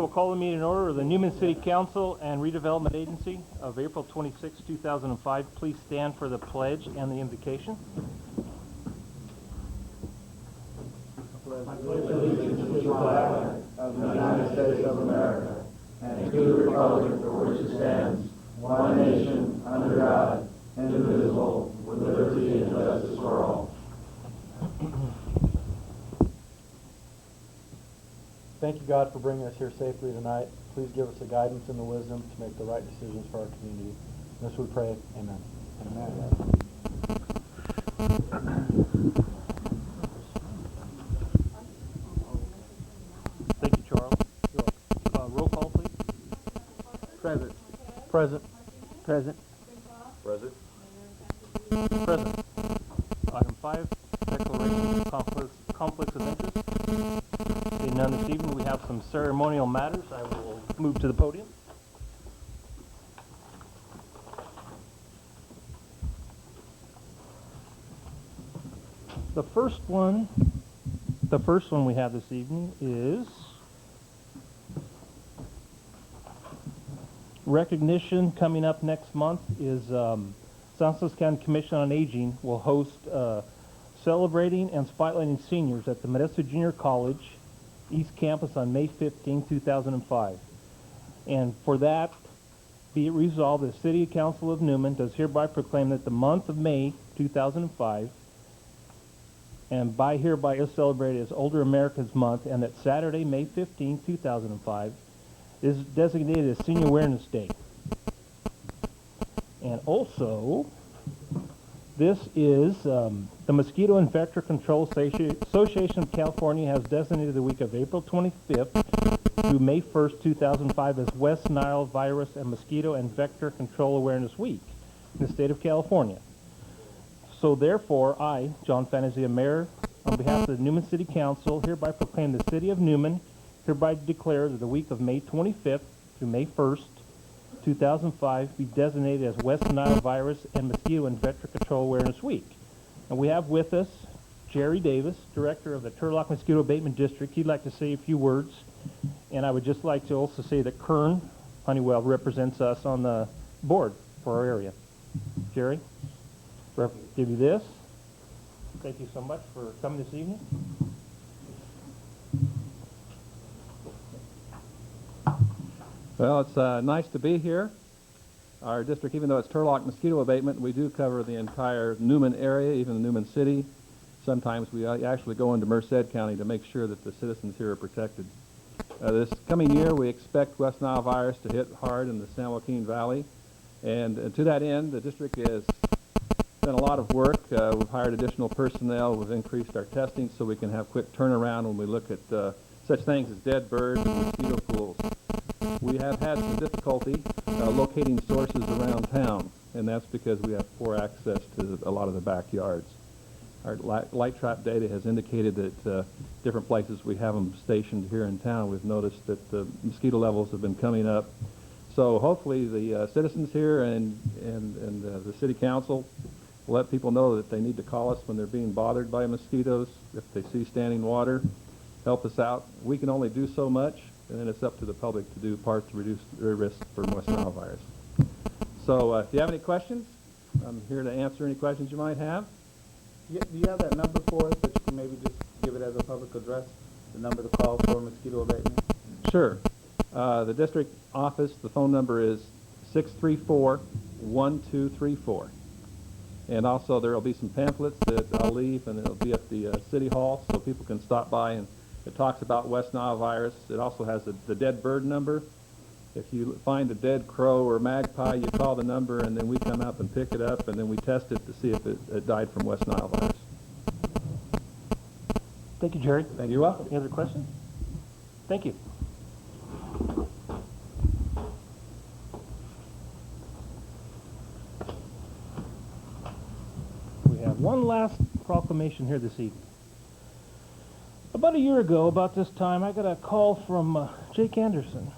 will call the meeting in order of the Newman City Council and Redevelopment Agency of April 26, 2005. Please stand for the pledge and the invocation. I pledge allegiance to the flag of the United States of America and to the republic for which it stands, one nation, under God, indivisible, with liberty and justice for all. Thank you, God, for bringing us here safely tonight. Please give us the guidance and the wisdom to make the right decisions for our community. This we pray. Amen. Amen. Thank you, Charles. Roll call, please. Present. Present. Present. Present. Present. Item 5, declaration of conflicts of interest. Seeing none this evening, we have some ceremonial matters. I will move to the podium. The first one we have this evening is recognition. Coming up next month is San Luis County Commission on Aging will host celebrating and spotlighting seniors at the Modesto Junior College East Campus on May 15, 2005. And for that, be it resolved, the City Council of Newman does hereby proclaim that the month of May 2005 and hereby is celebrated as Older Americans Month, and that Saturday, May 15, 2005 is designated as Senior Awareness Day. And also, this is the Mosquito and Vector Control Association of California has designated the week of April 25th through May 1st, 2005 as West Nile Virus and Mosquito and Vector Control Awareness Week in the state of California. So therefore, I, John Fantasia, Mayor, on behalf of the Newman City Council, hereby proclaim the City of Newman hereby declare that the week of May 25th through May 1st, 2005 be designated as West Nile Virus and Mosquito and Vector Control Awareness Week. And we have with us Jerry Davis, Director of the Turlock Mosquito Abatement District. He'd like to say a few words. And I would just like to also say that Kern Honeywell represents us on the board for our area. Jerry, give you this. Thank you so much for coming this evening. Well, it's nice to be here. Our district, even though it's Turlock Mosquito Abatement, we do cover the entire Newman area, even the Newman City. Sometimes we actually go into Merced County to make sure that the citizens here are protected. This coming year, we expect West Nile virus to hit hard in the San Joaquin Valley. And to that end, the district has done a lot of work. We've hired additional personnel. We've increased our testing so we can have quick turnaround when we look at such things as dead birds and mosquito pools. We have had some difficulty locating sources around town, and that's because we have poor access to a lot of the backyards. Our light trap data has indicated that different places we have them stationed here in town, we've noticed that the mosquito levels have been coming up. So hopefully the citizens here and the city council will let people know that they need to call us when they're being bothered by mosquitoes. If they see standing water, help us out. We can only do so much, and then it's up to the public to do part to reduce their risk for West Nile virus. So if you have any questions, I'm here to answer any questions you might have. Do you have that number for us that you can maybe just give it as a public address, the number to call for mosquito abatement? Sure. The district office, the phone number is 634-1234. And also there will be some pamphlets that I'll leave, and it'll be at the City Hall so people can stop by, and it talks about West Nile virus. It also has the dead bird number. If you find a dead crow or magpie, you call the number, and then we come up and pick it up, and then we test it to see if it died from West Nile virus. Thank you, Jerry. Thank you. You're welcome. Any other questions? Thank you. We have one last proclamation here this evening. About a year ago, about this time, I got a call from Jake Anderson.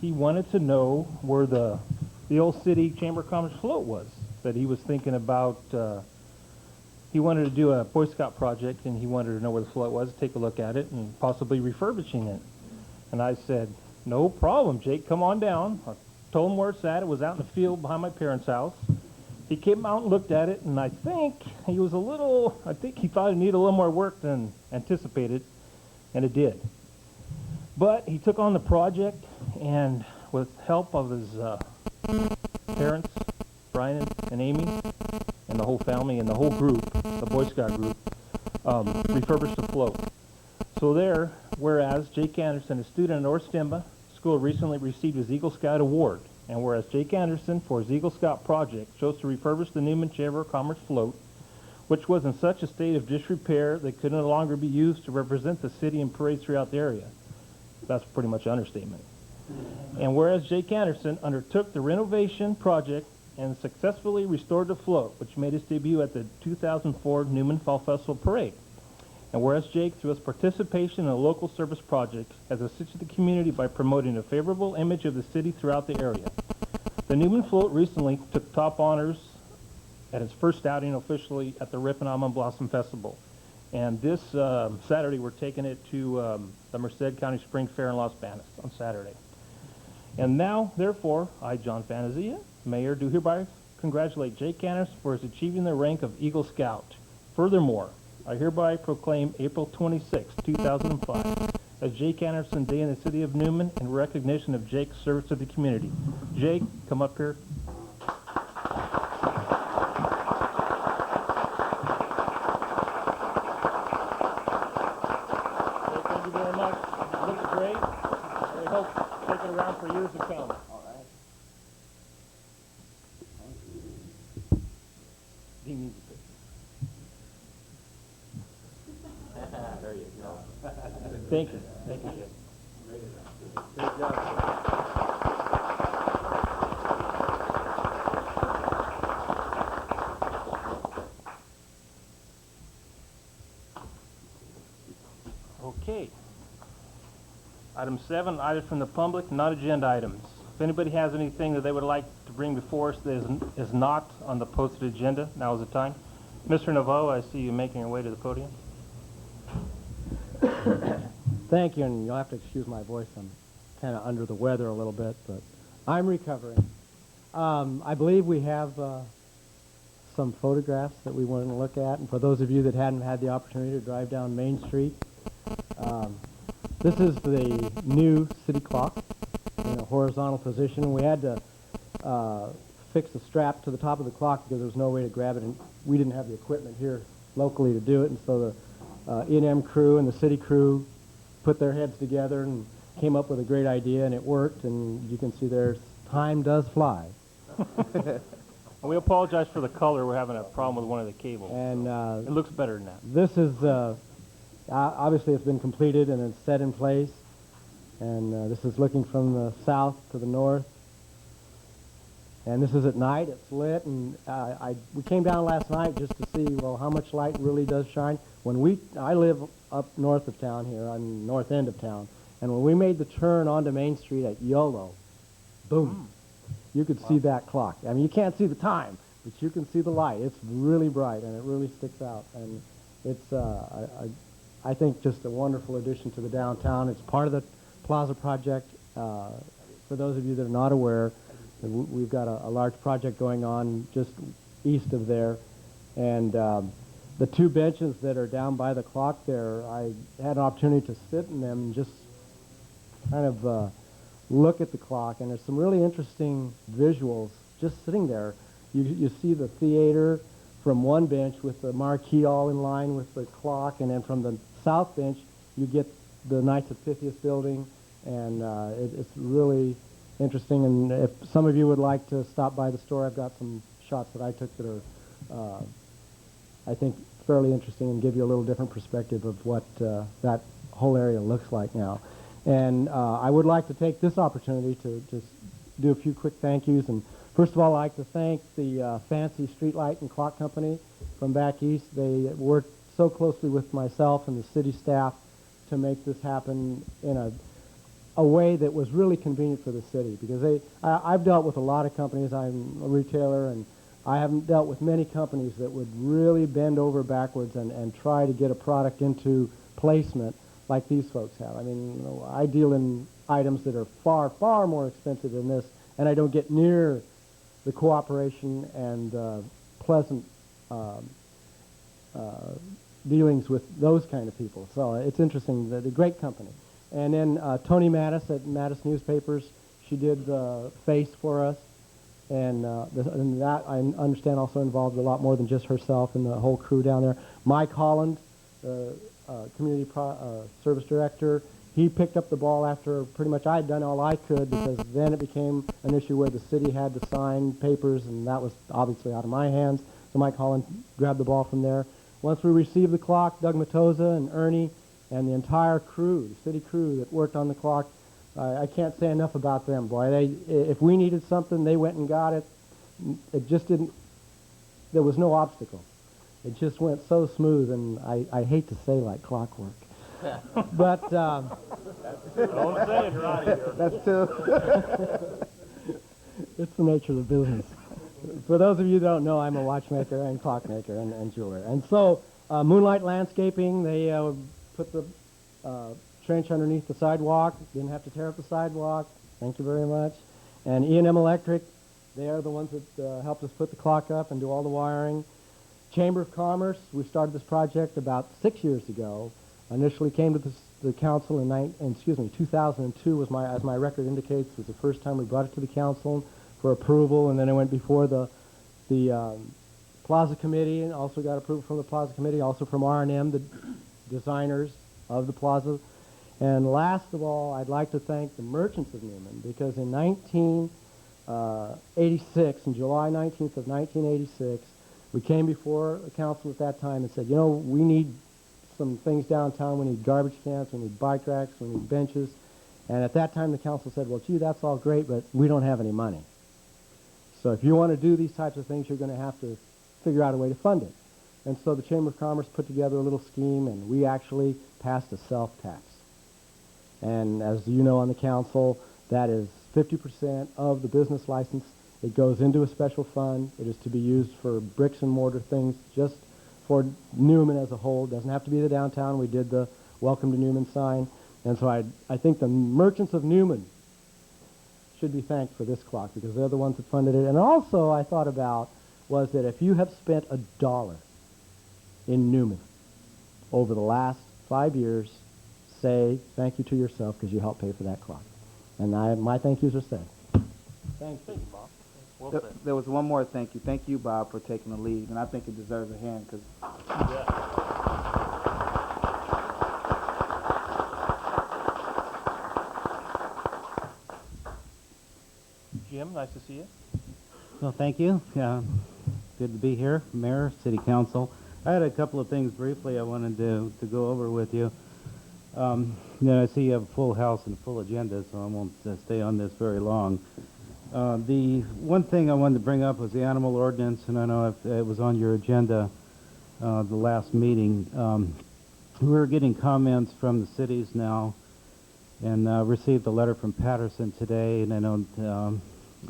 He wanted to know where the old city Chamber of Commerce float was, that he was thinking about. He wanted to do a Boy Scout project, and he wanted to know where the float was, take a look at it, and possibly refurbishing it. And I said, No problem, Jake, come on down. I told him where it's at. It was out in the field behind my parents' house. He came out and looked at it, and I think he thought it needed a little more work than anticipated, and it did. But he took on the project, and with help of his parents, Brian and Amy, and the whole family and the whole group, the Boy Scout group, refurbished the float. So there, whereas Jake Anderson, a student at North Stemba School, recently received his Eagle Scout Award, and whereas Jake Anderson, for his Eagle Scout project, chose to refurbish the Newman Chamber of Commerce float, which was in such a state of disrepair that could no longer be used to represent the city in parades throughout the area. That's pretty much an understatement. And whereas Jake Anderson undertook the renovation project and successfully restored the float, which made its debut at the 2004 Newman Fall Festival Parade. And whereas Jake, through his participation in a local service project, has assisted the community by promoting a favorable image of the city throughout the area. The Newman float recently took top honors at its first outing officially at the Ripon Almond Blossom Festival. And this Saturday, we're taking it to the Merced County Spring Fair in Las Banas on Saturday. And now, therefore, I, John Fantasia, Mayor, do hereby congratulate Jake Anderson for his achieving the rank of Eagle Scout. Furthermore, I hereby proclaim April 26, 2005 as Jake Anderson Day in the City of Newman in recognition of Jake's service to the community. Jake, come up here. Thank you very much. It looks great. I hope take it around for years to come. All right. He needs a picture. There you go. Thank you. Thank you, Jake. Good job. Okay. Item 7, items from the public, not agenda items. If anybody has anything that they would like to bring before us that is not on the posted agenda, now is the time. Mr. Naveau, I see you making your way to the podium. Thank you, and you'll have to excuse my voice. I'm kind of under the weather a little bit, but I'm recovering. I believe we have some photographs that we wanted to look at, and for those of you that hadn't had the opportunity to drive down Main Street, this is the new city clock in a horizontal position. We had to fix the strap to the top of the clock because there was no way to grab it, and we didn't have the equipment here locally to do it, and so the E&M crew and the city crew put their heads together and came up with a great idea, and it worked, and you can see there's time does fly. And we apologize for the color. We're having a problem with one of the cables. And It looks better than that. this is, obviously it's been completed and it's set in place, and this is looking from the south to the north. And this is at night, it's lit, and we came down last night just to see, well, how much light really does shine. I live up north of town here, on the north end of town, and when we made the turn onto Main Street at YOLO, boom, you could see that clock. I mean, you can't see the time, but you can see the light. It's really bright, and it really sticks out, and it's, I think, just a wonderful addition to the downtown. It's part of the Plaza project. For those of you that are not aware, we've got a large project going on just east of there, and the two benches that are down by the clock there, I had an opportunity to sit in them and just kind of look at the clock, and there's some really interesting visuals just sitting there. You see the theater from one bench with the marquee all in line with the clock, and then from the south bench you get the Knights of Pythias building, and it's really interesting. And if some of you would like to stop by the store, I've got some shots that I took that are, I think, fairly interesting and give you a little different perspective of what that whole area looks like now. And I would like to take this opportunity to just do a few quick thank yous. And first of all, I'd like to thank the Fancy Streetlight and Clock Company from back east. They worked so closely with myself and the city staff to make this happen in a way that was really convenient for the city, because I've dealt with a lot of companies. I'm a retailer, and I haven't dealt with many companies that would really bend over backwards and try to get a product into placement like these folks have. I mean, I deal in items that are far, far more expensive than this, and I don't get near the cooperation and pleasant dealings with those kind of people. So it's interesting. The great company. And then Tony Mattis at Mattis Newspapers, she did the face for us, and that I understand also involved a lot more than just herself and the whole crew down there. Mike Holland, the community service director, he picked up the ball after pretty much I had done all I could, because then it became an issue where the city had to sign papers, and that was obviously out of my hands. So Mike Holland grabbed the ball from there. Once we received the clock, Doug Matoza and Ernie and the entire crew, the city crew that worked on the clock, I can't say enough about them, boy. If we needed something, they went and got it. It just didn't, there was no obstacle. It just went so smooth, and I hate to say like clockwork. But Don't say it, Ronnie. That's too. it's the nature of the business. For those of you who don't know, I'm a watchmaker and clockmaker and jeweler. And so Moonlight Landscaping, they put the trench underneath the sidewalk. Didn't have to tear up the sidewalk. Thank you very much. And E&M Electric, they are the ones that helped us put the clock up and do all the wiring. Chamber of Commerce, we started this project about 6 years ago. Initially came to the council in 2002 was as my record indicates, was the first time we brought it to the council for approval, and then it went before the Plaza Committee, and also got approval from the Plaza Committee, also from R&M, the designers of the plaza. And last of all, I'd like to thank the merchants of Newman, because in 1986, in July 19th of 1986, we came before the council at that time and said, you know, we need some things downtown. We need garbage cans, we need bike racks, we need benches. And at that time, the council said, well, gee, that's all great, but we don't have any money. So if you want to do these types of things, you're going to have to figure out a way to fund it. And so the Chamber of Commerce put together a little scheme, and we actually passed a self-tax. And as you know on the council, that is 50% of the business license. It goes into a special fund. It is to be used for bricks and mortar things, just for Newman as a whole. It doesn't have to be the downtown. We did the Welcome to Newman sign. And so I think the merchants of Newman should be thanked for this clock, because they're the ones that funded it. And also I thought about was that if you have spent $1 in Newman over the last 5 years, say thank you to yourself, because you helped pay for that clock. And my thank yous are said. Thank you, Bob. Well said. There was one more thank you. Thank you, Bob, for taking the lead, and I think it deserves a hand, because Jim, nice to see you. Well, thank you. Good to be here, Mayor, City Council. I had a couple of things briefly I wanted to go over with you. I see you have a full house and a full agenda, so I won't stay on this very long. The one thing I wanted to bring up was the animal ordinance, and I know it was on your agenda the last meeting. We're getting comments from the cities now, and received a letter from Patterson today, and I know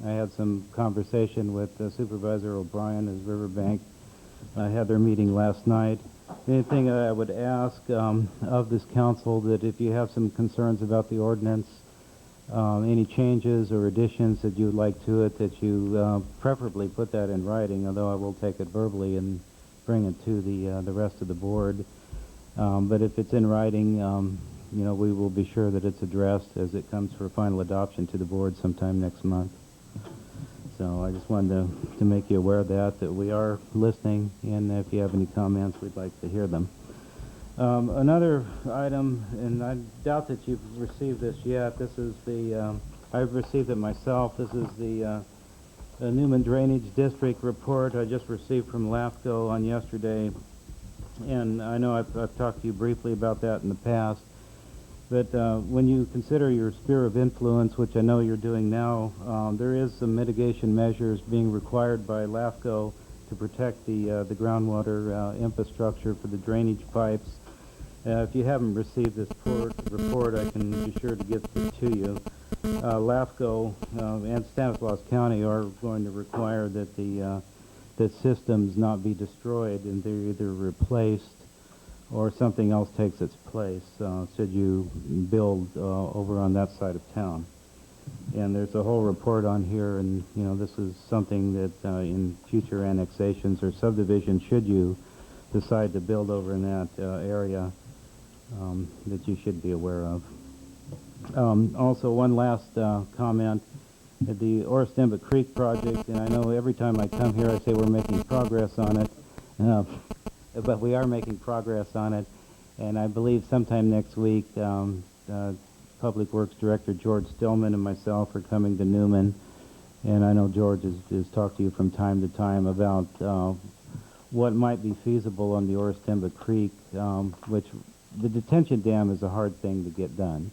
I had some conversation with Supervisor O'Brien as Riverbank. I had their meeting last night. Anything I would ask of this council, that if you have some concerns about the ordinance, any changes or additions that you would like to it, that you preferably put that in writing, although I will take it verbally and bring it to the rest of the board. But if it's in writing, we will be sure that it's addressed as it comes for final adoption to the board sometime next month. So I just wanted to make you aware of that we are listening, and if you have any comments, we'd like to hear them. Another item, and I doubt that you've received this yet, this is I've received it myself, this is the Newman Drainage District report I just received from LAFCO on yesterday, and I know I've talked to you briefly about that in the past. But when you consider your sphere of influence, which I know you're doing now, there is some mitigation measures being required by LAFCO to protect the groundwater infrastructure for the drainage pipes. If you haven't received this report, I can be sure to get it to you. LAFCO and Stanislaus County are going to require that the systems not be destroyed, and they're either replaced or something else takes its place, should you build over on that side of town. And there's a whole report on here, and this is something that in future annexations or subdivisions, should you decide to build over in that area, that you should be aware of. Also, one last comment. At the Orristemba Creek project, and I know every time I come here I say we're making progress on it, but we are making progress on it, and I believe sometime next week Public Works Director George Stillman and myself are coming to Newman, and I know George has talked to you from time to time about what might be feasible on the Orristemba Creek, which the detention dam is a hard thing to get done.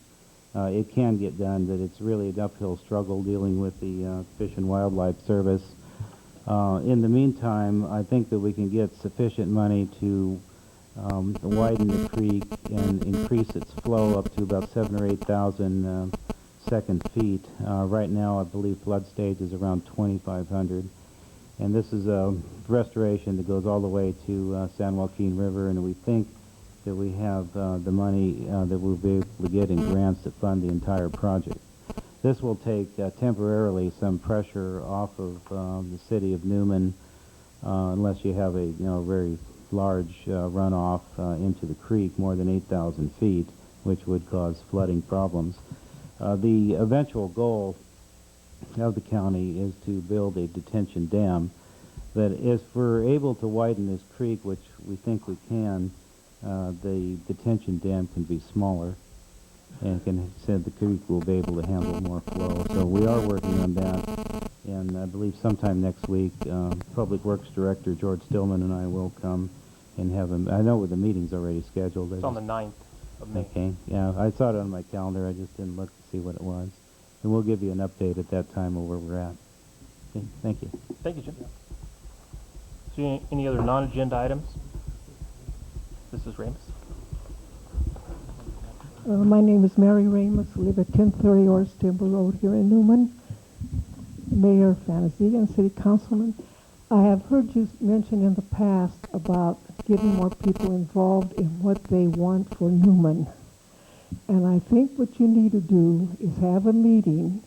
It can get done, but it's really an uphill struggle dealing with the Fish and Wildlife Service. In the meantime, I think that we can get sufficient money to widen the creek and increase its flow up to about 7,000 or 8,000 second feet. Right now, I believe flood stage is around 2,500. And this is a restoration that goes all the way to San Joaquin River, and we think that we have the money that we'll be able to get in grants to fund the entire project. This will take temporarily some pressure off of the city of Newman, unless you have a very large runoff into the creek, more than 8,000 feet, which would cause flooding problems. The eventual goal of the county is to build a detention dam, but if we're able to widen this creek, which we think we can, the detention dam can be smaller, and the creek will be able to handle more flow. So we are working on that, and I believe sometime next week, Public Works Director George Stillman and I will come and have him. I know the meeting's already scheduled. It's on the 9th of May. Okay, yeah, I saw it on my calendar. I just didn't look to see what it was, and we'll give you an update at that time of where we're at. Okay, thank you. Thank you, Jim. So any other non-agenda items? Mrs. Ramus. My name is Mary Ramus. I live at 1030 Orristemba Road here in Newman. Mayor Fantasia and City Councilman, I have heard you mention in the past about getting more people involved in what they want for Newman. And I think what you need to do is have a meeting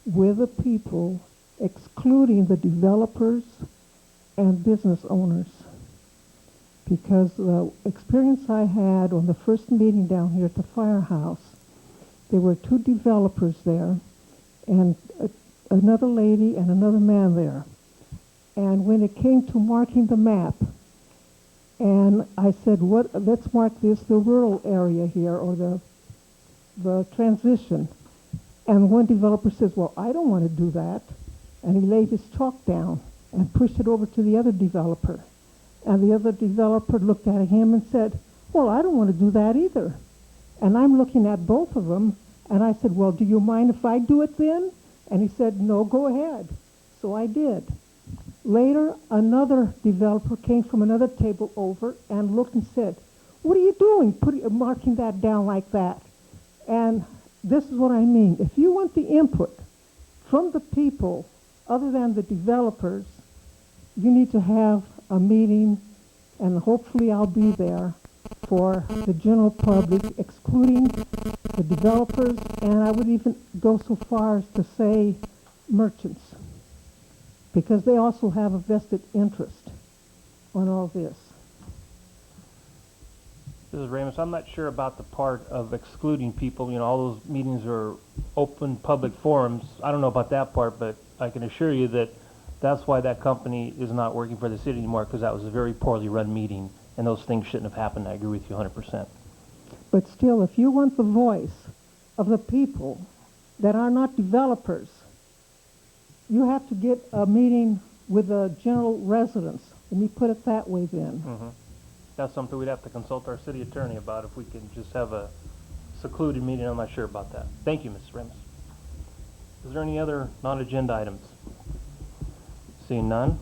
with the people, excluding the developers and business owners. Because the experience I had on the first meeting down here at the firehouse, there were two developers there, and another lady and another man there. And when it came to marking the map, and I said, let's mark this the rural area here, or the transition. And one developer says, well, I don't want to do that. And he laid his chalk down and pushed it over to the other developer. And the other developer looked at him and said, well, I don't want to do that either. And I'm looking at both of them, and I said, well, do you mind if I do it then? And he said, no, go ahead. So I did. Later, another developer came from another table over and looked and said, what are you doing, marking that down like that? And this is what I mean. If you want the input from the people other than the developers, you need to have a meeting, and hopefully I'll be there, for the general public, excluding the developers, and I would even go so far as to say merchants, because they also have a vested interest on all this. Mrs. Ramus, I'm not sure about the part of excluding people. All those meetings are open public forums. I don't know about that part, but I can assure you that that's why that company is not working for the city anymore, because that was a very poorly run meeting, and those things shouldn't have happened. I agree with you 100%. But still, if you want the voice of the people that are not developers, you have to get a meeting with the general residents. Let me put it that way then. Mm-hmm. That's something we'd have to consult our city attorney about, if we can just have a secluded meeting. I'm not sure about that. Thank you, Mrs. Ramus. Is there any other non-agenda items? Seeing none.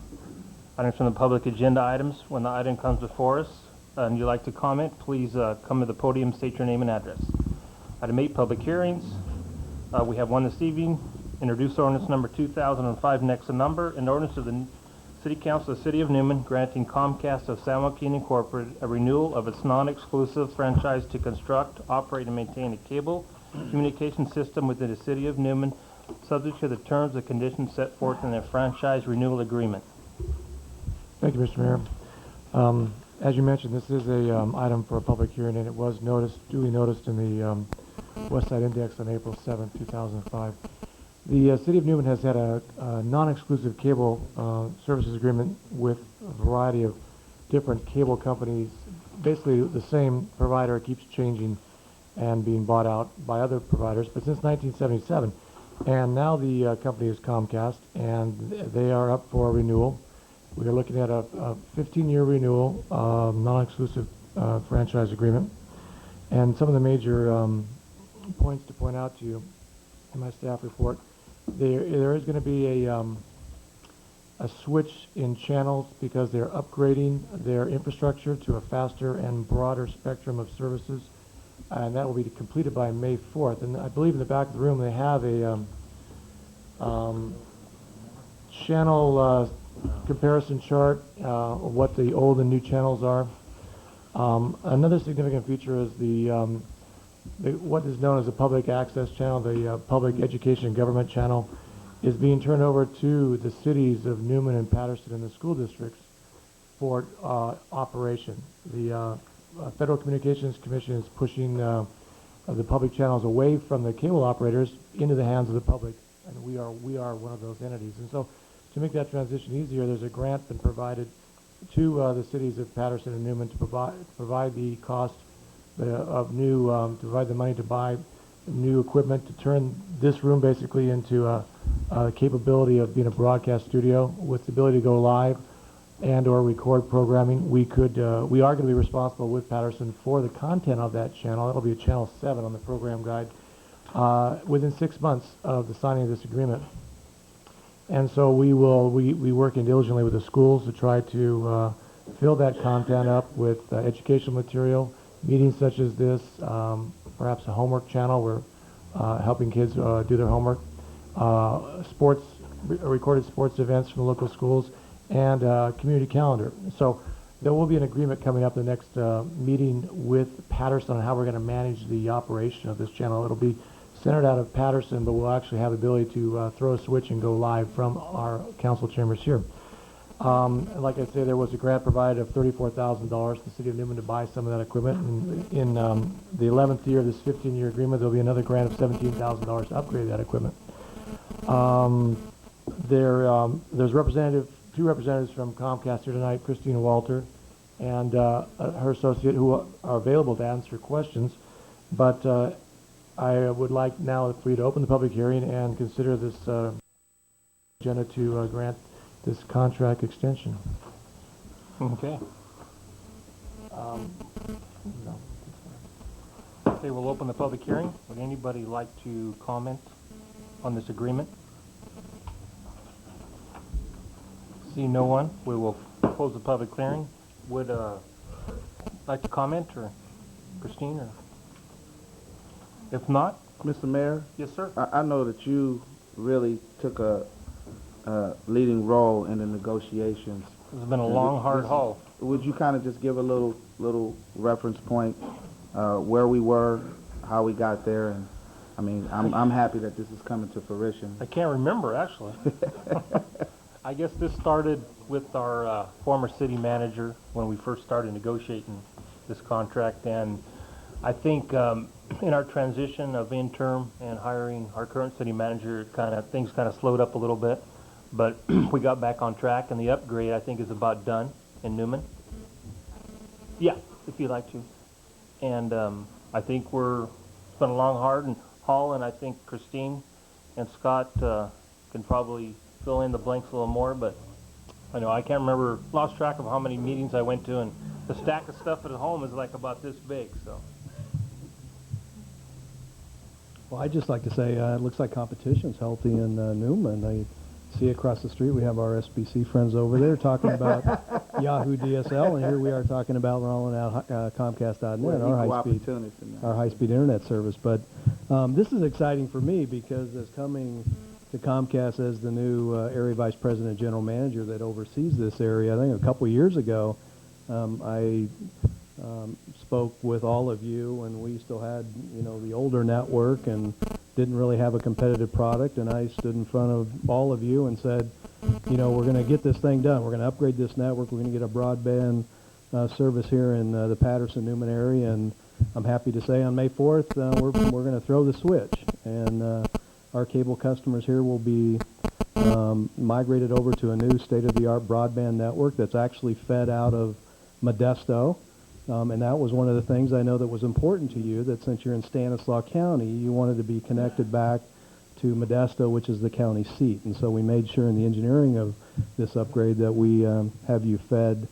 Items from the public agenda items. When the item comes before us and you'd like to comment, please come to the podium, state your name and address. Item 8, public hearings. We have one this evening. Introduce ordinance number 2005, next to number, an ordinance of the City Council of the City of Newman granting Comcast of San Joaquin Incorporated a renewal of its non-exclusive franchise to construct, operate, and maintain a cable communication system within the City of Newman, subject to the terms and conditions set forth in their franchise renewal agreement. Thank you, Mr. Mayor. As you mentioned, this is a item for a public hearing, and it was duly noticed in the West Side Index on April 7th, 2005. The City of Newman has had a non-exclusive cable services agreement with a variety of different cable companies. Basically, the same provider keeps changing and being bought out by other providers, but since 1977. And now the company is Comcast, and they are up for renewal. We are looking at a 15-year renewal, non-exclusive franchise agreement. And some of the major points to point out to you in my staff report, there is going to be a switch in channels because they're upgrading their infrastructure to a faster and broader spectrum of services, and that will be completed by May 4th. And I believe in the back of the room they have a channel comparison chart of what the old and new channels are. Another significant feature is what is known as the public access channel, the public education and government channel, is being turned over to the cities of Newman and Patterson and the school districts for operation. The Federal Communications Commission is pushing the public channels away from the cable operators into the hands of the public, and we are one of those entities. And so, to make that transition easier, there's a grant been provided to the cities of Patterson and Newman to provide the cost of new, to provide the money to buy new equipment to turn this room basically into a capability of being a broadcast studio with the ability to go live and or record programming. We are going to be responsible with Patterson for the content of that channel. It'll be a channel 7 on the program guide within 6 months of the signing of this agreement. And so we working diligently with the schools to try to fill that content up with educational material, meetings such as this, perhaps a homework channel where helping kids do their homework, recorded sports events from the local schools, and community calendar. So there will be an agreement coming up the next meeting with Patterson on how we're going to manage the operation of this channel. It'll be centered out of Patterson, but we'll actually have the ability to throw a switch and go live from our council chambers here. Like I say, there was a grant provided of $34,000 to the City of Newman to buy some of that equipment. And in the 11th year of this 15-year agreement, there'll be another grant of $17,000 to upgrade that equipment. There's two representatives from Comcast here tonight, Christina Walter and her associate, who are available to answer questions. But I would like now for you to open the public hearing and consider this agenda to grant this contract extension. Okay. No. Okay, we'll open the public hearing. Would anybody like to comment on this agreement? See no one, we will close the public hearing. Would like to comment, or Christine, or if not? Mr. Mayor, Yes, sir. I know that you really took a leading role in the negotiations. This has been a long, hard haul. Would you kind of just give a little reference point where we were, how we got there, and I mean, I'm happy that this is coming to fruition. I can't remember, actually. I guess this started with our former city manager when we first started negotiating this contract, and I think in our transition of interim and hiring our current city manager, things kind of slowed up a little bit, but we got back on track, and the upgrade I think is about done in Newman. Yeah, if you'd like to. And I think it's been a long, hard haul, and I think Christine and Scott can probably fill in the blanks a little more, but I know I can't remember, lost track of how many meetings I went to, and the stack of stuff at home is like about this big, so. Well, I'd just like to say it looks like competition's healthy in Newman. I see across the street we have our SBC friends over there talking about Yahoo DSL, and here we are talking about rolling out Comcast.net, our high-speed internet service. But this is exciting for me because this coming to Comcast as the new area vice president general manager that oversees this area. I think a couple of years ago, I spoke with all of you, and we still had, the older network and didn't really have a competitive product. And I stood in front of all of you and said, we're going to get this thing done. We're going to upgrade this network. We're going to get a broadband service here in the Patterson-Newman area. And I'm happy to say on May 4th, we're going to throw the switch. And our cable customers here will be migrated over to a new state-of-the-art broadband network that's actually fed out of Modesto. And that was one of the things I know that was important to you, that since you're in Stanislaus County, you wanted to be connected back to Modesto, which is the county seat. And so we made sure in the engineering of this upgrade that we have you fed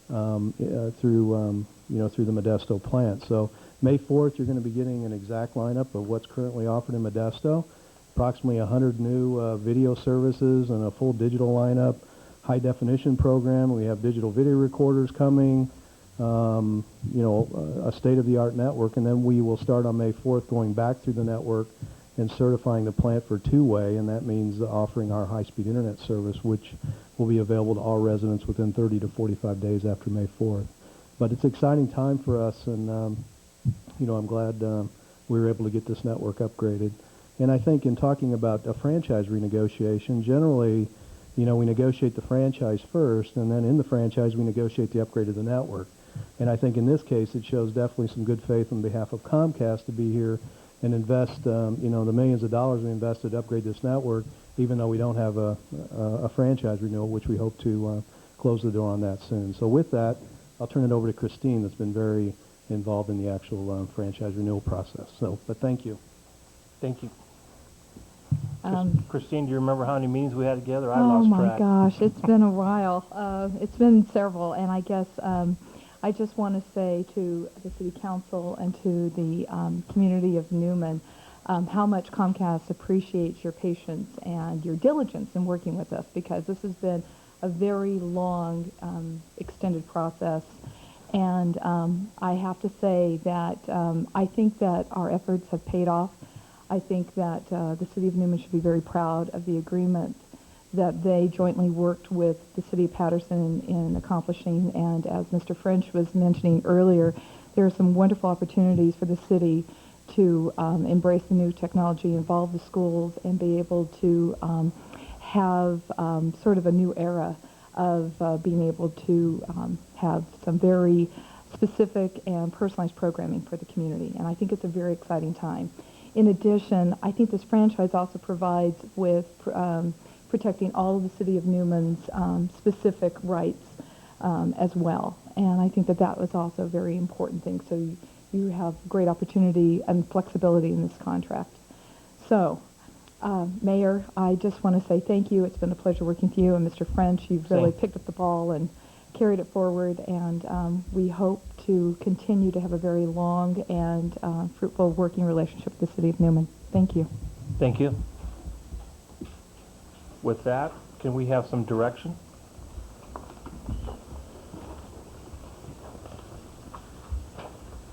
through the Modesto plant. So May 4th, you're going to be getting an exact lineup of what's currently offered in Modesto. Approximately 100 new video services and a full digital lineup, high-definition program. We have digital video recorders coming, a state-of-the-art network, and then we will start on May 4th going back through the network and certifying the plant for two-way, and that means offering our high-speed internet service, which will be available to all residents within 30 to 45 days after May 4th. But it's an exciting time for us, and I'm glad we were able to get this network upgraded. And I think in talking about a franchise renegotiation, generally, we negotiate the franchise first, and then in the franchise we negotiate the upgrade of the network. And I think in this case it shows definitely some good faith on behalf of Comcast to be here and invest, the millions of dollars we invested to upgrade this network, even though we don't have a franchise renewal, which we hope to close the door on that soon. So with that, I'll turn it over to Christine, that's been very involved in the actual franchise renewal process. But thank you. Thank you. Christine, do you remember how many meetings we had together? I Oh lost my track. gosh, it's been a while. It's been several, and I guess I just want to say to the City Council and to the community of Newman how much Comcast appreciates your patience and your diligence in working with us, because this has been a very long, extended process. And I have to say that I think that our efforts have paid off. I think that the City of Newman should be very proud of the agreement that they jointly worked with the City of Patterson in accomplishing. And as Mr. French was mentioning earlier, there are some wonderful opportunities for the city to embrace the new technology, involve the schools, and be able to have sort of a new era of being able to have some very specific and personalized programming for the community. And I think it's a very exciting time. In addition, I think this franchise also provides with protecting all of the City of Newman's specific rights as well. And I think that that was also a very important thing. So you have great opportunity and flexibility in this contract. So, Mayor, I just want to say thank you. It's been a pleasure working with you. And Mr. French, you've really picked up the ball and carried it forward. And we hope to continue to have a very long and fruitful working relationship with the City of Newman. Thank you. Thank you. With that, can we have some direction?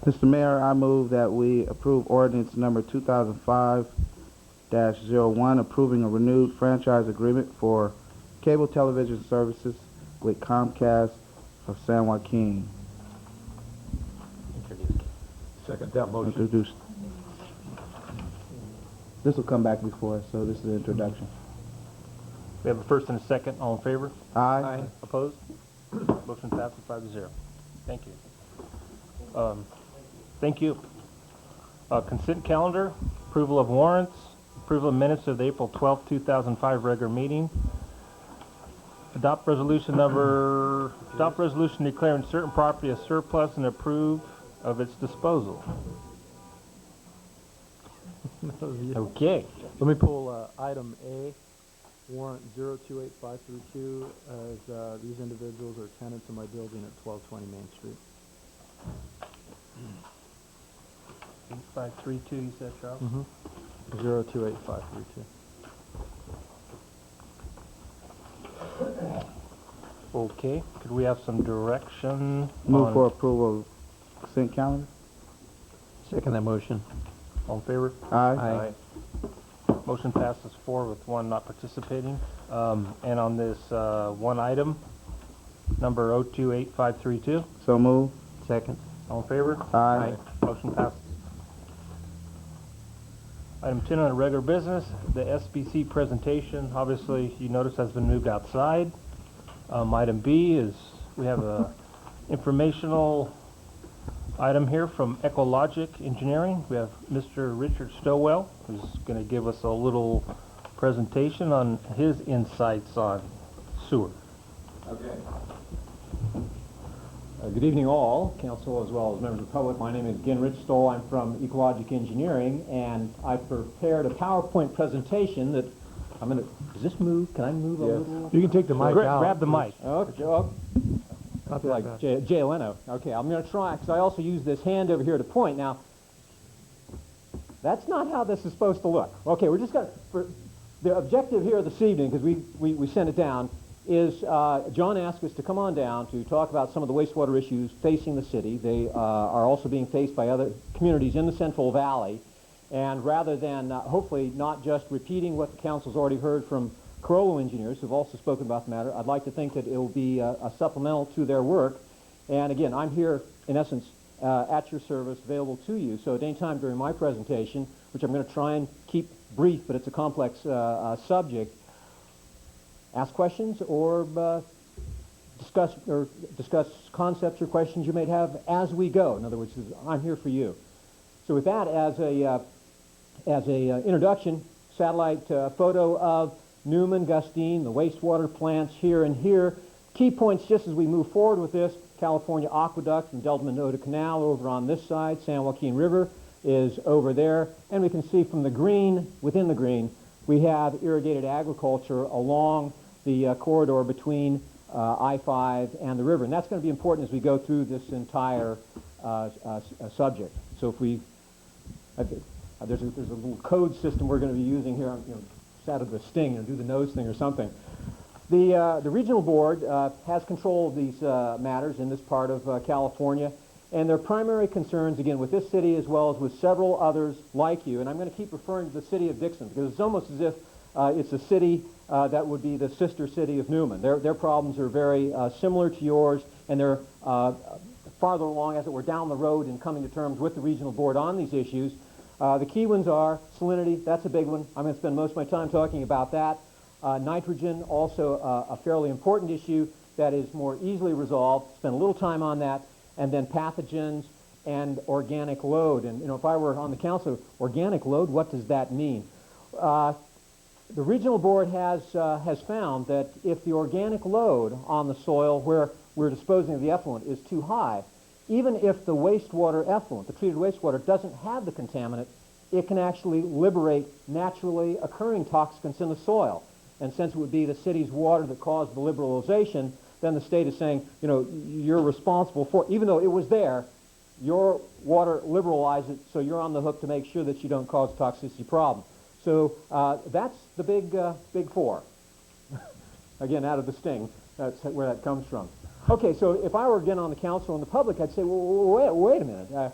Mr. Mayor, I move that we approve ordinance number 2005-01, approving a renewed franchise agreement for cable television services with Comcast of San Joaquin. Second that motion. Introduced. This will come back before us, so this is the introduction. We have a first and a second. All in favor? Aye. Opposed? Motion passes 5-0. Thank you. Thank you. Consent calendar, approval of warrants, approval of minutes of the April 12, 2005 regular meeting. Adopt resolution declaring certain property as surplus and approve of its disposal. Okay. Let me pull item A, warrant 028532, as these individuals are tenants in my building at 1220 Main Street. 8532, you said, Charles? 028532. Okay. Could we have some direction? Move for approval of consent calendar. Second that motion. All in favor? Aye. Motion passes 4 with 1 not participating. And on this one item, number 028532, So move. Second. all in favor? Aye. Motion passes. Item 10 on regular business, the SBC presentation, obviously you notice has been moved outside. Item B is we have a informational item here from Ecologic Engineering. We have Mr. Richard Stowell, who's going to give us a little presentation on his insights on sewer. Okay. Good evening all, council as well as members of the public. My name is again Rich Stoll. I'm from Ecologic Engineering, and I've prepared a PowerPoint presentation that I'm going to, does this move? Can I move a little? You can take the mic out. Grab the mic. Okay, I Not feel that like bad. Jay Leno. Okay, I'm going to try, because I also use this hand over here to point. Now, that's not how this is supposed to look. Okay, we're just going to, the objective here this evening, because we sent it down, is John asked us to come on down to talk about some of the wastewater issues facing the city. They are also being faced by other communities in the Central Valley. And rather than hopefully not just repeating what the council's already heard from Carollo engineers who've also spoken about the matter, I'd like to think that it will be a supplemental to their work. And again, I'm here in essence at your service, available to you. So at any time during my presentation, which I'm going to try and keep brief, but it's a complex subject, ask questions or discuss concepts or questions you may have as we go. In other words, I'm here for you. So with that as a introduction, satellite photo of Newman, Gustine, the wastewater plants here and here. Key points just as we move forward with this: California Aqueduct and Delta Mendota Canal over on this side. San Joaquin River is over there, and we can see from the green, within the green, we have irrigated agriculture along the corridor between I-5 and the river. And that's going to be important as we go through this entire subject. So if we, there's a little code system we're going to be using here, out of the sting, do the nose thing or something. The regional board has control of these matters in this part of California. And their primary concerns, again, with this city as well as with several others like you, and I'm going to keep referring to the city of Dixon because it's almost as if it's a city that would be the sister city of Newman. Their problems are very similar to yours, and they're farther along, as it were, down the road in coming to terms with the regional board on these issues. The key ones are salinity. That's a big one. I'm going to spend most of my time talking about that. Nitrogen, also a fairly important issue that is more easily resolved. Spend a little time on that. And then pathogens and organic load. And if I were on the council, organic load, what does that mean? The regional board has found that if the organic load on the soil where we're disposing of the effluent is too high, even if the wastewater effluent, the treated wastewater, doesn't have the contaminant, it can actually liberate naturally occurring toxicants in the soil. And since it would be the city's water that caused the liberalization, then the state is saying, you're responsible for, even though it was there, your water liberalized it, so you're on the hook to make sure that you don't cause a toxicity problem. So that's the big four. Again, out of the sting, that's where that comes from. Okay, so if I were again on the council and the public, I'd say, well, wait a minute.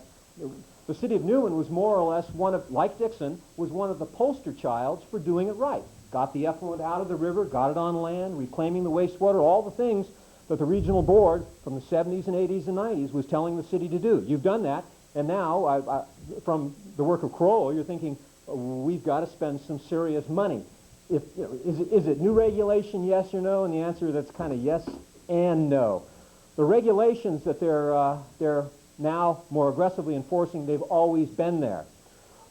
The city of Newman was more or less like Dixon, was one of the poster childs for doing it right. Got the effluent out of the river, got it on land, reclaiming the wastewater, all the things that the regional board from the 70s and 80s and 90s was telling the city to do. You've done that, and now, from the work of Kroll, you're thinking, we've got to spend some serious money. Is it new regulation, yes or no? And the answer that's kind of yes and no. The regulations that they're now more aggressively enforcing, they've always been there.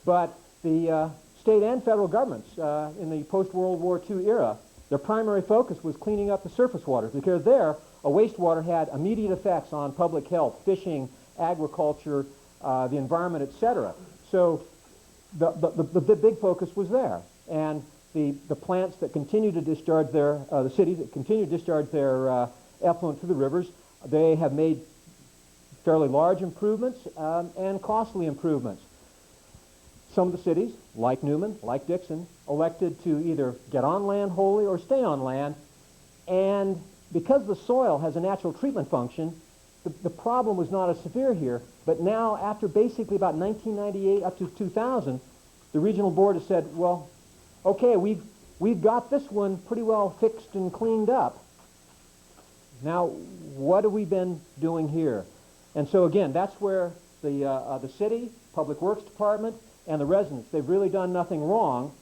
But the state and federal governments in the post-World War II era, their primary focus was cleaning up the surface waters because there, a wastewater had immediate effects on public health, fishing, agriculture, the environment, etc. So the big focus was there. And the plants that continue to discharge the cities that continue to discharge their effluent to the rivers, they have made fairly large improvements and costly improvements. Some of the cities, like Newman, like Dixon, elected to either get on land wholly or stay on land. And because the soil has a natural treatment function, the problem was not as severe here. But now, after basically about 1998 up to 2000, the regional board has said, well, okay, we've got this one pretty well fixed and cleaned up. Now, what have we been doing here? And so again, that's where the city, Public Works Department, and the residents, they've really done nothing wrong.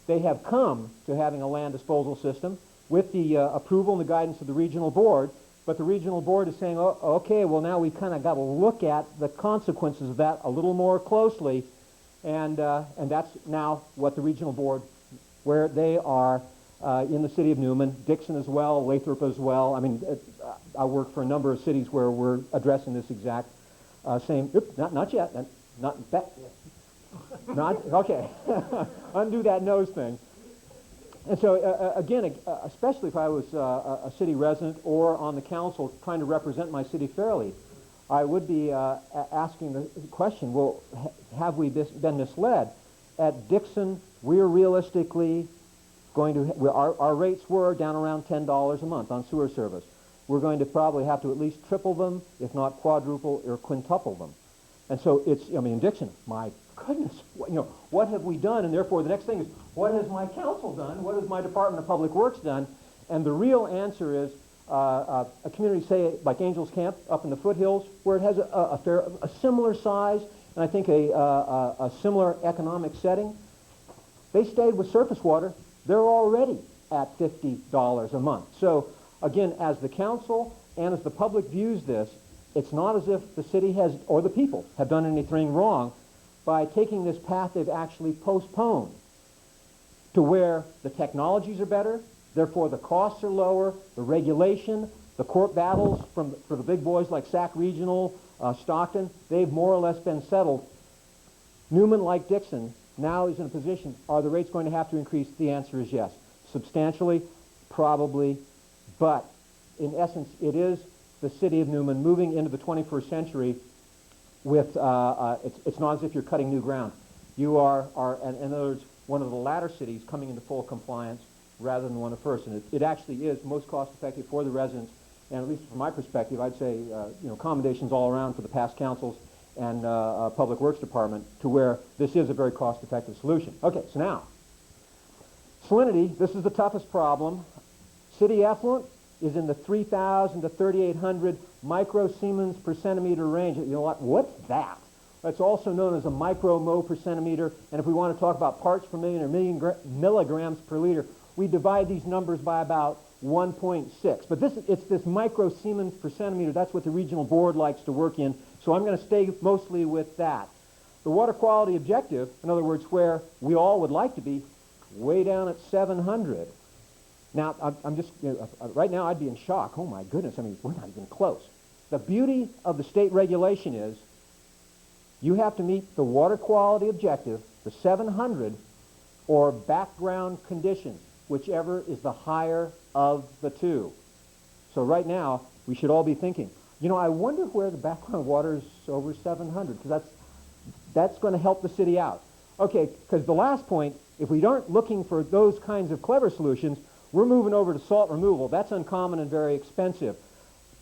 They have come to having a land disposal system with the approval and the guidance of the regional board, but the regional board is saying, oh, okay, well now we've kind of got to look at the consequences of that a little more closely, and that's now what the regional board, where they are in the city of Newman, Dixon as well, Lathrop as well. I mean, I work for a number of cities where we're addressing this exact same, not yet, not that, not, okay, undo that nose thing. And so, again, especially if I was a city resident or on the council trying to represent my city fairly, I would be asking the question, well, have we been misled? At Dixon, we're realistically going to, our rates were down around $10 a month on sewer service. We're going to probably have to at least triple them, if not quadruple or quintuple them. And so it's, I mean, in Dixon, my goodness, what have we done? And therefore, the next thing is, what has my council done? What has my Department of Public Works done? And the real answer is a community, say, like Angels Camp up in the foothills, where it has a similar size and I think a similar economic setting. They stayed with surface water. They're already at $50 a month. So, again, as the council and as the public views this, it's not as if the city has, or the people, have done anything wrong. By taking this path, they've actually postponed to where the technologies are better, therefore the costs are lower, the regulation, the court battles for the big boys like Sac Regional, Stockton, they've more or less been settled. Newman, like Dixon, now is in a position, are the rates going to have to increase? The answer is yes. Substantially, probably, but in essence, it is the city of Newman moving into the 21st century with, it's not as if you're cutting new ground. You are in other words, one of the latter cities coming into full compliance rather than one of the first. And it actually is most cost effective for the residents, and at least from my perspective, I'd say, accommodations all around for the past councils and Public Works Department to where this is a very cost effective solution. Okay, so now, salinity, this is the toughest problem. City effluent is in the 3,000 to 3,800 microsiemens per centimeter range. You know what? What's that? That's also known as a micromole per centimeter. And if we want to talk about parts per million or milligrams per liter, we divide these numbers by about 1.6. But it's this microsiemens per centimeter. That's what the regional board likes to work in. So I'm going to stay mostly with that. The water quality objective, in other words, where we all would like to be, way down at 700. Now, I'm just, right now I'd be in shock. Oh my goodness, I mean, we're not even close. The beauty of the state regulation is you have to meet the water quality objective, the 700, or background conditions, whichever is the higher of the two. So right now, we should all be thinking, I wonder where the background water is over 700, because that's going to help the city out. Okay, because the last point, if we aren't looking for those kinds of clever solutions, we're moving over to salt removal. That's uncommon and very expensive.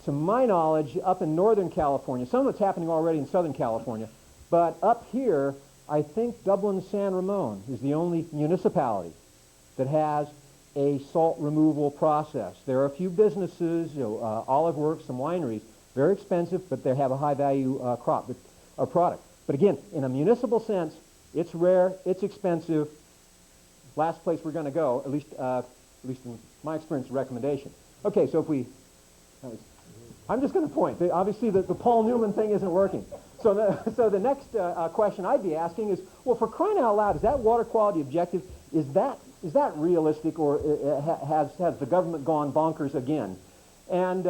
To my knowledge, up in Northern California, some of it's happening already in Southern California, but up here, I think Dublin-San Ramon is the only municipality that has a salt removal process. There are a few businesses, olive works, some wineries, very expensive, but they have a high-value product. But again, in a municipal sense, it's rare, it's expensive. Last place we're going to go, at least in my experience, recommendation. Okay, so I'm just going to point. Obviously, the Paul Newman thing isn't working. So the next question I'd be asking is, well, for crying out loud, is that water quality objective, is that realistic, or has the government gone bonkers again? And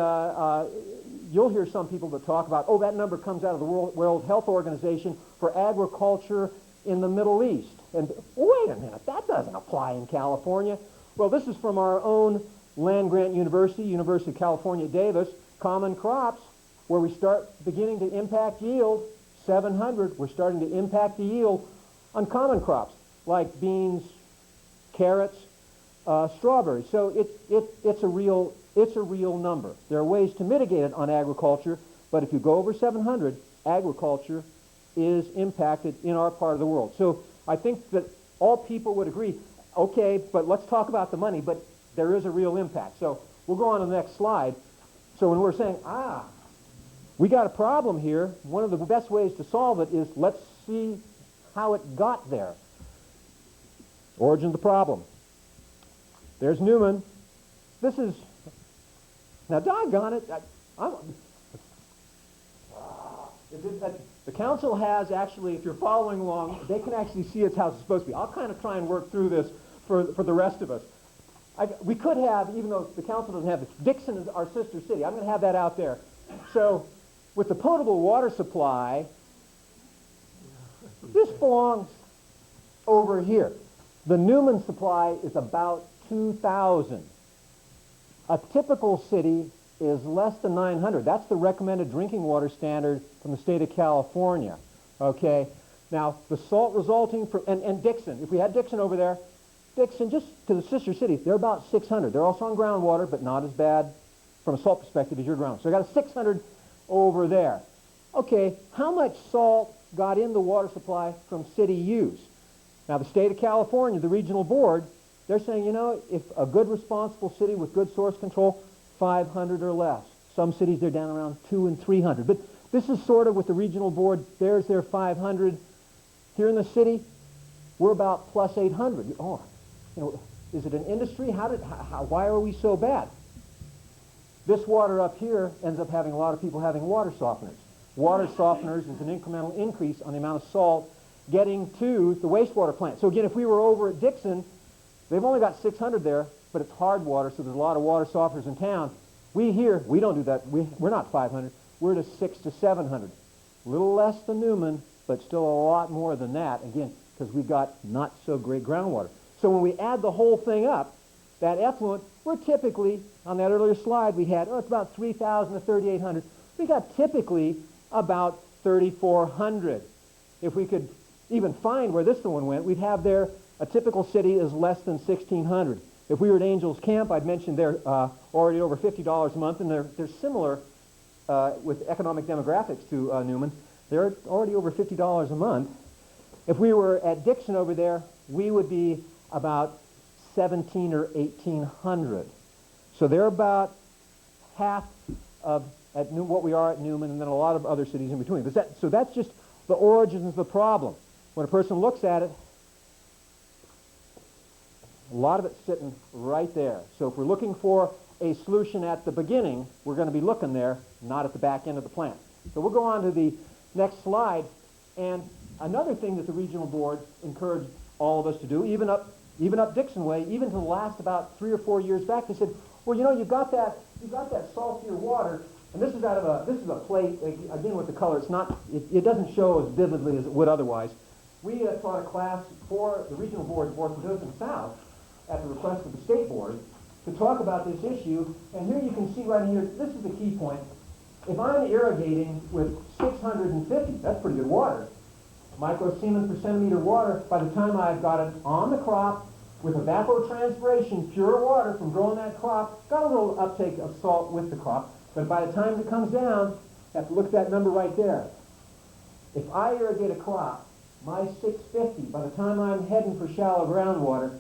you'll hear some people that talk about, that number comes out of the World Health Organization for agriculture in the Middle East. And wait a minute, that doesn't apply in California. Well, this is from our own land-grant university, University of California, Davis, Common Crops, where we start beginning to impact yield, 700, we're starting to impact the yield on common crops, like beans, carrots, strawberries. So it's a real number. There are ways to mitigate it on agriculture, but if you go over 700, agriculture is impacted in our part of the world. So I think that all people would agree. Okay, but let's talk about the money, but there is a real impact. So we'll go on to the next slide. So when we're saying, we got a problem here, one of the best ways to solve it is let's see how it got there. Origin of the problem. There's Newman. This is, now doggone it, the council has actually, if you're following along, they can actually see it's how it's supposed to be. I'll kind of try and work through this for the rest of us. We could have, even though the council doesn't have this, Dixon is our sister city. I'm going to have that out there. So with the potable water supply, this belongs over here. The Newman supply is about 2,000. A typical city is less than 900. That's the recommended drinking water standard from the state of California. Okay? Now, the salt resulting from, and Dixon, if we had Dixon over there, Dixon, just to the sister city, they're about 600. They're also on groundwater, but not as bad from a salt perspective as your ground. So I got a 600 over there. Okay, how much salt got in the water supply from city use? Now, the state of California, the regional board, they're saying, you know, if a good responsible city with good source control, 500 or less. Some cities, they're down around 200 and 300. But this is sort of with the regional board, there's their 500. Here in the city, we're about plus 800. Oh, you know, is it an industry? Why are we so bad? This water up here ends up having a lot of people having water softeners. Water softeners is an incremental increase on the amount of salt getting to the wastewater plant. So again, if we were over at Dixon, they've only got 600 there, but it's hard water, so there's a lot of water softeners in town. We here, we don't do that. We're not 500. We're to 600 to 700. A little less than Newman, but still a lot more than that, again, because we've got not so great groundwater. So when we add the whole thing up, that effluent, we're typically, on that earlier slide we had, it's about 3,000 to 3,800. We got typically about 3,400. If we could even find where this one went, we'd have there, a typical city is less than 1,600. If we were at Angels Camp, I'd mentioned they're already over $50 a month, and they're similar with economic demographics to Newman. They're already over $50 a month. If we were at Dixon over there, we would be about 1,700 or 1,800. So they're about half of what we are at Newman, and then a lot of other cities in between. So that's just the origins of the problem. When a person looks at it, a lot of it's sitting right there. So if we're looking for a solution at the beginning, we're going to be looking there, not at the back end of the plant. So we'll go on to the next slide. And another thing that the regional board encouraged all of us to do, even up Dixon Way, even to the last about 3 or 4 years back, they said, well, you know, you've got that saltier water, and this is a plate, again with the color. It's not, it doesn't show as vividly as it would otherwise. We taught a class for the regional board, North and South, at the request of the state board, to talk about this issue. And here you can see right here, this is the key point. If I'm irrigating with 650, that's pretty good water, microsiemens per centimeter water, by the time I've got it on the crop with evapotranspiration, pure water from growing that crop, got a little uptake of salt with the crop, but by the time it comes down, you have to look at that number right there. If I irrigate a crop, my 650, by the time I'm heading for shallow groundwater,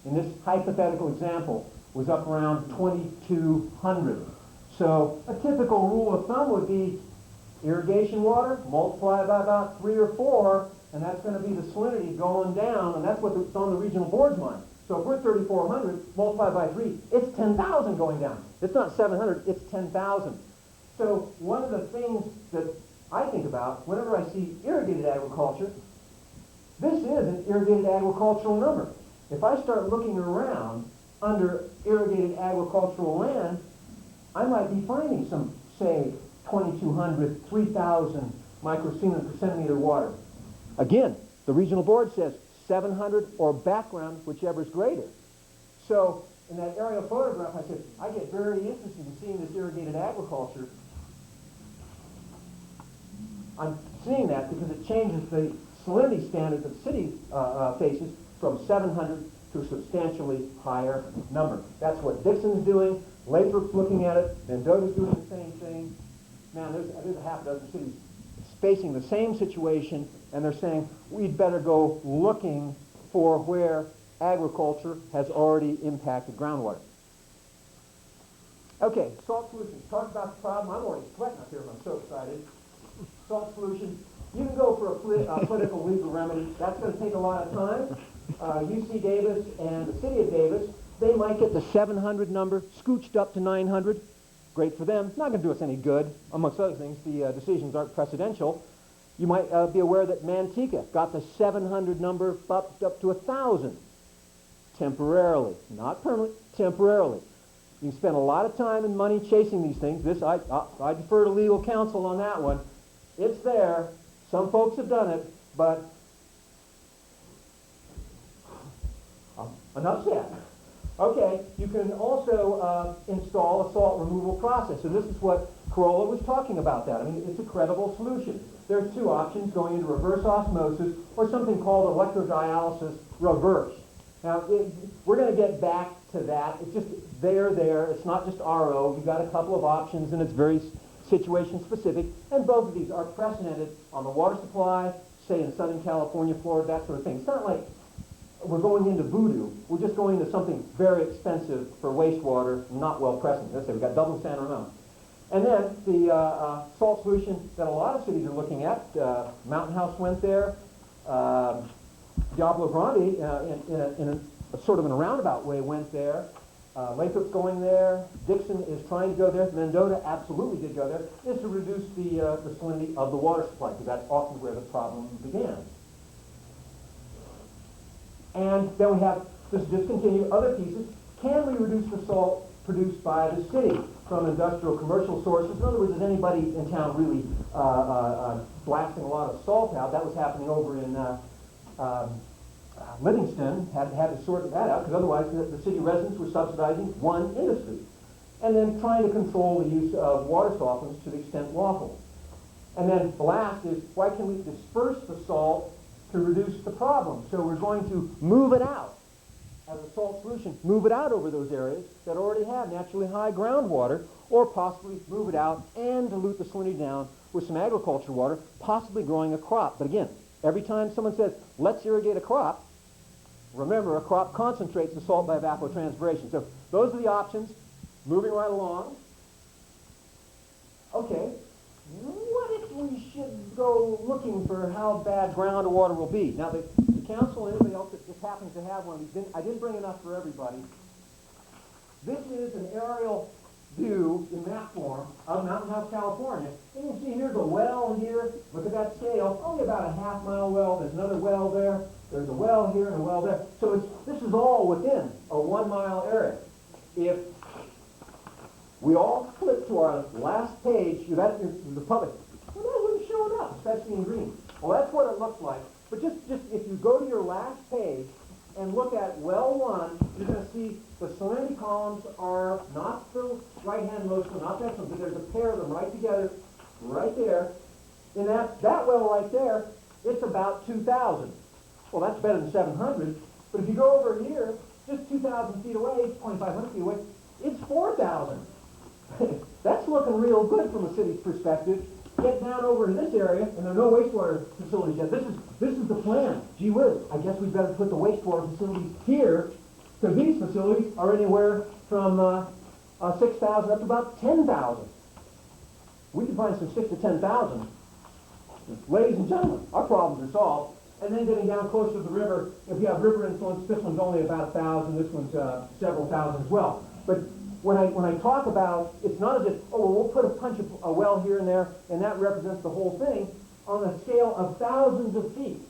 in this hypothetical example, was up around 2,200. So a typical rule of thumb would be irrigation water, multiply by about 3 or 4, and that's going to be the salinity going down, and that's what's on the regional board's mind. So if we're 3,400, multiplied by 3, it's 10,000 going down. It's not 700, it's 10,000. So one of the things that I think about whenever I see irrigated agriculture, this is an irrigated agricultural number. If I start looking around under irrigated agricultural land, I might be finding some, say, 2,200, 3,000 microsiemens per centimeter water. Again, the regional board says 700 or background, whichever is greater. So in that aerial photograph, I said, I get very interested in seeing this irrigated agriculture. I'm seeing that because it changes the salinity standard that the city faces from 700 to a substantially higher number. That's what Dixon's doing. Lathrop's looking at it. Mendoza's doing the same thing. Man, there's a half dozen cities facing the same situation, and they're saying we'd better go looking for where agriculture has already impacted groundwater. Okay, salt solution. Talk about the problem. I'm already sweating up here. I'm so excited. Salt solution. You can go for a political legal remedy. That's going to take a lot of time. UC Davis and the city of Davis, they might get the 700 number scooched up to 900. Great for them. Not going to do us any good. Amongst other things, the decisions aren't precedential. You might be aware that Manteca got the 700 number bumped up to 1,000 temporarily. Not permanently, temporarily. You can spend a lot of time and money chasing these things. I defer to legal counsel on that one. It's there. Some folks have done it, but enough said. Okay, you can also install a salt removal process, and this is what Corolla was talking about that. I mean, it's a credible solution. There's two options, going into reverse osmosis or something called electrodialysis reverse. Now, we're going to get back to that. It's just there. It's not just RO. You've got a couple of options, and it's very situation specific, and both of these are precedented on the water supply, say in Southern California, Florida, that sort of thing. It's not like we're going into voodoo. We're just going into something very expensive for wastewater, not well precedented. Let's say we've got double San Ramon. And then the salt solution that a lot of cities are looking at, Mountain House went there, Diablo Grande in a sort of in a roundabout way went there, Lathrop's going there, Dixon is trying to go there, Mendota absolutely did go there, is to reduce the salinity of the water supply, because that's often where the problem began. And then we have, just discontinue other pieces. Can we reduce the salt produced by the city from industrial commercial sources? In other words, is anybody in town really blasting a lot of salt out? That was happening over in Livingston. Had to sort that out, because otherwise the city residents were subsidizing one industry. And then trying to control the use of water softeners to the extent lawful. And then the last is, why can we disperse the salt to reduce the problem? So we're going to move it out as a salt solution, move it out over those areas that already have naturally high groundwater, or possibly move it out and dilute the salinity down with some agriculture water, possibly growing a crop. But again, every time someone says, let's irrigate a crop, remember, a crop concentrates the salt by evapotranspiration. So those are the options. Moving right along. Okay, what if we should go looking for how bad groundwater will be? Now, the council and anybody else that just happens to have one of these, I didn't bring enough for everybody. This is an aerial view in map form of Mountain House, California. And you can see here's a well here. Look at that scale. Only about a half-mile well. There's another well there. There's a well here and a well there. So this is all within a 1 mile area. If we all flip to our last page, the public, well, that wouldn't show up, especially in green. Well, that's what it looks like. But just if you go to your last page and look at well 1, you're going to see the salinity columns are not the right-hand most one, not that one, but there's a pair of them right together, right there. In that well right there, it's about 2,000. Well, that's better than 700. But if you go over here, just 2,000 feet away, 2,500 feet away, it's 4,000. That's looking real good from a city's perspective. Get down over in this area, and there are no wastewater facilities yet. This is the plan. Gee whiz, I guess we'd better put the wastewater facilities here, because these facilities are anywhere from 6,000 up to about 10,000. We can find some 6,000 to 10,000. Ladies and gentlemen, our problems are solved. And then getting down closer to the river, if you have river influence, this one's only about 1,000. This one's several thousand as well. But when I talk about, it's not as if, oh, well, we'll put a well here and there, and that represents the whole thing. On a scale of thousands of feet,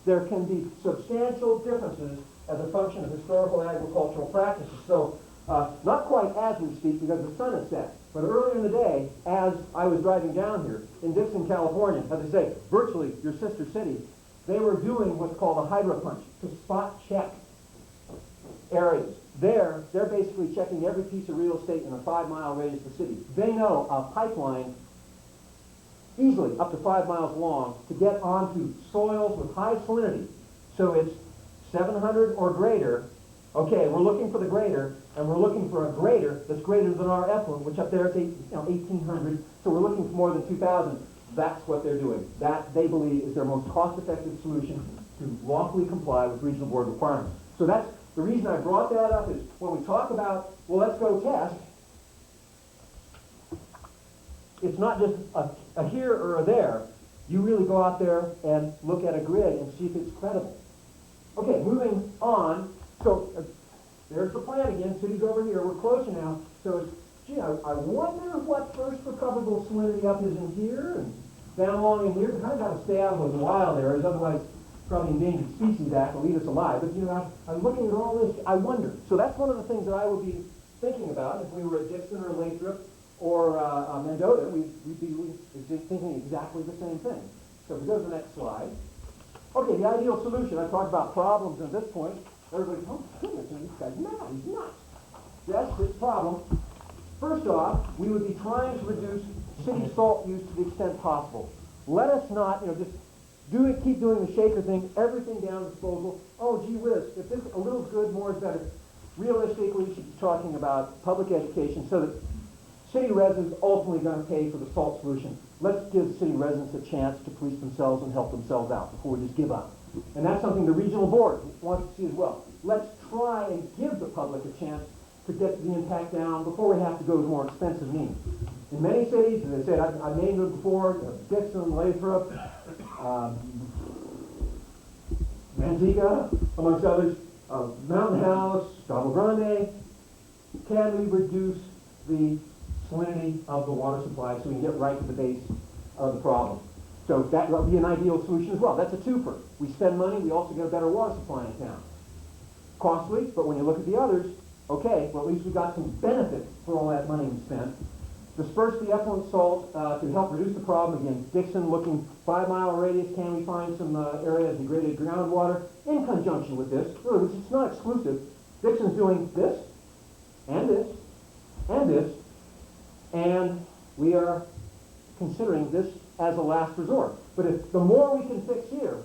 there can be substantial differences as a function of historical agricultural practices. So, not quite as we speak, because the sun is set, but earlier in the day, as I was driving down here in Dixon, California, as I say, virtually your sister city, they were doing what's called a hydro punch to spot check areas. They're basically checking every piece of real estate in a 5-mile radius of the city. They know a pipeline easily up to 5 miles long to get onto soils with high salinity. So it's 700 or greater. Okay, we're looking for the greater, and we're looking for a greater that's greater than our effluent, which up there is 1,800. So we're looking for more than 2,000. That's what they're doing. That, they believe, is their most cost-effective solution to lawfully comply with regional board requirements. So that's the reason I brought that up is when we talk about, well, let's go test, it's not just a here or a there. You really go out there and look at a grid and see if it's credible. Okay, moving on. So there's the plan again. City's over here. We're closer now. So it's, gee, I wonder what first recoverable salinity up is in here and down along in here. We kind of got to stay out of those wild areas, otherwise probably Endangered Species Act will eat us alive. But you know, I'm looking at all this. I wonder. So that's one of the things that I would be thinking about if we were at Dixon or Lathrop or Mendota. We'd be thinking exactly the same thing. So if we go to the next slide. Okay, the ideal solution. I talked about problems at this point. Everybody's, oh goodness, this guy's mad. He's nuts. Yes, it's a problem. First off, we would be trying to reduce city salt use to the extent possible. Let us not, just keep doing the shaker thing, everything down disposal. Oh, gee whiz, if this a little good, more is better. Realistically, we should be talking about public education so that city residents ultimately going to pay for the salt solution. Let's give city residents a chance to police themselves and help themselves out before we just give up. And that's something the regional board wants to see as well. Let's try and give the public a chance to get the impact down before we have to go to more expensive means. In many cities, as I said, I've named them before, Dixon, Lathrop, Manteca, amongst others, Mountain House, Cabo Grande. Can we reduce the salinity of the water supply so we can get right to the base of the problem? So that would be an ideal solution as well. That's a twofer. We spend money, we also get a better water supply in town. Costly, but when you look at the others, okay, well at least we got some benefit for all that money we spent. Disperse the effluent salt to help reduce the problem. Again, Dixon looking 5-mile radius, can we find some area of degraded groundwater in conjunction with this? In other words, it's not exclusive. Dixon's doing this, and this, and this, and we are considering this as a last resort. But if the more we can fix here,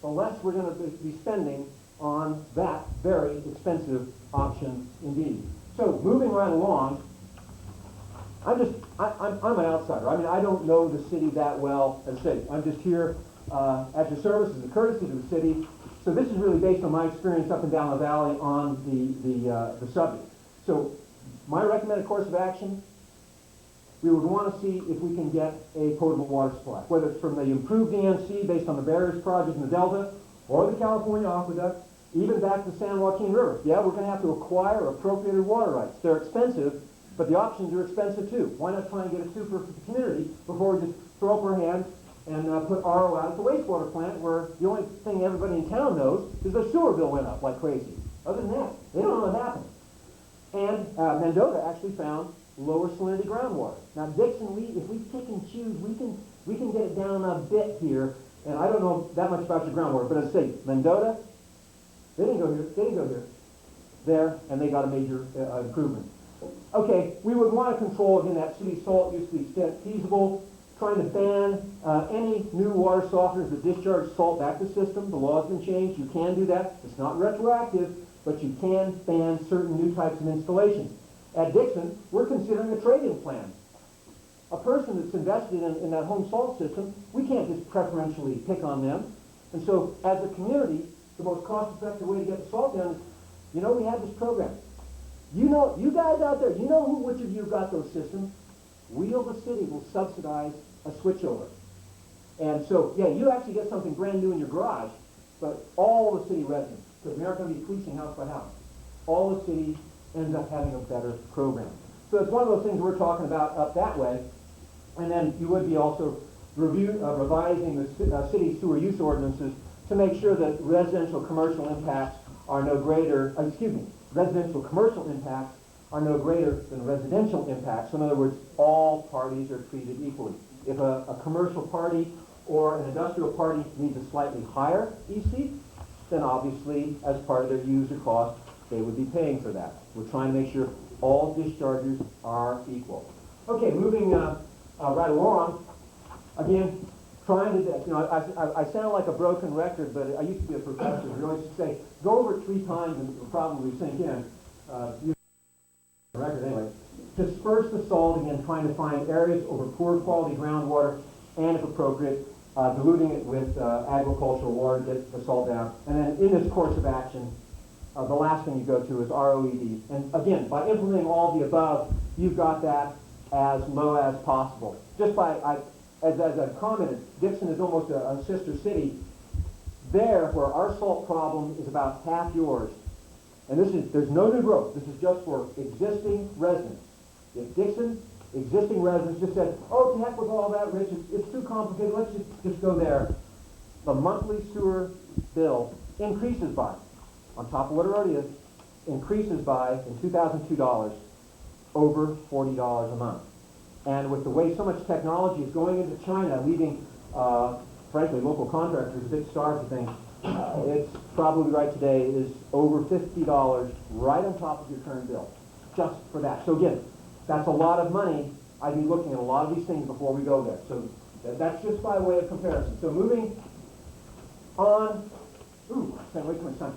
the less we're going to be spending on that very expensive option indeed. So moving right along, I'm an outsider. I mean, I don't know the city that well. As I said, I'm just here at your service as a courtesy to the city. So this is really based on my experience up and down the valley on the subject. So my recommended course of action, we would want to see if we can get a potable water supply, whether it's from the improved DNC based on the barriers project in the Delta, or the California Aqueduct, even back to the San Joaquin River. Yeah, we're going to have to acquire appropriated water rights. They're expensive, but the options are expensive too. Why not try and get a super for the community before we just throw up our hands and put RO out at the wastewater plant, where the only thing everybody in town knows is their sewer bill went up like crazy. Other than that, they don't know what happened. And Mendota actually found lower salinity groundwater. Now Dixon, if we pick and choose, we can get it down a bit here. And I don't know that much about your groundwater, but as I say, Mendota, they didn't go here, they didn't go here. There, and they got a major improvement. Okay, we would want to control, again, that city salt use to the extent feasible, trying to ban any new water softeners that discharge salt back to the system. The law's been changed. You can do that. It's not retroactive, but you can ban certain new types of installations. At Dixon, we're considering a trade-in plan. A person that's invested in that home salt system, we can't just preferentially pick on them. And so, as a community, the most cost-effective way to get the salt down is, we have this program. You guys out there, which of you got those systems? We of the city will subsidize a switchover. And so, yeah, you actually get something brand new in your garage, but all the city residents, because we aren't going to be policing house by house, all the city ends up having a better program. So it's one of those things we're talking about up that way. And then you would be also revising the city sewer use ordinances to make sure that residential commercial impacts are no greater, residential commercial impacts are no greater than residential impacts. So in other words, all parties are treated equally. If a commercial party or an industrial party needs a slightly higher EC, then obviously as part of their user cost, they would be paying for that. We're trying to make sure all dischargers are equal. Okay, moving right along. Again, trying to, I sound like a broken record, but I used to be a professor. We always say, go over it 3 times and it'll probably sink in. Record anyway. Disperse the salt, again, trying to find areas over poor quality groundwater, and if appropriate, diluting it with agricultural water to get the salt down. And then in this course of action, the last thing you go to is ROED. And again, by implementing all the above, you've got that as low as possible. Just by, as I've commented, Dixon is almost a sister city. There, where our salt problem is about half yours, and there's no new growth. This is just for existing residents. If Dixon, existing residents just said, oh, to heck with all that, Rich, it's too complicated, let's just go there. The monthly sewer bill increases by, on top of what it already is, increases by, in 2002 dollars, over $40 a month. And with the way so much technology is going into China, leaving, frankly, local contractors a bit starved to things, it's probably right today is over $50 right on top of your current bill, just for that. So again, that's a lot of money. I'd be looking at a lot of these things before we go there. So that's just by way of comparison. So moving on, I spent way too much time.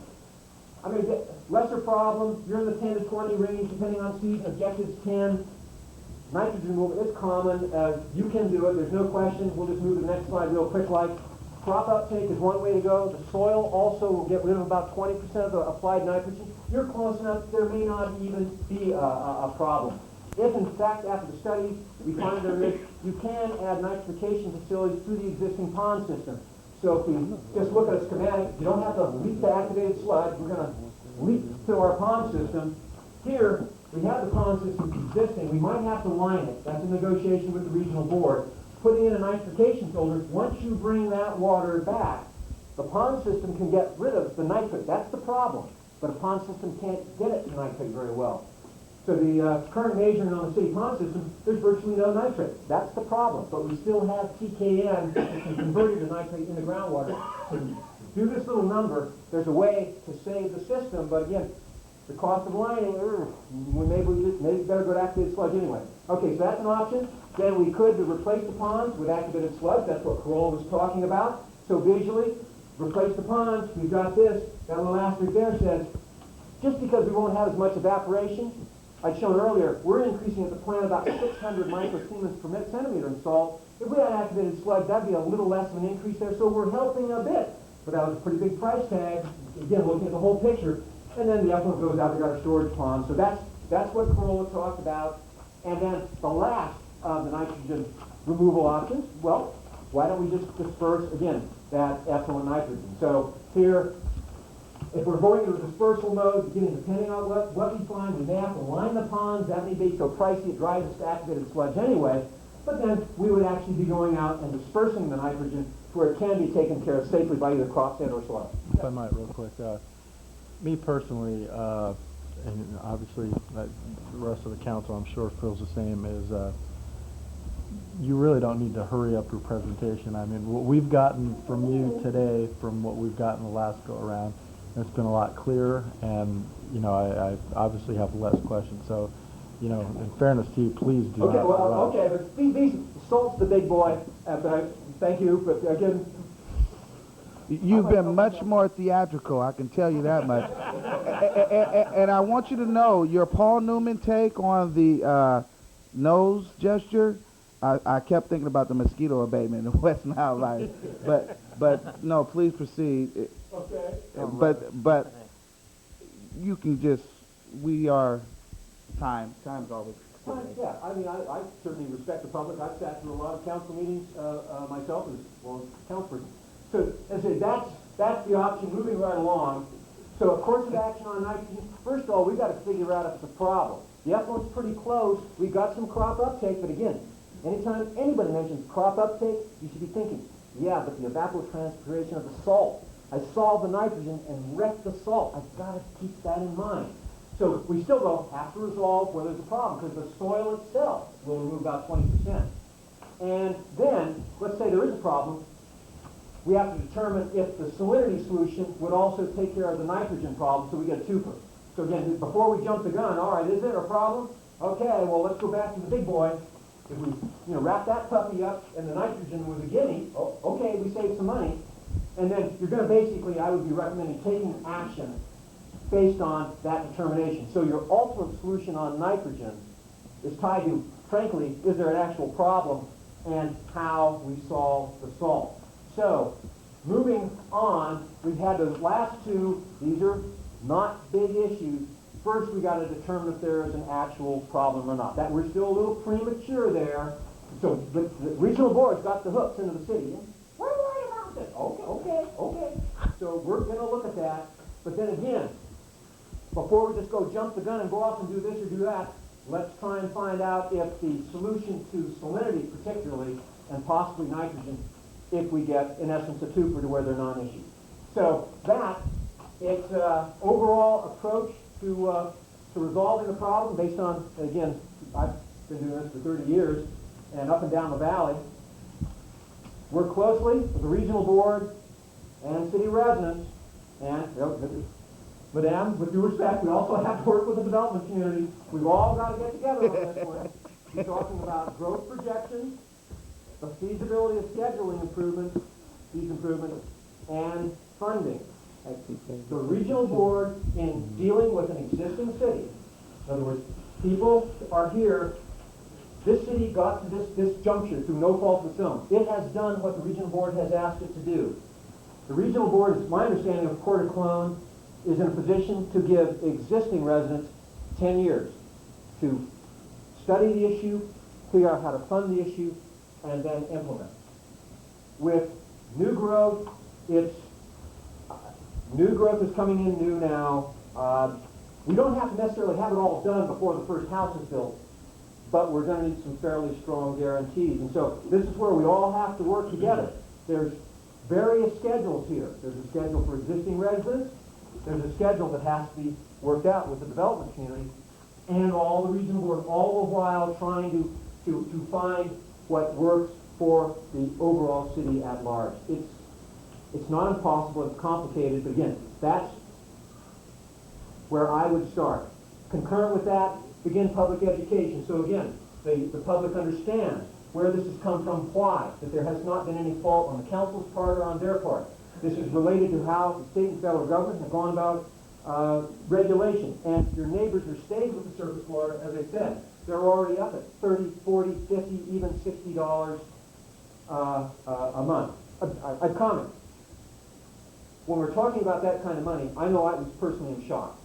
I'm going to get lesser problem. You're in the 10 to 20 range, depending on season. Objectives 10. Nitrogen removal is common. You can do it. There's no question. We'll just move to the next slide real quick. Like crop uptake is one way to go. The soil also will get rid of about 20% of the applied nitrogen. You're close enough. There may not even be a problem. If, in fact, after the study, we find there is, you can add nitrification facilities through the existing pond system. So if we just look at a schematic, you don't have to leak the activated sludge. We're going to leak to our pond system. Here, we have the pond system existing. We might have to line it. That's a negotiation with the regional board. Putting in a nitrification filter, once you bring that water back, the pond system can get rid of the nitrate. That's the problem. But a pond system can't get it to nitrate very well. So the current measuring on the city pond system, there's virtually no nitrate. That's the problem. But we still have TKN that can convert it to nitrate in the groundwater. So do this little number. There's a way to save the system, but again, the cost of lining, maybe better go to activated sludge anyway. Okay, so that's an option. Then we could replace the ponds with activated sludge. That's what Corolla was talking about. So visually, replace the ponds. We've got this. That little asterisk there says, just because we won't have as much evaporation, I'd shown earlier, we're increasing at the plant about 600 microsiemens per centimeter in salt. If we had activated sludge, that'd be a little less of an increase there, so we're helping a bit. But that was a pretty big price tag. Again, looking at the whole picture. And then the effluent goes out, we got a storage pond. So that's what Corolla talked about. And then the last of the nitrogen removal options, well, why don't we just disperse, again, that effluent nitrogen? So here, if we're going to a dispersal mode, again, depending on what we find, we may have to line the ponds. That may be so pricey, it drives us to activated sludge anyway. But then we would actually be going out and dispersing the nitrogen to where it can be taken care of safely by either crop stand or soil. If I might, real quick. Me personally, and obviously the rest of the council, I'm sure, feels the same, is you really don't need to hurry up your presentation. I mean, what we've gotten from you today, from what we've gotten the last go-around, it's been a lot clearer, and, you know, I obviously have less questions. So, you know, in fairness to you, please do not rush. Okay, but these salt's the big boy. Thank you, but again, you've been much more theatrical, I can tell you that much. And I want you to know, your Paul Newman take on the nose gesture, I kept thinking about the mosquito abatement in West Nile Life. But no, please proceed. okay. But you can just, time's always. Yeah, I mean, I certainly respect the public. I've sat through a lot of council meetings myself as well as councilperson. So, as I say, that's the option, moving right along. So, a course of action on nitrogen, first of all, we've got to figure out if it's a problem. The effluent's pretty close. We've got some crop uptake, but again, anytime anybody mentions crop uptake, you should be thinking, yeah, but the evapotranspiration of the salt. I solved the nitrogen and wrecked the salt. I've got to keep that in mind. So we still go have to resolve where there's a problem, because the soil itself will remove about 20%. And then, let's say there is a problem, we have to determine if the salinity solution would also take care of the nitrogen problem, so we get a twofer. So again, before we jump the gun, all right, is there a problem? Okay, well, let's go back to the big boy. If we wrap that puppy up and the nitrogen was a gimme, okay, we saved some money. And then you're going to basically, I would be recommending taking action based on that determination. So your ultimate solution on nitrogen is tied to, frankly, is there an actual problem and how we solve the salt. So moving on, we've had those last two. These are not big issues. First, we got to determine if there is an actual problem or not. That we're still a little premature there. So the regional board's got the hooks into the city. We're worried about this. Okay. So we're going to look at that. But then again, before we just go jump the gun and go off and do this or do that, let's try and find out if the solution to salinity particularly, and possibly nitrogen, if we get, in essence, a twofer to where they're non-issue. So that, it's an overall approach to resolving the problem based on, again, I've been doing this for 30 years, and up and down the valley. Work closely with the regional board and city residents, and, Madame, with due respect, we also have to work with the development community. We've all got to get together on this one. We're talking about growth projections, the feasibility of scheduling improvements, these improvements, and funding. The regional board, in dealing with an existing city, in other words, people are here, this city got to this juncture through no fault of its own. It has done what the regional board has asked it to do. The regional board, it's my understanding of Coeur d'Alene, is in a position to give existing residents 10 years to study the issue, figure out how to fund the issue, and then implement. With new growth, new growth is coming in new now. We don't have to necessarily have it all done before the first house is built, but we're going to need some fairly strong guarantees. And so this is where we all have to work together. There's various schedules here. There's a schedule for existing residents. There's a schedule that has to be worked out with the development community and all the regional board, all the while trying to find what works for the overall city at large. It's not impossible, it's complicated, but again, that's where I would start. Concurrent with that, begin public education. So again, the public understands where this has come from, why, that there has not been any fault on the council's part or on their part. This is related to how the state and federal government have gone about regulation. And your neighbors are staying with the surface water, as I said. They're already up at $30, $40, $50, even $60 a month. I'd comment. When we're talking about that kind of money, I know I was personally in shock.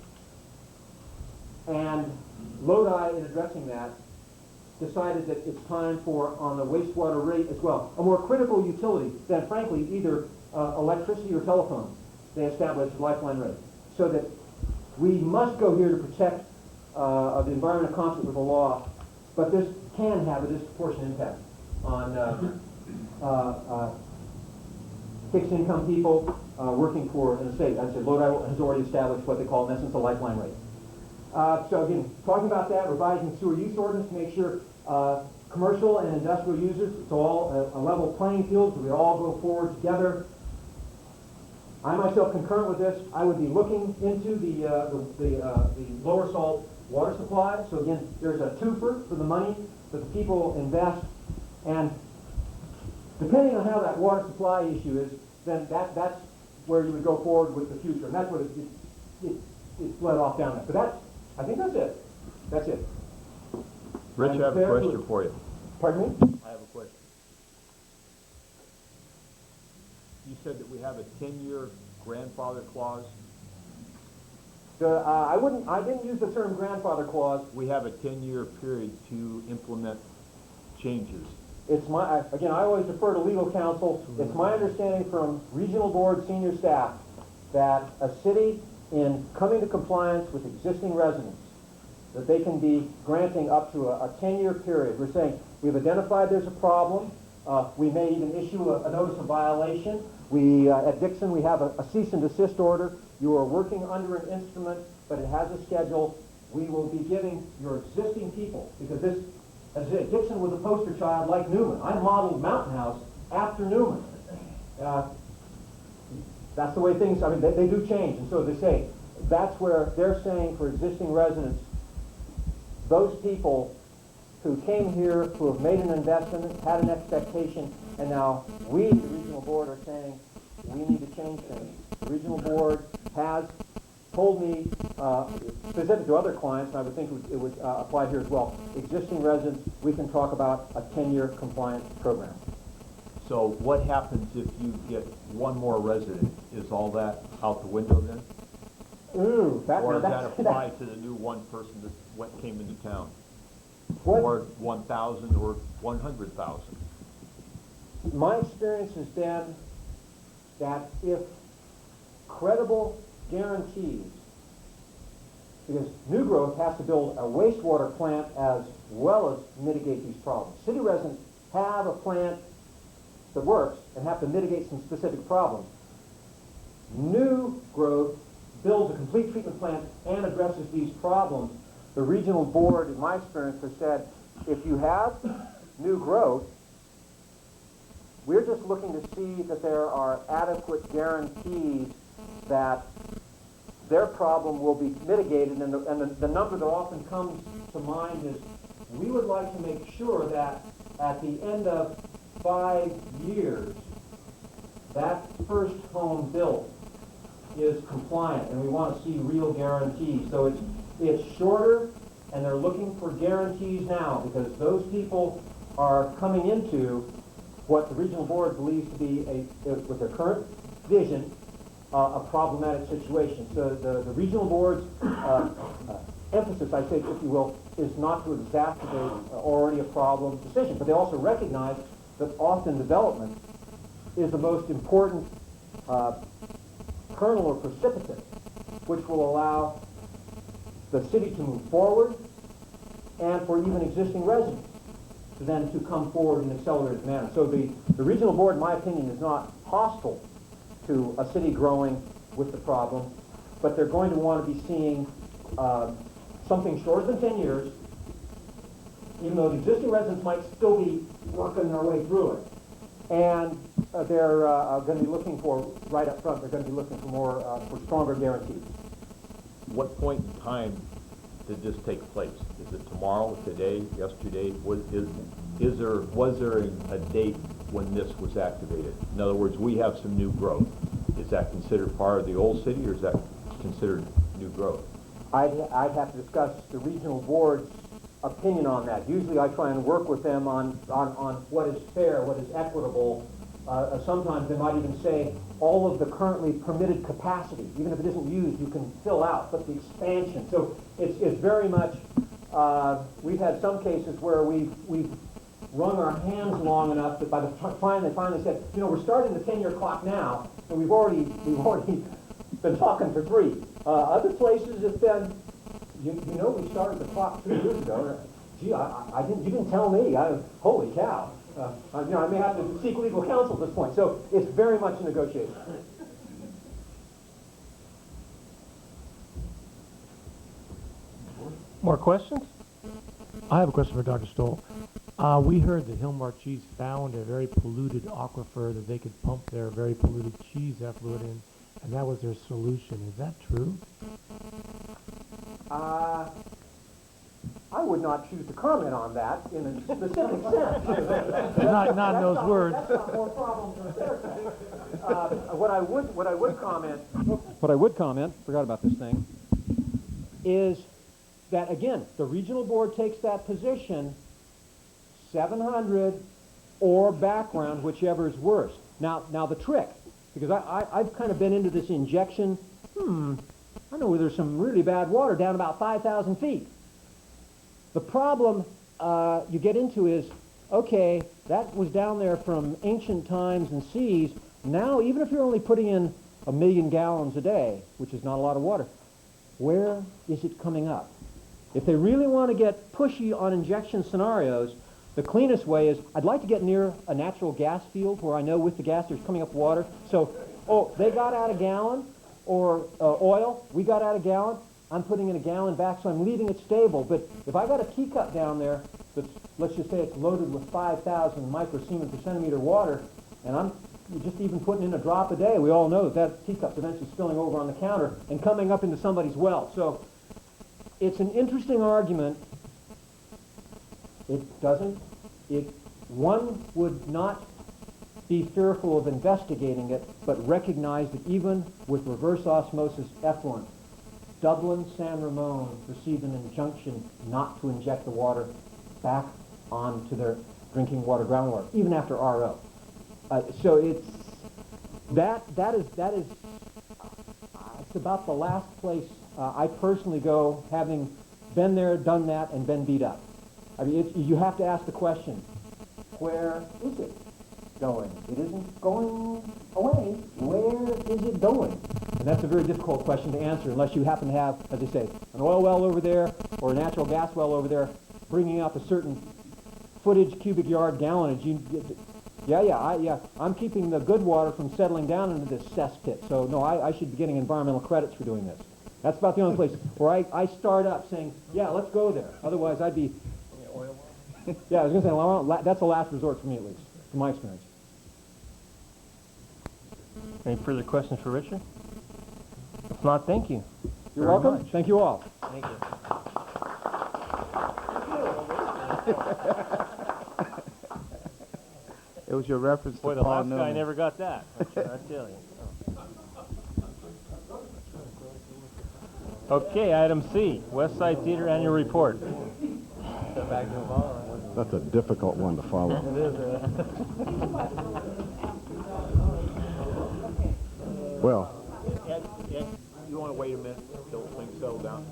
And Lodi, in addressing that, decided that it's time for, on the wastewater rate as well, a more critical utility than, frankly, either electricity or telephone. They established a lifeline rate. So that we must go here to protect the environment in concert with the law, but this can have a disproportionate impact on fixed income people working for an estate. As I said, Lodi has already established what they call, in essence, a lifeline rate. So again, talking about that, revising sewer use ordinance to make sure commercial and industrial users, it's all a level playing field, so we all go forward together. I myself, concurrent with this, I would be looking into the lower salt water supply. So again, there's a twofer for the money that the people invest, and depending on how that water supply issue is, then that's where you would go forward with the future, and that's what it led off down there. But I think that's it. That's it. Rich, I have a question for you. Pardon me? I have a question. You said that we have a 10-year grandfather clause. I didn't use the term grandfather clause. We have a 10-year period to implement changes. It's again, I always defer to legal counsel. It's my understanding from regional board senior staff that a city, in coming to compliance with existing residents, that they can be granting up to a 10-year period. We're saying we've identified there's a problem. We may even issue a notice of violation. At Dixon, we have a cease and desist order. You are working under an instrument, but it has a schedule. We will be giving your existing people, because this, as I said, Dixon was a poster child like Newman. I modeled Mountain House after Newman. That's the way things, I mean, they do change. And so they say, that's where they're saying for existing residents, those people who came here, who have made an investment, had an expectation, and now we, the regional board, are saying we need to change things. The regional board has told me, specific to other clients, and I would think it would apply here as well, existing residents, we can talk about a 10-year compliance program. So what happens if you get one more resident? Is all that out the window then? Ooh, that, Or now does that that's, apply to the new one person that came into town? What? Or 1,000 or 100,000? My experience has been that if credible guarantees, because new growth has to build a wastewater plant as well as mitigate these problems. City residents have a plant that works and have to mitigate some specific problems. New growth builds a complete treatment plant and addresses these problems. The regional board, in my experience, has said, if you have new growth, we're just looking to see that there are adequate guarantees that their problem will be mitigated, and the number that often comes to mind is, we would like to make sure that at the end of 5 years, that first home built is compliant, and we want to see real guarantees. So it's shorter, and they're looking for guarantees now, because those people are coming into what the regional board believes to be, with their current vision, a problematic situation. So the regional board's emphasis, I say, if you will, is not to exacerbate already a problem decision, but they also recognize that often development is the most important kernel or precipitate, which will allow the city to move forward, and for even existing residents to then to come forward in an accelerated manner. So the regional board, in my opinion, is not hostile to a city growing with the problem, but they're going to want to be seeing something shorter than 10 years, even though the existing residents might still be working their way through it. And they're going to be looking for, right up front, they're going to be looking for more, for stronger guarantees. What point in time did this take place? Is it tomorrow, today, yesterday? Was there a date when this was activated? In other words, we have some new growth. Is that considered part of the old city, or is that considered new growth? I'd have to discuss the regional board's opinion on that. Usually I try and work with them on what is fair, what is equitable. Sometimes they might even say all of the currently permitted capacity, even if it isn't used, you can fill out, but the expansion. So it's very much, we've had some cases where we've wrung our hands long enough that by the time they finally said, you know, we're starting the 10-year clock now, and we've already been talking for 3. Other places it's been, you know, we started the clock 3 years ago. Gee, you didn't tell me. Holy cow. You know, I may have to seek legal counsel at this point. So it's very much a negotiation. More questions? I have a question for Dr. Stoll. We heard that Hillmark Cheese found a very polluted aquifer that they could pump their very polluted cheese effluent in, and that was their solution. Is that true? I would not choose to comment on that in a specific sense. Not in those words. That's not more problems than their sense. What I would comment, forgot about this thing, is that, again, the regional board takes that position, 700 or background, whichever is worse. Now the trick, because I've kind of been into this injection, I know where there's some really bad water down about 5,000 feet. The problem you get into is, okay, that was down there from ancient times and seas. Now, even if you're only putting in 1 million gallons a day, which is not a lot of water, where is it coming up? If they really want to get pushy on injection scenarios, the cleanest way is, I'd like to get near a natural gas field where I know with the gas there's coming up water. So, they got out a gallon, or oil, we got out a gallon, I'm putting in a gallon back, so I'm leaving it stable. But if I got a teacup down there that's, let's just say it's loaded with 5,000 microsiemens per centimeter water, and I'm just even putting in a drop a day, we all know that teacup's eventually spilling over on the counter and coming up into somebody's well. So it's an interesting argument. One would not be fearful of investigating it, but recognize that even with reverse osmosis effluent, Dublin, San Ramon received an injunction not to inject the water back onto their drinking water, groundwater, even after RO. So it's that is It's about the last place I personally go, having been there, done that, and been beat up. I mean, you have to ask the question, where is it going? It isn't going away. Where is it going? And that's a very difficult question to answer unless you happen to have, as I say, an oil well over there or a natural gas well over there bringing up a certain footage, cubic yard, gallonage. I'm keeping the good water from settling down into this cesspit. So, no, I should be getting environmental credits for doing this. That's about the only place where I start up saying, yeah, let's go there. Otherwise, I'd be... Yeah, I was going to say, well, that's a last resort for me, at least, from my experience. Any further questions for Richard? If not, thank you. You're very welcome. much. Thank you all. Thank you. It was your reference Boy, to the Paul last Newman. guy never got that. I tell you. Okay, item C, West Side Theater Annual Report. That's a difficult one to follow. It is. Well, Ed, you want to wait a minute till things settle down?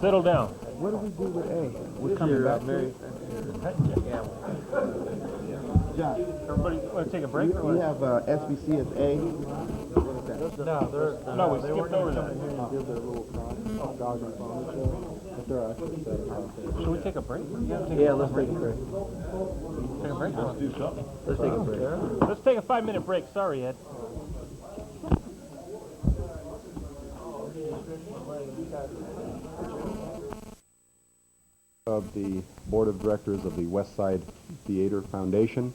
Settle down. What do we do with A? We're coming back to it? John, Everybody want to take a break? or we what? have SBC as A. No, we skipped over that. Should we take a break? Yeah, let's take a break. Take a break? Let's take a break. Let's take a 5-minute break. Sorry, Ed. of the Board of Directors of the West Side Theater Foundation,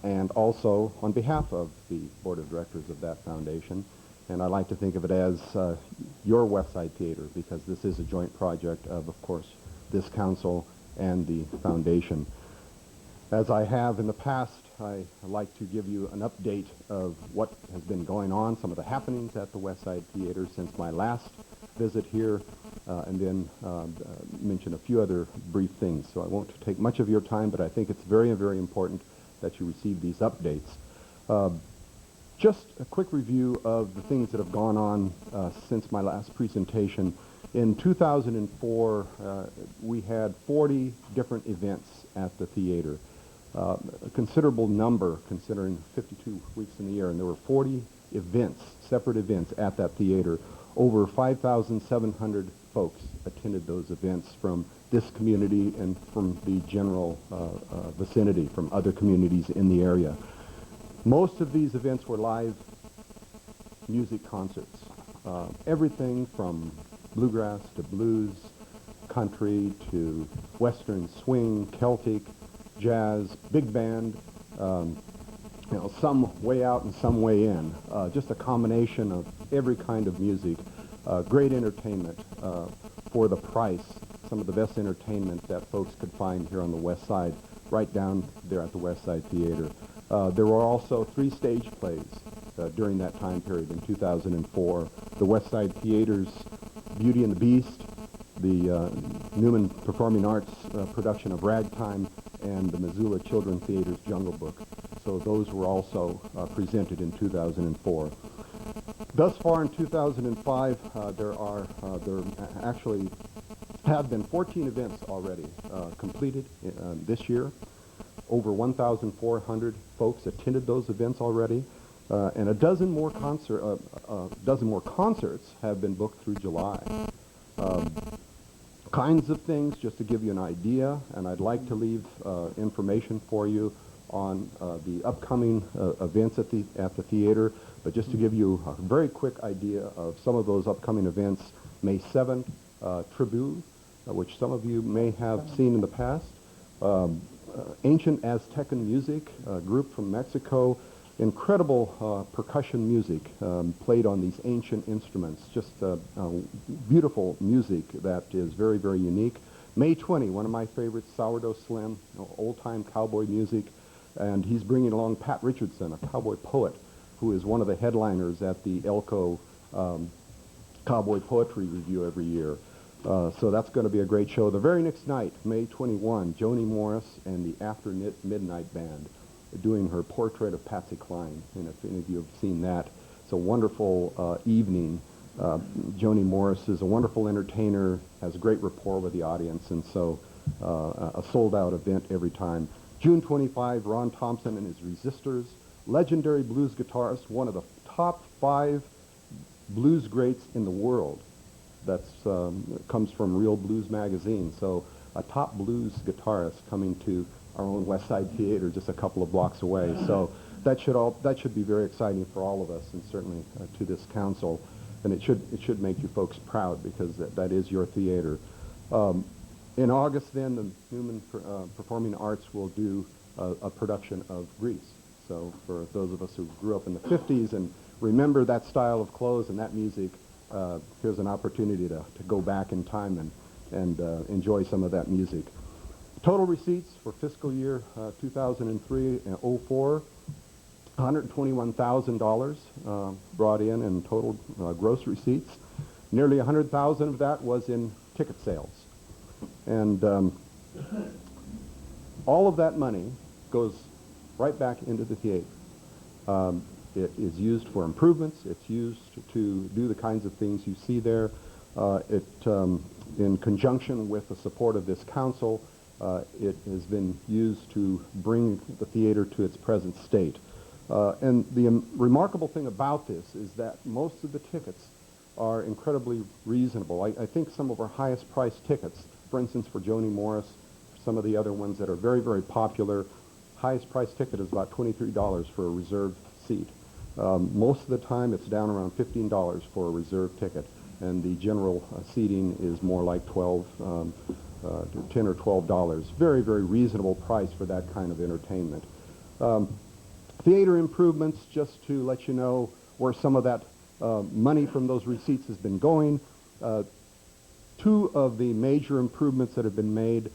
and also on behalf of the Board of Directors of that foundation. And I like to think of it as your West Side Theater, because this is a joint project of course, this council and the foundation. As I have in the past, I like to give you an update of what has been going on, some of the happenings at the West Side Theater since my last visit here, and then mention a few other brief things. So I won't take much of your time, but I think it's very, very important that you receive these updates. Just a quick review of the things that have gone on since my last presentation. In 2004, we had 40 different events at the theater. A considerable number considering 52 weeks in the year, and there were 40 events, separate events at that theater. Over 5,700 folks attended those events from this community and from the general vicinity, from other communities in the area. Most of these events were live music concerts. Everything from bluegrass to blues, country to western swing, Celtic, jazz, big band, some way out and some way in. Just a combination of every kind of music. Great entertainment for the price. Some of the best entertainment that folks could find here on the West Side, right down there at the West Side Theater. There were also 3 stage plays during that time period in 2004. The West Side Theater's Beauty and the Beast, the Newman Performing Arts production of Ragtime, and the Missoula Children Theater's Jungle Book. So those were also presented in 2004. Thus far in 2005, there actually have been 14 events already completed this year. Over 1,400 folks attended those events already, and a dozen more concerts have been booked through July. Kinds of things, just to give you an idea, and I'd like to leave information for you on the upcoming events at the theater, but just to give you a very quick idea of some of those upcoming events. May 7th, Tribu, which some of you may have seen in the past. Ancient Aztecan music, a group from Mexico. Incredible percussion music played on these ancient instruments. Just beautiful music that is very, very unique. May 20, one of my favorites, Sourdough Slim, old-time cowboy music. And he's bringing along Pat Richardson, a cowboy poet, who is one of the headliners at the Elko Cowboy Poetry Review every year. So that's going to be a great show. The very next night, May 21, Joni Morris and the After Midnight Band doing her Portrait of Patsy Cline. And if any of you have seen that, It's a wonderful evening. Joni Morris is a wonderful entertainer, has great rapport with the audience, and so a sold-out event every time. June 25, Ron Thompson and his Resistors, legendary blues guitarist, one of the top 5 blues greats in the world. That's comes from Real Blues magazine. So a top blues guitarist coming to our own West Side Theater just a couple of blocks away. So that should be very exciting for all of us, and certainly to this council. And it should make you folks proud, because that is your theater. In August, then, the Newman Performing Arts will do a production of Grease. So for those of us who grew up in the 50s and remember that style of clothes and that music, here's an opportunity to go back in time and enjoy some of that music. Total receipts for fiscal year 2003 and 04, $121,000 brought in total gross receipts. Nearly $100,000 of that was in ticket sales. And all of that money goes right back into the theater. It is used for improvements. It's used to do the kinds of things you see there. In conjunction with the support of this council, it has been used to bring the theater to its present state. And the remarkable thing about this is that most of the tickets are incredibly reasonable. I think some of our highest priced tickets, for instance, for Joni Morris, some of the other ones that are very, very popular, highest priced ticket is about $23 for a reserved seat. Most of the time it's down around $15 for a reserved ticket, and the general seating is more like $10 or $12. Very, very reasonable price for that kind of entertainment. Theater improvements, just to let you know where some of that money from those receipts has been going. 2 of the major improvements that have been made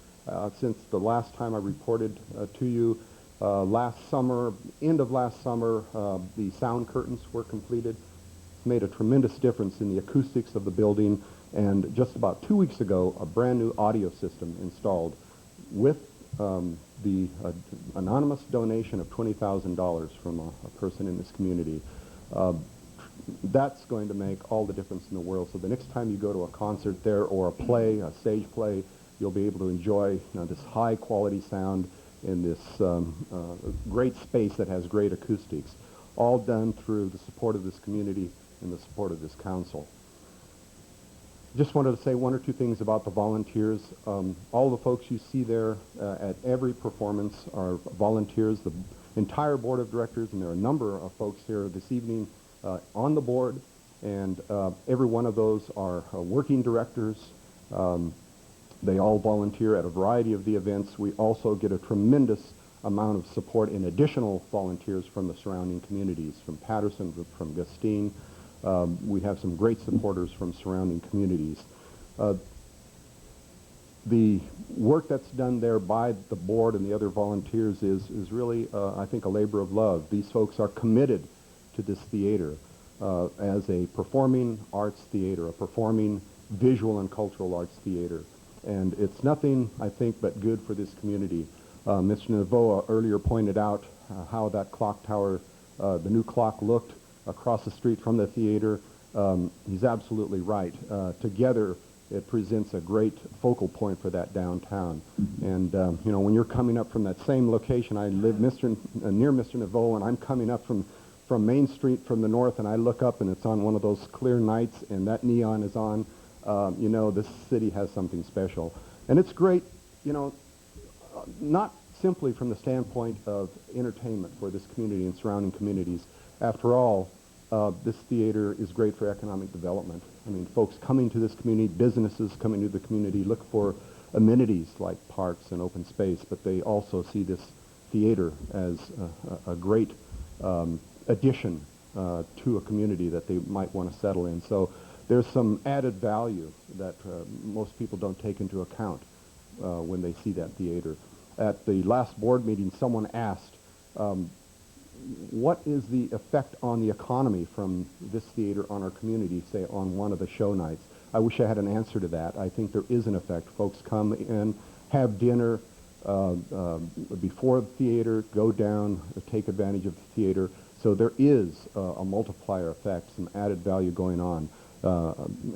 since the last time I reported to you. Last summer, end of last summer, the sound curtains were completed. It's made a tremendous difference in the acoustics of the building, and just about 2 weeks ago, a brand new audio system installed with the anonymous donation of $20,000 from a person in this community. That's going to make all the difference in the world. So the next time you go to a concert there or a play, a stage play, you'll be able to enjoy this high quality sound in this great space that has great acoustics, all done through the support of this community and the support of this council. Just wanted to say 1 or 2 things about the volunteers. All the folks you see there at every performance are volunteers, the entire board of directors, and there are a number of folks here this evening on the board, and every one of those are working directors. They all volunteer at a variety of the events. We also get a tremendous amount of support in additional volunteers from the surrounding communities, from Patterson, from Gustine. We have some great supporters from surrounding communities. The work that's done there by the board and the other volunteers is really, I think, a labor of love. These folks are committed to this theater as a performing arts theater, a performing visual and cultural arts theater. And it's nothing, I think, but good for this community. Mr. Navoa earlier pointed out how that clock tower, the new clock, looked across the street from the theater. He's absolutely right. Together, it presents a great focal point for that downtown. And, when you're coming up from that same location, I live near Mr. Navoa, and I'm coming up from Main Street from the north, and I look up, and it's on one of those clear nights, and that neon is on. This city has something special. And it's great, not simply from the standpoint of entertainment for this community and surrounding communities. After all, this theater is great for economic development. I mean, folks coming to this community, businesses coming to the community, look for amenities like parks and open space, but they also see this theater as a great addition to a community that they might want to settle in. So there's some added value that most people don't take into account when they see that theater. At the last board meeting, someone asked, what is the effect on the economy from this theater on our community, say on one of the show nights? I wish I had an answer to that. I think there is an effect. Folks come in, have dinner before the theater, go down, take advantage of the theater. So there is a multiplier effect, some added value going on.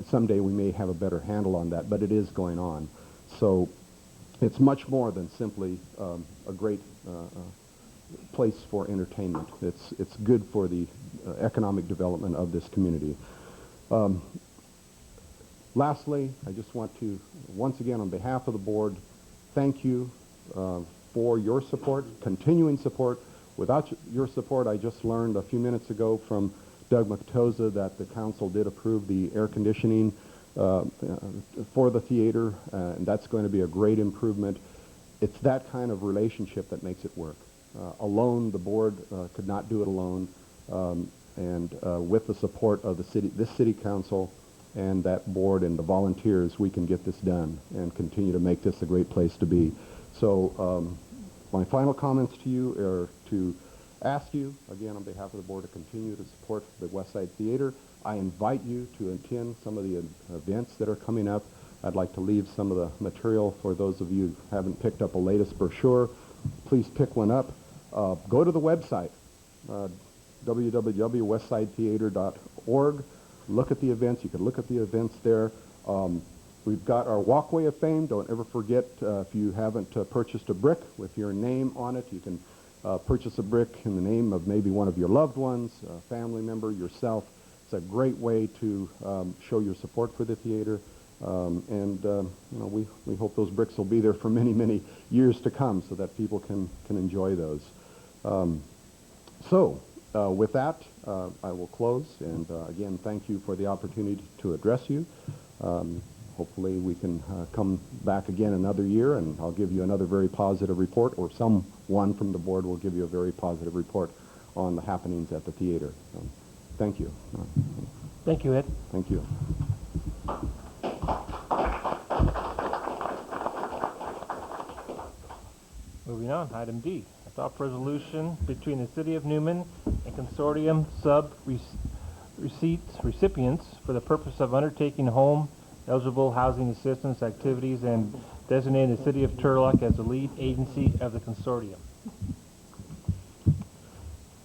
Someday we may have a better handle on that, but it is going on. So it's much more than simply a great place for entertainment. It's good for the economic development of this community. Lastly, I just want to, once again, on behalf of the board, thank you for your support, continuing support. Without your support, I just learned a few minutes ago from Doug McToza that the council did approve the air conditioning for the theater, and that's going to be a great improvement. It's that kind of relationship that makes it work. Alone, the board could not do it alone, and with the support of this city council and that board and the volunteers, we can get this done and continue to make this a great place to be. So my final comments to you are to ask you, again, on behalf of the board, to continue to support the West Side Theater. I invite you to attend some of the events that are coming up. I'd like to leave some of the material for those of you who haven't picked up a latest brochure. Please pick one up. Go to the website, www.westsidetheater.org. Look at the events. You can look at the events there. We've got our Walkway of Fame. Don't ever forget, if you haven't purchased a brick with your name on it, you can purchase a brick in the name of maybe one of your loved ones, a family member, yourself. It's a great way to show your support for the theater. You know, we hope those bricks will be there for many, many years to come so that people can enjoy those. With that, I will close, and again, thank you for the opportunity to address you. Hopefully we can come back again another year, and I'll give you another very positive report, or someone from the board will give you a very positive report on the happenings at the theater. Thank you. Thank you, Ed. Thank you. Moving on, item D, adopt resolution between the City of Newman and consortium recipients for the purpose of undertaking home eligible housing assistance activities and designating the City of Turlock as the lead agency of the consortium.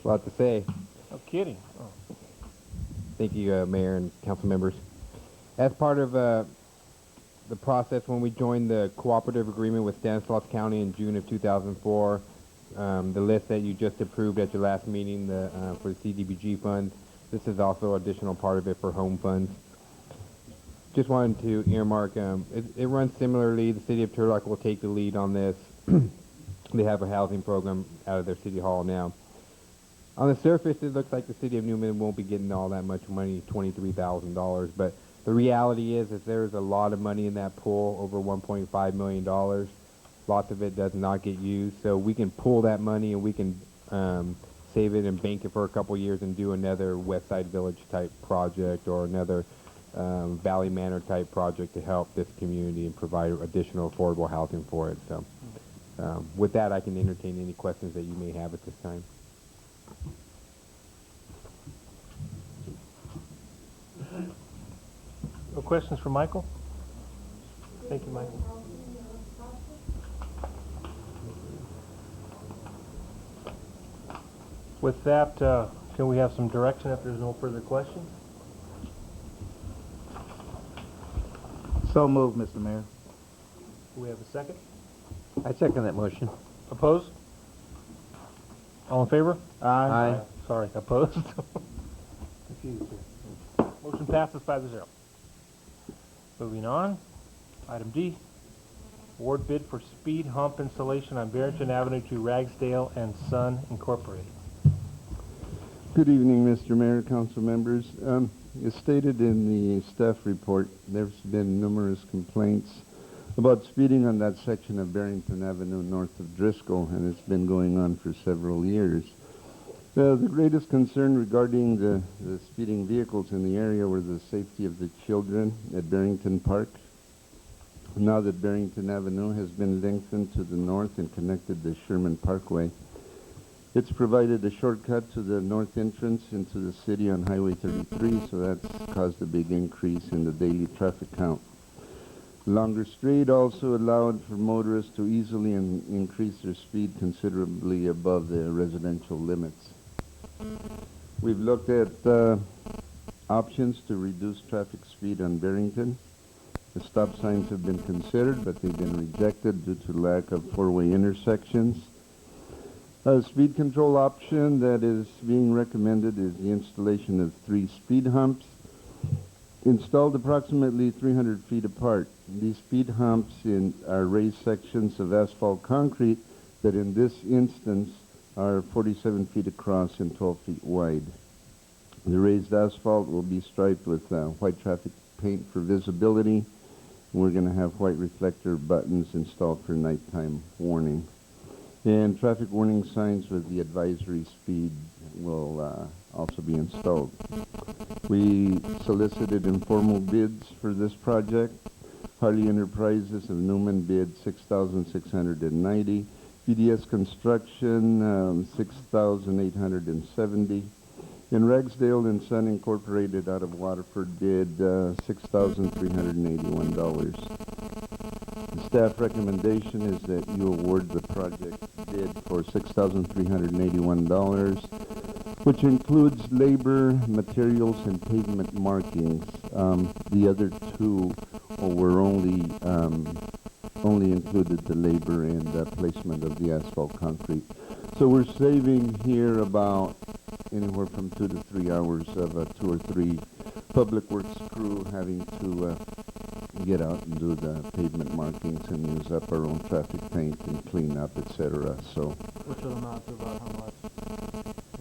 A lot to say. No kidding. Oh. Thank you, Mayor and council members. As part of the process when we joined the cooperative agreement with Stanislaus County in June of 2004, the list that you just approved at your last meeting for the CDBG funds, this is also additional part of it for home funds. Just wanted to earmark, it runs similarly. The City of Turlock will take the lead on this. They have a housing program out of their city hall now. On the surface, it looks like the City of Newman won't be getting all that much money, $23,000, but the reality is that there's a lot of money in that pool, over $1.5 million. Lots of it does not get used, so we can pull that money and we can save it and bank it for a couple years and do another West Side Village type project or another Valley Manor type project to help this community and provide additional affordable housing for it. So with that, I can entertain any questions that you may have at this time. No questions for Michael? Thank you, Michael. With that, can we have some direction if there's no further questions? So moved, Mr. Mayor. Do we have a second? I second that motion. Opposed? All in favor? Aye. Sorry, opposed? Confused here. Motion passes 5-0. Moving on, item D, award bid for speed hump installation on Barrington Avenue to Ragsdale and Son Incorporated. Good evening, Mr. Mayor, council members. As stated in the staff report, there's been numerous complaints about speeding on that section of Barrington Avenue north of Driscoll, and it's been going on for several years. The greatest concern regarding the speeding vehicles in the area were the safety of the children at Barrington Park. Now that Barrington Avenue has been lengthened to the north and connected to Sherman Parkway, it's provided a shortcut to the north entrance into the city on Highway 33, so that's caused a big increase in the daily traffic count. Longer street also allowed for motorists to easily increase their speed considerably above the residential limits. We've looked at options to reduce traffic speed on Barrington. The stop signs have been considered, but they've been rejected due to lack of four-way intersections. A speed control option that is being recommended is the installation of 3 speed humps installed approximately 300 feet apart. These speed humps are raised sections of asphalt concrete that in this instance are 47 feet across and 12 feet wide. The raised asphalt will be striped with white traffic paint for visibility. We're going to have white reflector buttons installed for nighttime warning. And traffic warning signs with the advisory speed will also be installed. We solicited informal bids for this project. Harley Enterprises of Newman bid $6,690. PDS Construction, $6,870. And Ragsdale and Son Incorporated out of Waterford bid $6,381. The staff recommendation is that you award the project bid for $6,381, which includes labor, materials, and pavement markings. The other two were only included the labor and placement of the asphalt concrete. So we're saving here about anywhere from 2 to 3 hours of 2 or 3 public works crew having to get out and do the pavement markings and use up our own traffic paint and clean up, etc. So, which will amount to about how much?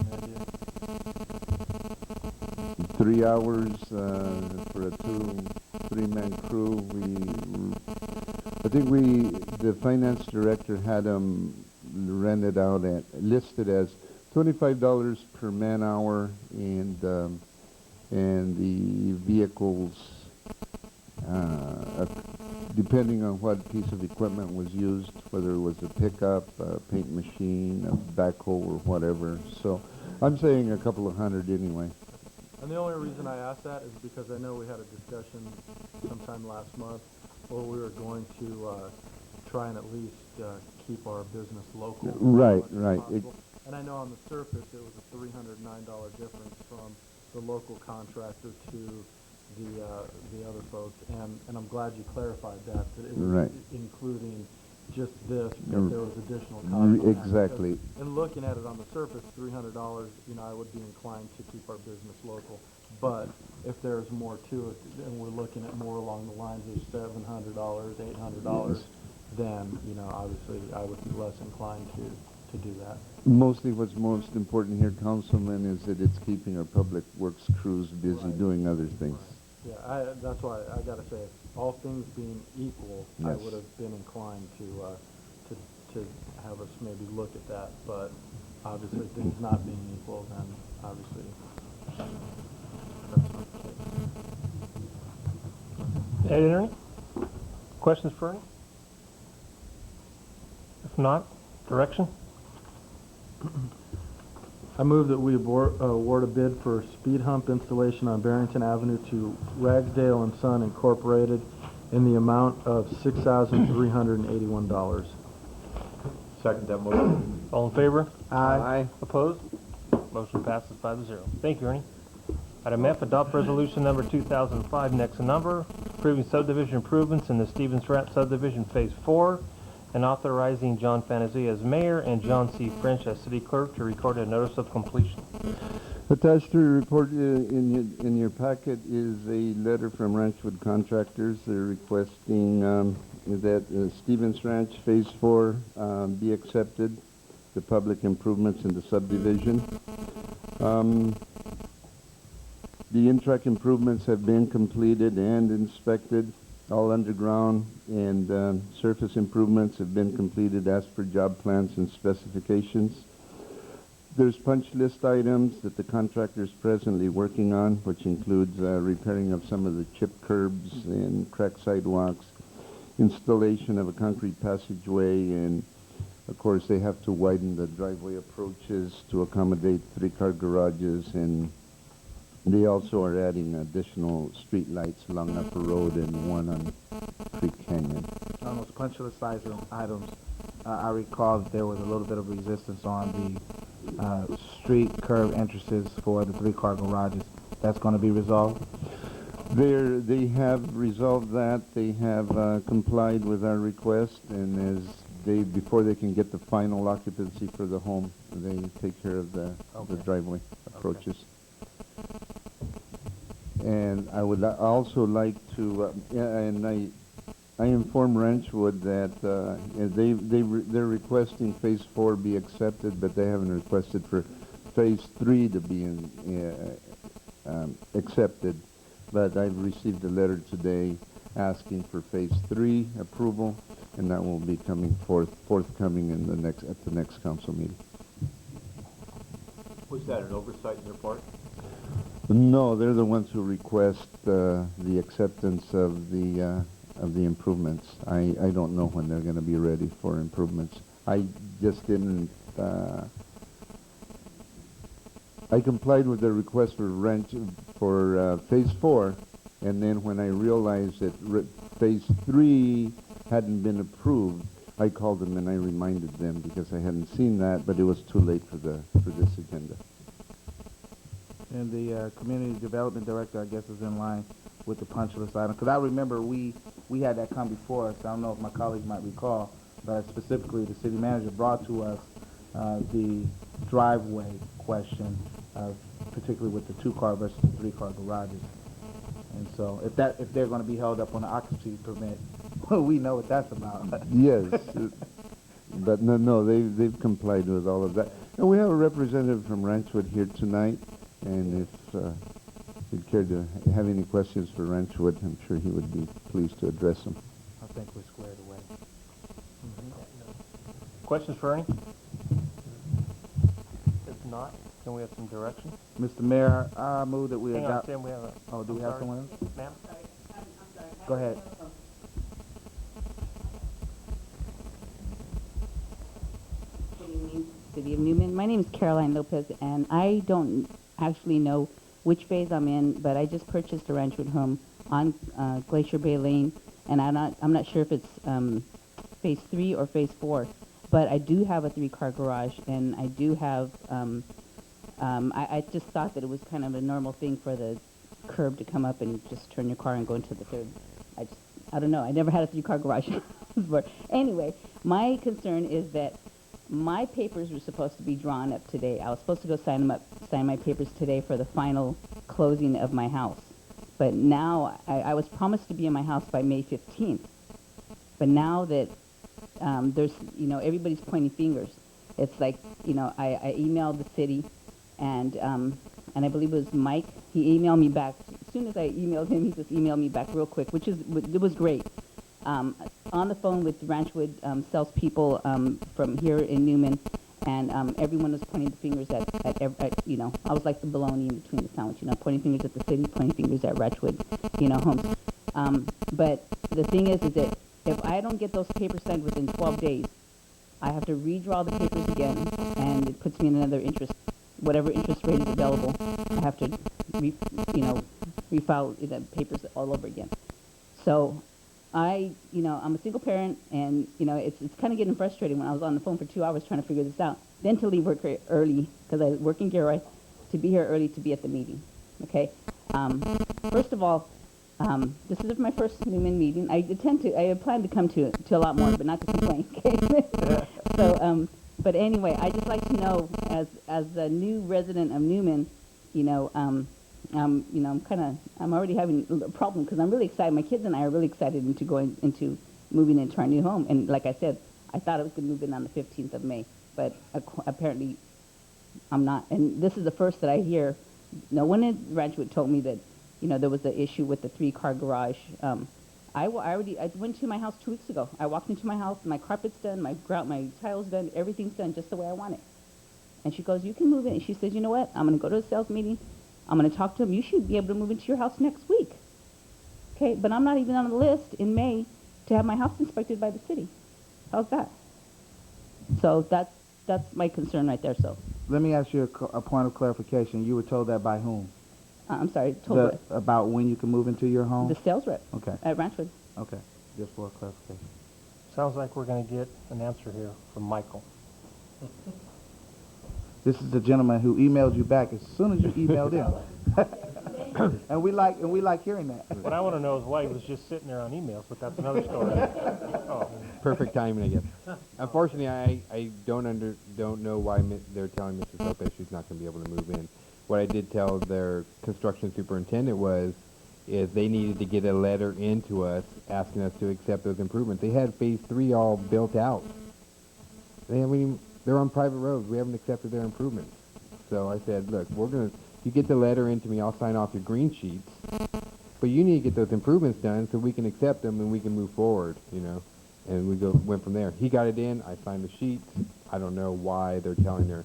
Any idea? 3 hours for a 3-man crew. I think the finance director had them rented out listed as $25 per man hour, and the vehicles, depending on what piece of equipment was used, whether it was a pickup, a paint machine, a backhoe, or whatever. So I'm saying a couple of hundred anyway. And the only reason I asked that is because I know we had a discussion sometime last month where we were going to try and at least keep our business local. Right. And I know on the surface it was a $309 difference from the local contractor to the other folks, and I'm glad you clarified that it was including just this, but there was additional costs. Exactly. And looking at it on the surface, $300, I would be inclined to keep our business local. But if there's more to it, and we're looking at more along the lines of $700, $800, then, obviously I would be less inclined to do that. Mostly what's most important here, Councilman, is that it's keeping our public works crews busy doing other things. Yeah, that's why I got to say, all things being equal, I would have been inclined to have us maybe look at that. But obviously, things not being equal, then obviously that's not the case. Ed, Ernie? Questions for Ernie? If not, direction? I move that we award a bid for speed hump installation on Barrington Avenue to Ragsdale and Son Incorporated in the amount of $6,381. Second that motion. All in favor? Aye. Opposed? Motion passes 5-0. Thank you, Ernie. Item F, adopt resolution number 2005, next number, approving subdivision improvements in the Stevens Ranch subdivision phase 4, and authorizing John Fantasia as mayor and John C. French as city clerk to record a notice of completion. Attached to the report in your packet is a letter from Ranchwood Contractors. They're requesting that Stevens Ranch Phase 4 be accepted, the public improvements in the subdivision. The in-track improvements have been completed and inspected. All underground and surface improvements have been completed as per job plans and specifications. There's punch list items that the contractor is presently working on, which includes repairing of some of the chipped curbs and cracked sidewalks, installation of a concrete passageway, and of course they have to widen the driveway approaches to accommodate 3-car garages, and they also are adding additional street lights along Upper Road and one on Creek Canyon. On those punch list items, I recall that there was a little bit of resistance on the street curb entrances for the 3-car garages. That's going to be resolved? They have resolved that. They have complied with our request, and before they can get the final occupancy for the home, they take care of the driveway approaches. And I would also like to, I informed Ranchwood that they're requesting Phase 4 be accepted, but they haven't requested for Phase 3 to be accepted. But I've received a letter today asking for Phase 3 approval, and that will be coming forthcoming at the next council meeting. Was that an oversight on their part? No, they're the ones who request the acceptance of the improvements. I don't know when they're going to be ready for improvements. I just didn't. I complied with their request for Phase 4, and then when I realized that Phase 3 hadn't been approved, I called them and I reminded them because I hadn't seen that, but it was too late for this agenda. And the community development director, I guess, is in line with the punch list item. Because I remember we had that come before us. I don't know if my colleagues might recall, but specifically the city manager brought to us the driveway question, particularly with the 2-car versus the 3-car garages. And so if they're going to be held up on the occupancy permit, we know what that's about. Yes, but no, they've complied with all of that. And we have a representative from Ranchwood here tonight, and if you'd care to have any questions for Ranchwood, I'm sure he would be pleased to address them. I think we're squared away. Questions for Ernie? If not, can we have some direction? Mr. Mayor, I move that we Hang on, adopt. Tim, we have a... Oh, do we have someone else? Ma'am? Go ahead. Good evening, City of Newman. My name is Caroline Lopez, and I don't actually know which phase I'm in, but I just purchased a Ranchwood home on Glacier Bay Lane, and I'm not sure if it's Phase 3 or Phase 4, but I do have a 3-car garage, and I do have. I just thought that it was kind of a normal thing for the curb to come up and just turn your car and go into the third. I don't know. I never had a 3-car garage before. Anyway, my concern is that my papers were supposed to be drawn up today. I was supposed to go sign my papers today for the final closing of my house. But now I was promised to be in my house by May 15th. But now that there's, everybody's pointing fingers. It's like, I emailed the city, and I believe it was Mike. He emailed me back. As soon as I emailed him, he just emailed me back real quick, it was great. On the phone with Ranchwood salespeople from here in Newman, and everyone was pointing the fingers at I was like the bologna in between the sandwich, pointing fingers at the city, pointing fingers at Ranchwood, homes. But the thing is that if I don't get those papers signed within 12 days, I have to redraw the papers again, and it puts me in another whatever interest rate is available. I have to, refile the papers all over again. So I'm a single parent, and, it's kind of getting frustrating when I was on the phone for 2 hours trying to figure this out. Then to leave work early, because I work in Gilroy, to be here early to be at the meeting, okay? First of all, this is my first Newman meeting. I plan to come to a lot more, but not to complain, okay? So, but anyway, I just like to know, as a new resident of Newman, I'm already having a problem because I'm really excited. My kids and I are really excited into moving into our new home. And like I said, I thought I was going to move in on the 15th of May, but apparently I'm not. And this is the first that I hear. No one in Ranchwood told me that, there was an issue with the 3-car garage. I went to my house 2 weeks ago. I walked into my house, my carpet's done, my tile's done, everything's done just the way I want it. And she goes, you can move in. And she says, you know what? I'm going to go to a sales meeting. I'm going to talk to him. You should be able to move into your house next week. Okay, but I'm not even on the list in May to have my house inspected by the city. How's that? So that's my concern right there. So let me ask you a point of clarification. You were told that by whom? I'm sorry, told what? About when you can move into your home? The sales rep. Okay. At Ranchwood. Okay, just for clarification. Sounds like we're going to get an answer here from Michael. This is the gentleman who emailed you back as soon as you emailed him. And we like hearing that. What I want to know is why he was just sitting there on emails, but that's another story. Oh. Perfect timing, I guess. Unfortunately, I don't know why they're telling Mrs. Lopez she's not going to be able to move in. What I did tell their construction superintendent is they needed to get a letter into us asking us to accept those improvements. They had phase 3 all built out. They're on private roads. We haven't accepted their improvements. So I said, look, you get the letter into me, I'll sign off your green sheets, but you need to get those improvements done so we can accept them and we can move forward, you know. And we went from there. He got it in, I signed the sheets. I don't know why they're telling her.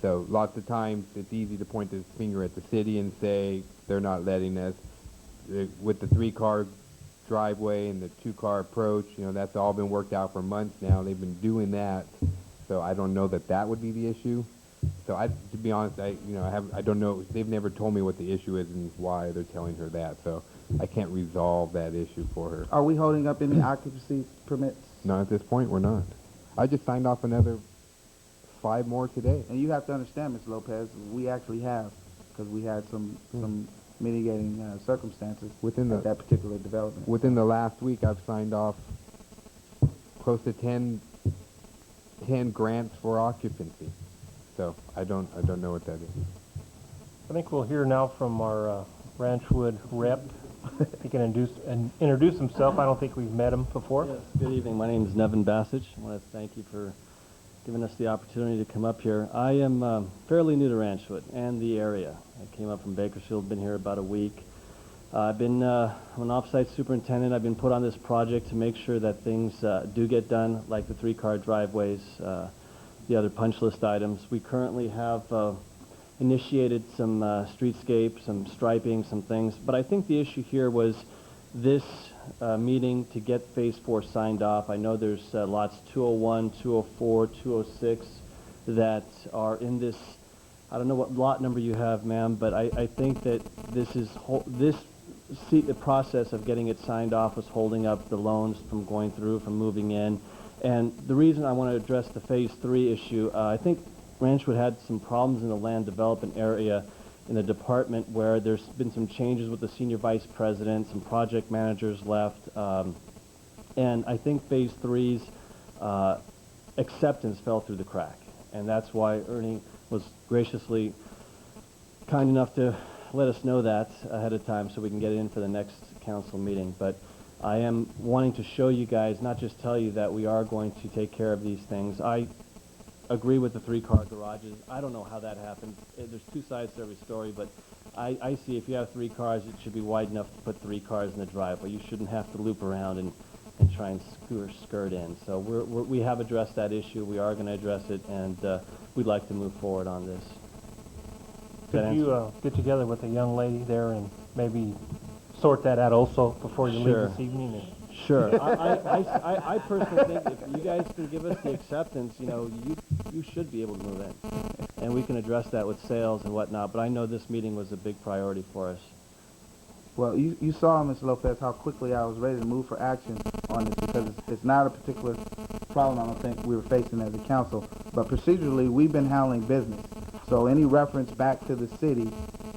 So lots of times it's easy to point the finger at the city and say they're not letting us. With the 3-car driveway and the 2-car approach, you know, that's all been worked out for months now. They've been doing that. So I don't know that would be the issue. So to be honest, I don't know. They've never told me what the issue is and why they're telling her that. So I can't resolve that issue for her. Are we holding up any occupancy permits? No, at this point we're not. I just signed off another 5 more today. And you have to understand, Ms. Lopez, we actually have, because we had some mitigating circumstances within that particular development. Within the last week, I've signed off close to 10 grants for occupancy. So I don't know what that is. I think we'll hear now from our Ranchwood rep. He can introduce himself. I don't think we've met him before. Yes, good evening. My name is Nevin Bassage. I want to thank you for giving us the opportunity to come up here. I am fairly new to Ranchwood and the area. I came up from Bakersfield, been here about a week. I'm an off-site superintendent. I've been put on this project to make sure that things do get done, like the 3-car driveways, the other punch list items. We currently have initiated some streetscape, some striping, some things. But I think the issue here was this meeting to get Phase 4 signed off. I know there's lots 201, 204, 206 that are in this. I don't know what lot number you have, ma'am, but I think that the process of getting it signed off was holding up the loans from going through, from moving in. And the reason I want to address the Phase 3 issue, I think Ranchwood had some problems in the land development area in the department where there's been some changes with the senior vice president, some project managers left, and I think Phase 3's acceptance fell through the crack. And that's why Ernie was graciously kind enough to let us know that ahead of time so we can get it in for the next council meeting. But I am wanting to show you guys, not just tell you that we are going to take care of these things. I agree with the 3-car garages. I don't know how that happened. There's 2 sides to every story, but I see if you have 3 cars, it should be wide enough to put 3 cars in the driveway. You shouldn't have to loop around and try and skirt in. So we have addressed that issue. We are going to address it, and we'd like to move forward on this. Could you get together with a young lady there and maybe sort that out also before you leave this evening? Sure. I personally think if you guys can give us the acceptance, you should be able to move in. And we can address that with sales and whatnot, but I know this meeting was a big priority for us. Well, you saw, Ms. Lopez, how quickly I was ready to move for action on this because it's not a particular problem I don't think we were facing as a council. But procedurally, we've been handling business. So any reference back to the city,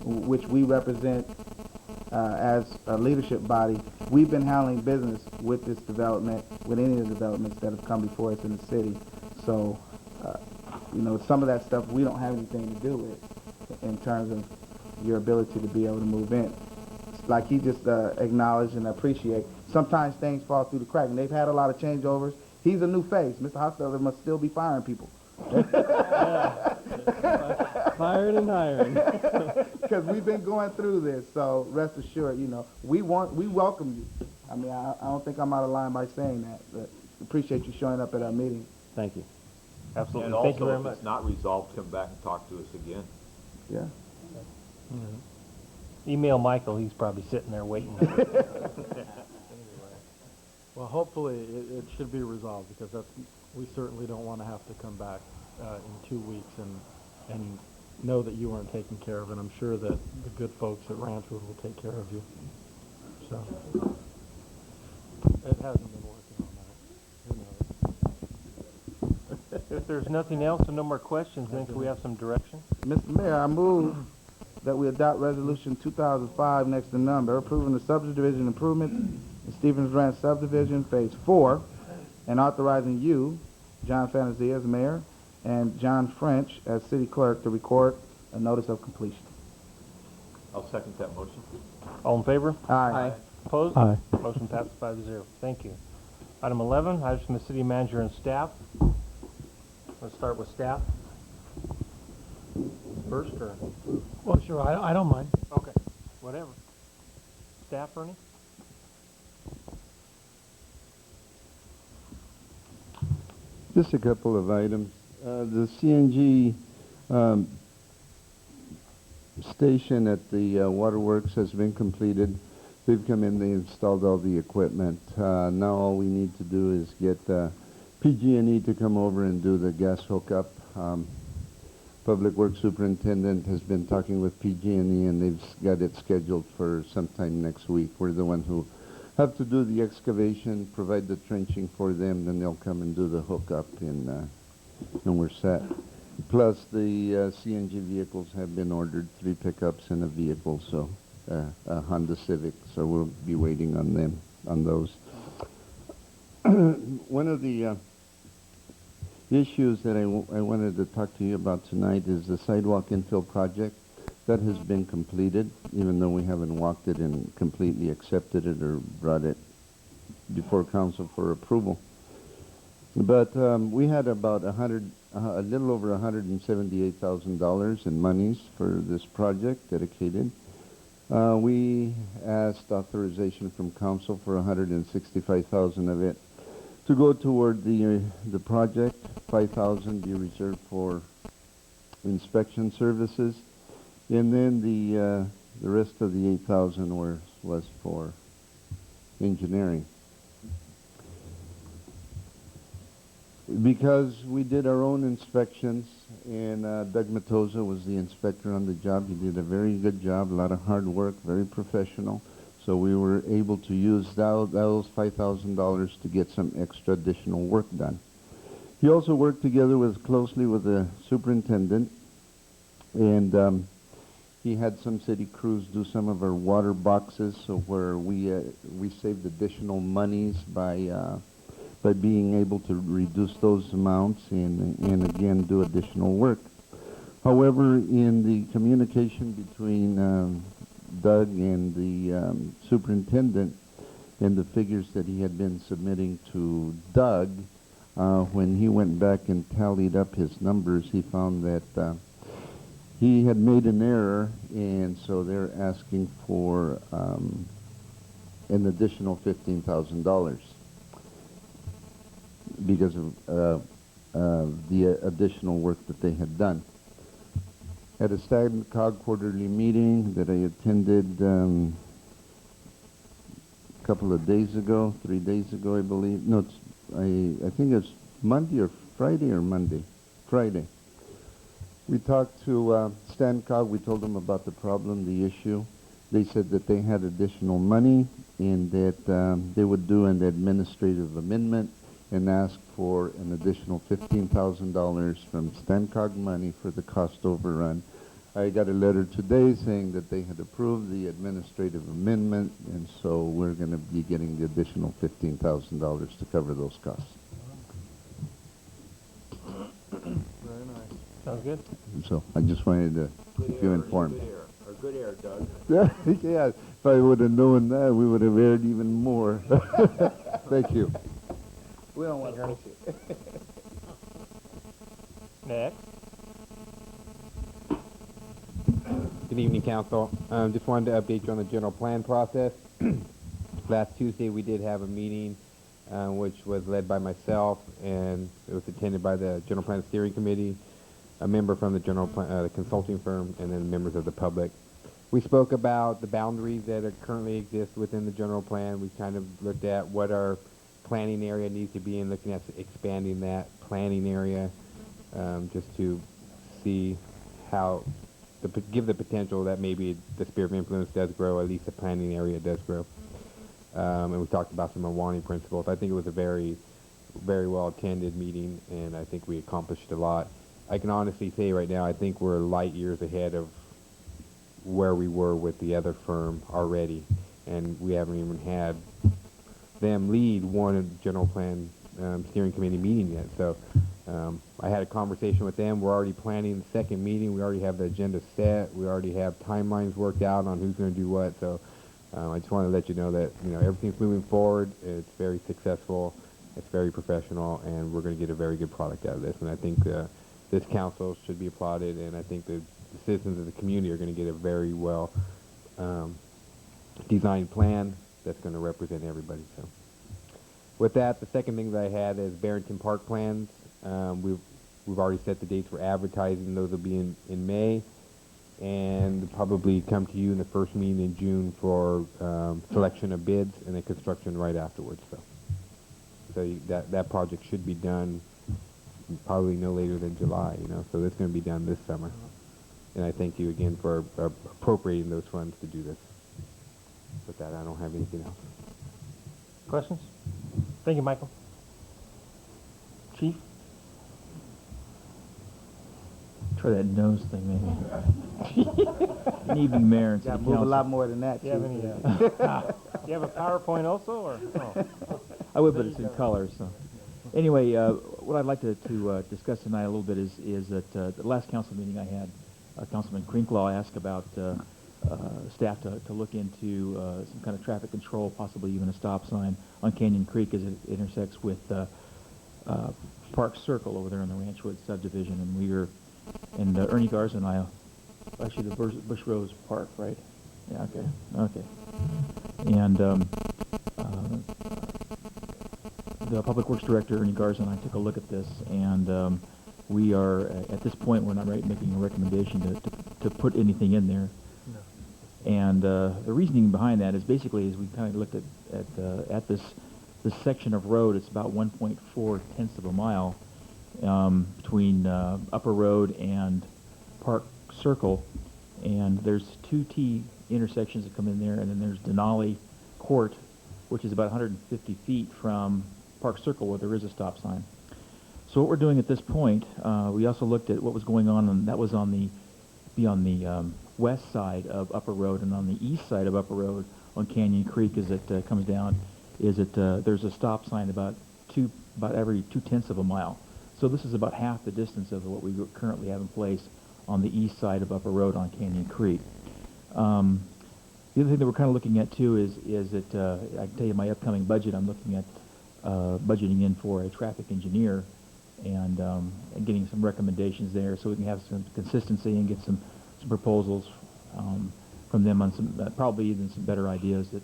which we represent as a leadership body, we've been handling business with this development, with any of the developments that have come before us in the city. So, some of that stuff we don't have anything to do with in terms of your ability to be able to move in. Like he just acknowledged and appreciate. Sometimes things fall through the crack, and they've had a lot of changeovers. He's a new face. Mr. Hostetler must still be firing people. Firing and hiring. Because we've been going through this, so rest assured, we welcome you. I mean, I don't think I'm out of line by saying that, but appreciate you showing up at our meeting. Thank you. Absolutely. And Thank you also, very if much. it's not resolved, come back and talk to us again. Yeah. Email Michael. He's probably sitting there waiting. Well, hopefully it should be resolved because we certainly don't want to have to come back in 2 weeks and know that you weren't taken care of, and I'm sure that the good folks at Ranchwood will take care of you. So it hasn't been working on that. Who knows? If there's nothing else and no more questions, then can we have some direction? Mr. Mayor, I move that we adopt Resolution 2005, next to number, approving the subdivision improvements in Stevens Ranch subdivision, Phase 4, and authorizing you, John Fantasy as mayor, and John French as city clerk to record a notice of completion. I'll second that motion. All in favor? Aye. Opposed? Aye. Motion passes 5-0. Thank you. Item 11, items from the city manager and staff. Let's start with staff. First, or? Well, sure, I don't mind. Okay, whatever. Staff, Ernie? Just a couple of items. The CNG station at the waterworks has been completed. They've come in, they installed all the equipment. Now all we need to do is get PG&E to come over and do the gas hookup. Public Works Superintendent has been talking with PG&E, and they've got it scheduled for sometime next week. We're the one who have to do the excavation, provide the trenching for them, then they'll come and do the hookup, and we're set. Plus, the CNG vehicles have been ordered, 3 pickups and a vehicle, so a Honda Civic, so we'll be waiting on them, on those. One of the issues that I wanted to talk to you about tonight is the sidewalk infill project. That has been completed, even though we haven't walked it and completely accepted it or brought it before council for approval. But we had about a little over $178,000 in monies for this project dedicated. We asked authorization from council for $165,000 of it to go toward the project. $5,000 be reserved for inspection services, and then the rest of the $8,000 was for engineering. Because we did our own inspections, and Doug Matosa was the inspector on the job. He did a very good job, a lot of hard work, very professional. So we were able to use those $5,000 to get some extra additional work done. He also worked together closely with the superintendent, and he had some city crews do some of our water boxes, so where we saved additional monies by being able to reduce those amounts and again do additional work. However, in the communication between Doug and the superintendent and the figures that he had been submitting to Doug, when he went back and tallied up his numbers, he found that he had made an error, and so they're asking for an additional $15,000 because of the additional work that they had done. At a STAGCOG quarterly meeting that I attended a couple of days ago, 3 days ago, I believe. No, I think it's Monday or Friday or Monday. Friday. We talked to STAGCOG. We told them about the problem, the issue. They said that they had additional money and that they would do an administrative amendment and ask for an additional $15,000 from STAGCOG money for the cost overrun. I got a letter today saying that they had approved the administrative amendment, and so we're going to be getting the additional $15,000 to cover those costs. Very nice. Sounds good. So I just wanted to keep you informed. Good air, Doug. Yeah, if I would have known that, we would have aired even more. Thank you. We don't want to miss it. Next. Good evening, Council. Just wanted to update you on the general plan process. Last Tuesday, we did have a meeting which was led by myself, and it was attended by the General Plan Steering Committee, a member from the general plan, the consulting firm, and then members of the public. We spoke about the boundaries that are currently exist within the general plan. We kind of looked at what our planning area needs to be and looking at expanding that planning area just to see how give the potential that maybe the sphere of influence does grow, at least the planning area does grow. And we talked about some Awani principles. I think it was a very very well attended meeting, and I think we accomplished a lot. I can honestly say right now, I think we're light years ahead of where we were with the other firm already, and we haven't even had them lead one general plan steering committee meeting yet. So I had a conversation with them. We're already planning the second meeting. We already have the agenda set. We already have timelines worked out on who's going to do what. So I just want to let you know that everything's moving forward. It's very successful. It's very professional, and we're going to get a very good product out of this. And I think this council should be applauded, and I think the citizens of the community are going to get a very well designed plan that's going to represent everybody. So with that, the second thing that I had is Barrington Park plans. We've already set the dates for advertising. Those will be in May, and probably come to you in the first meeting in June for selection of bids and then construction right afterwards. So that project should be done probably no later than July. So it's going to be done this summer. And I thank you again for appropriating those funds to do this. With that, I don't have anything else. Questions? Thank you, Michael. Chief? Try that nose thing, maybe. Good evening, Mayor and City Got to move a Council. lot more than that. Do you have any? Do you have a PowerPoint also, or? Oh. I would, but it's in color. So, anyway, what I'd like to discuss tonight a little bit is that the last council meeting I had, Councilman Crinklaw asked about staff to look into some kind of traffic control, possibly even a stop sign on Canyon Creek as it intersects with Park Circle over there in the Ranchwood subdivision, and Ernie Garza and I, actually the Bush Rose Park, right? Yeah, okay. And the Public Works Director, Ernie Garza, and I took a look at this, and we are, at this point, we're not making a recommendation to put anything in there. No. And the reasoning behind that is basically, as we kind of looked at this section of road, it's about 1.4 tenths of a mile between Upper Road and Park Circle, and there's two T intersections that come in there, and then there's Denali Court, which is about 150 feet from Park Circle where there is a stop sign. So what we're doing at this point, we also looked at what was going on, and that was on the west side of Upper Road, and on the east side of Upper Road on Canyon Creek as it comes down, is that there's a stop sign about every 2/10 of a mile. So this is about half the distance of what we currently have in place on the east side of Upper Road on Canyon Creek. The other thing that we're kind of looking at too is that I can tell you my upcoming budget. I'm looking at budgeting in for a traffic engineer and getting some recommendations there, so we can have some consistency and get some proposals from them on some probably even some better ideas that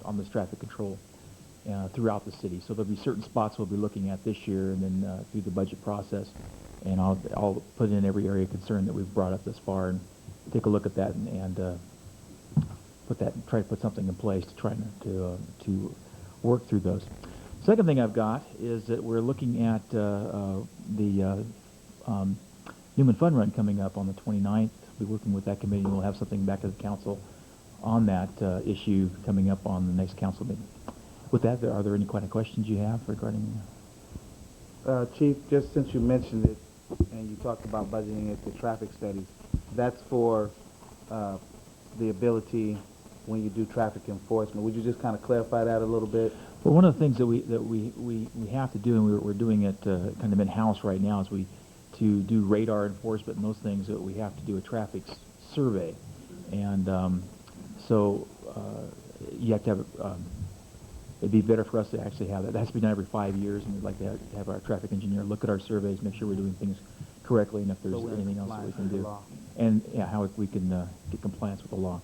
on this traffic control throughout the city. So there'll be certain spots we'll be looking at this year, and then through the budget process, and I'll put in every area of concern that we've brought up thus far and take a look at that and try to put something in place to try to work through those. Second thing I've got is that we're looking at the Newman Fun Run coming up on the 29th. We'll be working with that committee, and we'll have something back to the council on that issue coming up on the next council meeting. With that, are there any kind of questions you have regarding? Chief, just since you mentioned it, and you talked about budgeting it to traffic studies, that's for the ability when you do traffic enforcement. Would you just kind of clarify that a little bit? Well, one of the things that we have to do, and we're doing it kind of in-house right now, is to do radar enforcement and those things, that we have to do a traffic survey. And so you have to have, it'd be better for us to actually have that. That has to be done every 5 years, and we'd like to have our traffic engineer look at our surveys, make sure we're doing things correctly, and if there's anything else that we can do. And how we can get compliance with the law.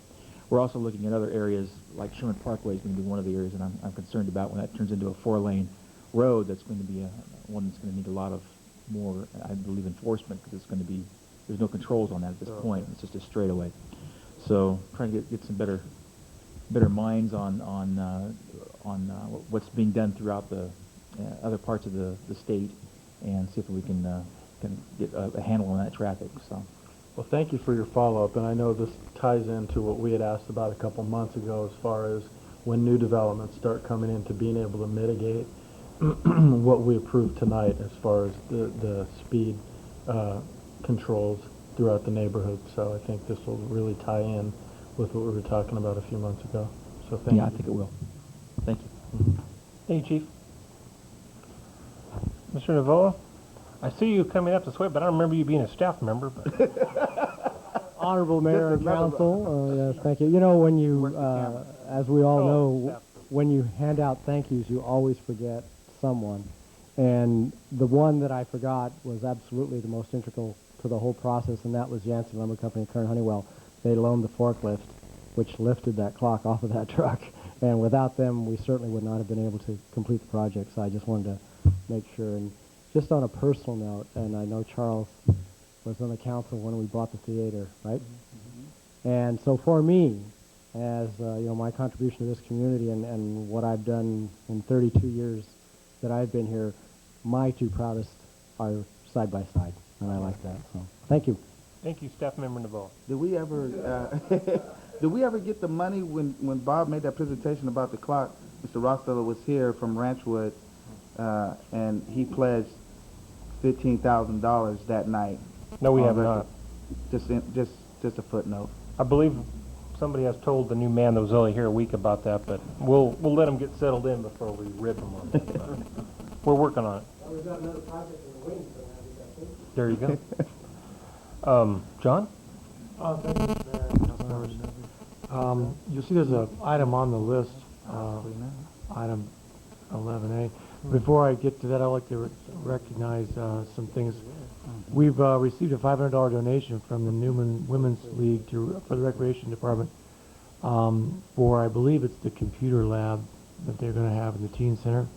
We're also looking at other areas, like Sherman Parkway is going to be one of the areas that I'm concerned about when that turns into a 4-lane road. That's going to be one that's going to need a lot of more, I believe, enforcement, because it's going to be, there's no controls on that at this point. It's just a straightaway. So trying to get some better minds on what's being done throughout the other parts of the state, and see if we can get a handle on that traffic. So. Well, thank you for your follow-up, and I know this ties into what we had asked about a couple months ago as far as when new developments start coming in, to being able to mitigate what we approved tonight as far as the speed controls throughout the neighborhood. So I think this will really tie in with what we were talking about a few months ago. So thank you. Yeah, I think it will. Thank you. Thank you, Chief. Mr. Navoa, I see you coming up to swear, but I don't remember you being a staff member. But Honorable Mayor and Council, yes, thank you. You know, when you, as we all know, when you hand out thank yous, you always forget someone. And the one that I forgot was absolutely the most integral to the whole process, and that was Yancey Lumber Company and Kern Honeywell. They loaned the forklift, which lifted that clock off of that truck. And without them, we certainly would not have been able to complete the project. So I just wanted to make sure. And just on a personal note, and I know Charles was on the council when we bought the theater, right? And so for me, as you know, my contribution to this community and what I've done in 32 years that I've been here, my two proudest are side by side, and I like that. So thank you. thank you, Staff Member Navoa. Did we ever did we ever get the money when Bob made that presentation about the clock? Mr. Ragsdale was here from Ranchwood, and he pledged $15,000 that night. No, we have not. Just a footnote. I believe somebody has told the new man that was only here a week about that, but we'll let him get settled in before we rip him on that. We're working on it. We've got another project in the wings. There you go. John? Thank you, Mr. Mayor and council members. You'll see there's an item on the list, item 11A. Before I get to that, I'd like to recognize some things. We've received a $500 donation from the Newman Women's League for the Recreation Department for, I believe it's the computer lab that they're going to have in the Teen Center.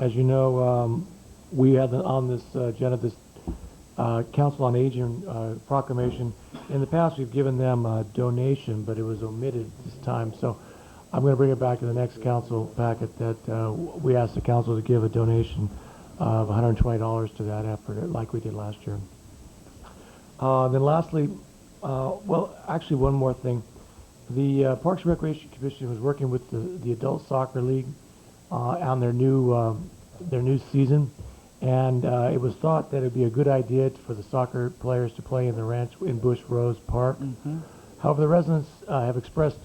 As you know, we had on this agenda this Council on Aging proclamation. In the past, we've given them a donation, but it was omitted this time. So I'm going to bring it back to the next council packet that we asked the council to give a donation of $120 to that effort, like we did last year. Then lastly, well, actually one more thing. The Parks and Recreation Commission was working with the Adult Soccer League on their new season, and it was thought that it would be a good idea for the soccer players to play in the ranch in Bush Rose Park. However, the residents have expressed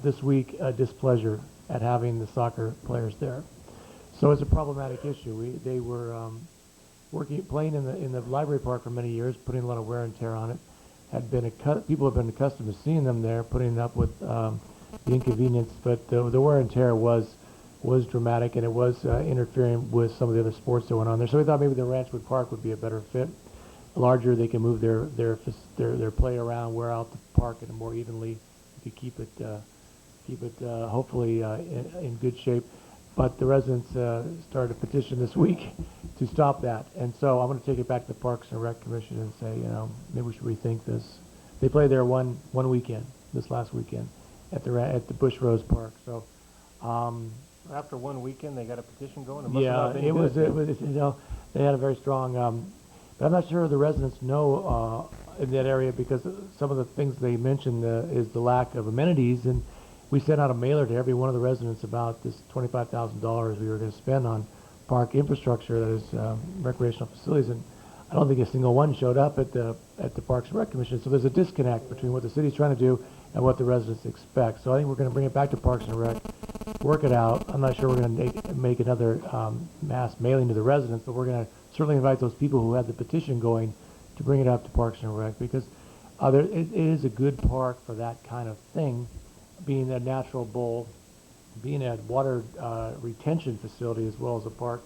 this week displeasure at having the soccer players there. So it's a problematic issue. They were playing in the library park for many years, putting a lot of wear and tear on it. People have been accustomed to seeing them there, putting up with the inconvenience, but the wear and tear was dramatic, and it was interfering with some of the other sports that went on there. So we thought maybe the Ranchwood Park would be a better fit. Larger, they can move their play around, wear out the park and more evenly. You could keep it hopefully in good shape. But the residents started a petition this week to stop that, and so I'm going to take it back to the Parks and Rec Commission and say, maybe we should rethink this. They played there one weekend, this last weekend, at the Bush Rose Park. So After one weekend, they got a petition going? Yeah, it was, they had a very strong, but I'm not sure the residents know in that area, because some of the things they mentioned is the lack of amenities, and we sent out a mailer to every one of the residents about this $25,000 we were going to spend on park infrastructure, that is recreational facilities, and I don't think a single one showed up at the Parks and Rec Commission. So there's a disconnect between what the city's trying to do and what the residents expect. So I think we're going to bring it back to Parks and Rec, work it out. I'm not sure we're going to make another mass mailing to the residents, but we're going to certainly invite those people who had the petition going to bring it up to Parks and Rec, because it is a good park for that kind of thing, being a natural bowl, being a water retention facility as well as a park.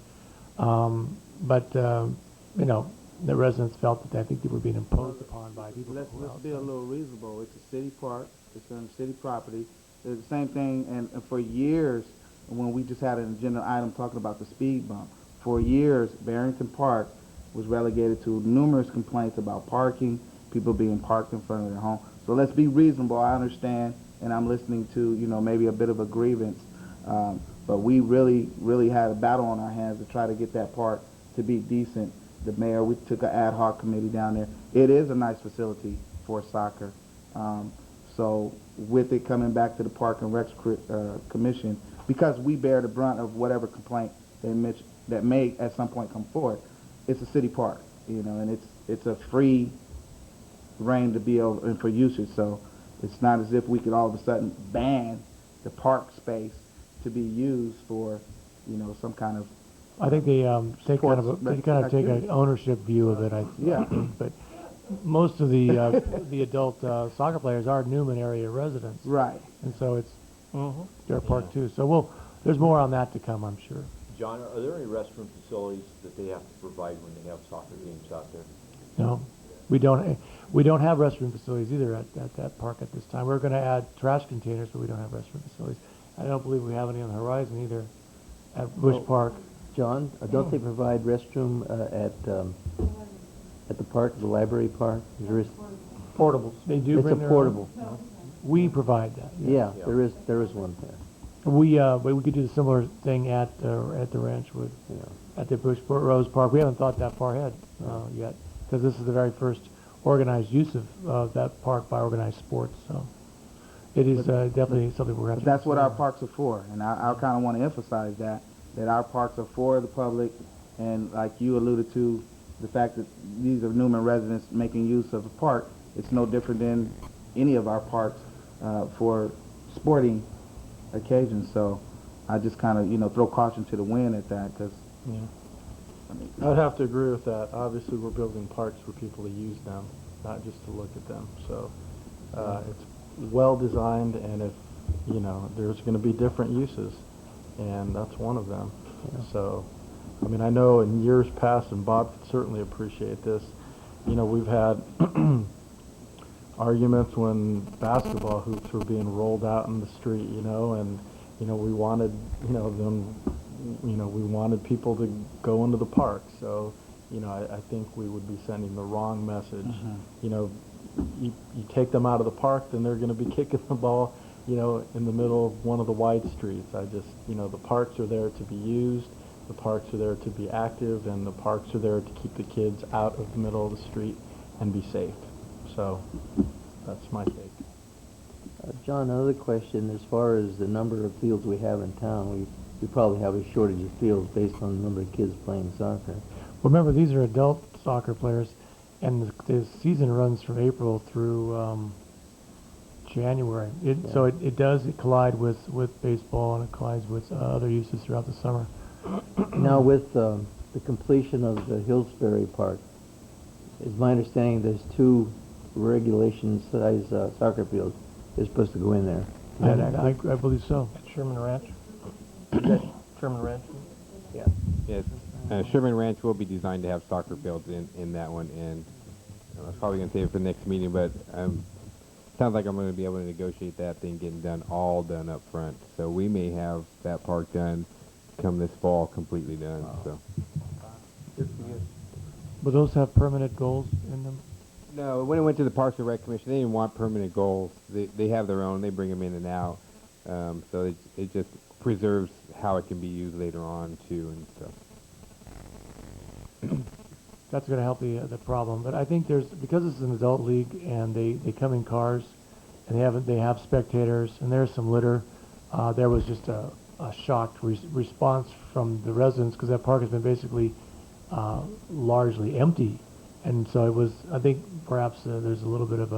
The residents felt that I think they were being imposed upon by people. Let's be a little reasonable. It's a city park. It's on city property. It's the same thing, and for years, when we just had an agenda item talking about the speed bump, for years, Barrington Park was relegated to numerous complaints about parking, people being parked in front of their home. So let's be reasonable. I understand, and I'm listening to, maybe a bit of a grievance, but we really had a battle on our hands to try to get that park to be decent. The mayor, we took an ad hoc committee down there. It is a nice facility for soccer. So with it coming back to the Park and Recs Commission, because we bear the brunt of whatever complaint that may at some point come forward, it's a city park, you know, and it's a free reign to be able and for usage. So it's not as if we could all of a sudden ban the park space to be used for, you know, some kind of. I think they take kind of take an ownership view of it. Yeah. But most of the the adult soccer players are Newman area residents. Right. And so it's their park too. So there's more on that to come, I'm sure. John, are there any restroom facilities that they have to provide when they have soccer games out there? No, we don't have restroom facilities either at that park at this time. We're going to add trash containers, but we don't have restroom facilities. I don't believe we have any on the horizon either at Bush Park. John, don't they provide restroom at the park, the library park? There is Portables. They do. It's bring a their portable. own. We provide that. Yeah, there is one there. We could do the similar thing at the Ranchwood, at the Bushport Rose Park. We haven't thought that far ahead yet, because this is the very first organized use of that park by organized sports. So it is definitely something we're going to. That's what our parks are for, and I kind of want to emphasize that our parks are for the public, and like you alluded to, the fact that these are Newman residents making use of the park. It's no different than any of our parks for sporting occasions. So I just kind of throw caution to the wind at that, because I'd have to agree with that. Obviously, we're building parks for people to use them, not just to look at them. So it's well designed, and if there's going to be different uses, and that's one of them. So I mean, I know in years past, and Bob could certainly appreciate this, we've had arguments when basketball hoops were being rolled out in the street, and we wanted we wanted people to go into the park. So I think we would be sending the wrong message. You take them out of the park, then they're going to be kicking the ball in the middle of one of the wide streets. I just the parks are there to be used, the parks are there to be active, and the parks are there to keep the kids out of the middle of the street and be safe. So that's my take. John, another question. As far as the number of fields we have in town, we probably have a shortage of fields based on the number of kids playing soccer. Remember, these are adult soccer players, and the season runs from April through January. So it does collide with baseball, and it collides with other uses throughout the summer. Now, with the completion of the Hillsbury Park, it's my understanding there's 2 regulation size soccer fields is supposed to go in there. I believe so. Sherman Ranch? Is that Sherman Ranch? Yeah. Yes. Sherman Ranch will be designed to have soccer fields in that one, and I was probably going to save it for the next meeting, but sounds like I'm going to be able to negotiate that thing getting all done up front. So we may have that park done come this fall, completely done. Wow. So. Good for you. Will those have permanent goals in them? No, when it went to the Parks and Rec Commission, they didn't want permanent goals. They have their own. They bring them in and out. So it just preserves how it can be used later on too and stuff. That's going to help the problem. But I think because it's an adult league and they come in cars and they have spectators and there's some litter. There was just a shocked response from the residents, because that park has been basically largely empty. And so it was. I think perhaps there's a little bit of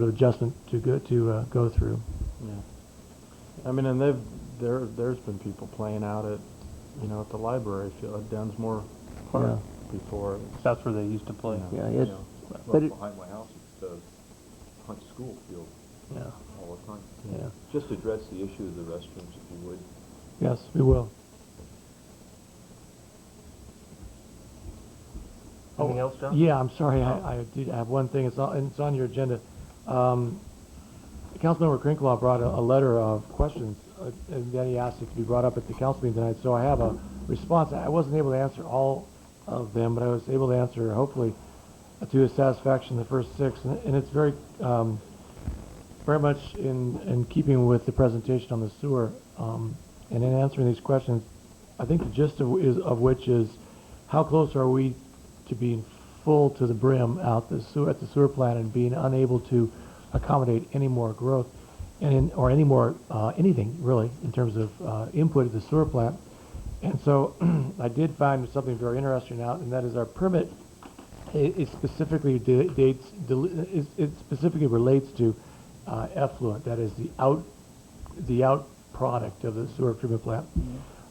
adjustment to go through. Yeah, I mean, and there's been people playing out at at the library field at Densmore Park before. That's where they used to play. Yeah, but behind my house, it's the Hunt School field. Yeah. All the time. Yeah. Just address the issue of the restrooms, if you would. Yes, we will. Anything else, John? Yeah, I'm sorry. I did have one thing. It's on your agenda. Councilmember Krinkelaw brought a letter of questions, and then he asked it to be brought up at the council meeting tonight. So I have a response. I wasn't able to answer all of them, but I was able to answer, hopefully, to his satisfaction, the first 6. And it's very much in keeping with the presentation on the sewer. And in answering these questions, I think the gist of which is, how close are we to being full to the brim at the sewer plant and being unable to accommodate any more growth or any more anything really in terms of input at the sewer plant. And so I did find something very interesting out, and that is our permit. It specifically it specifically relates to effluent. That is the out product of the sewer treatment plant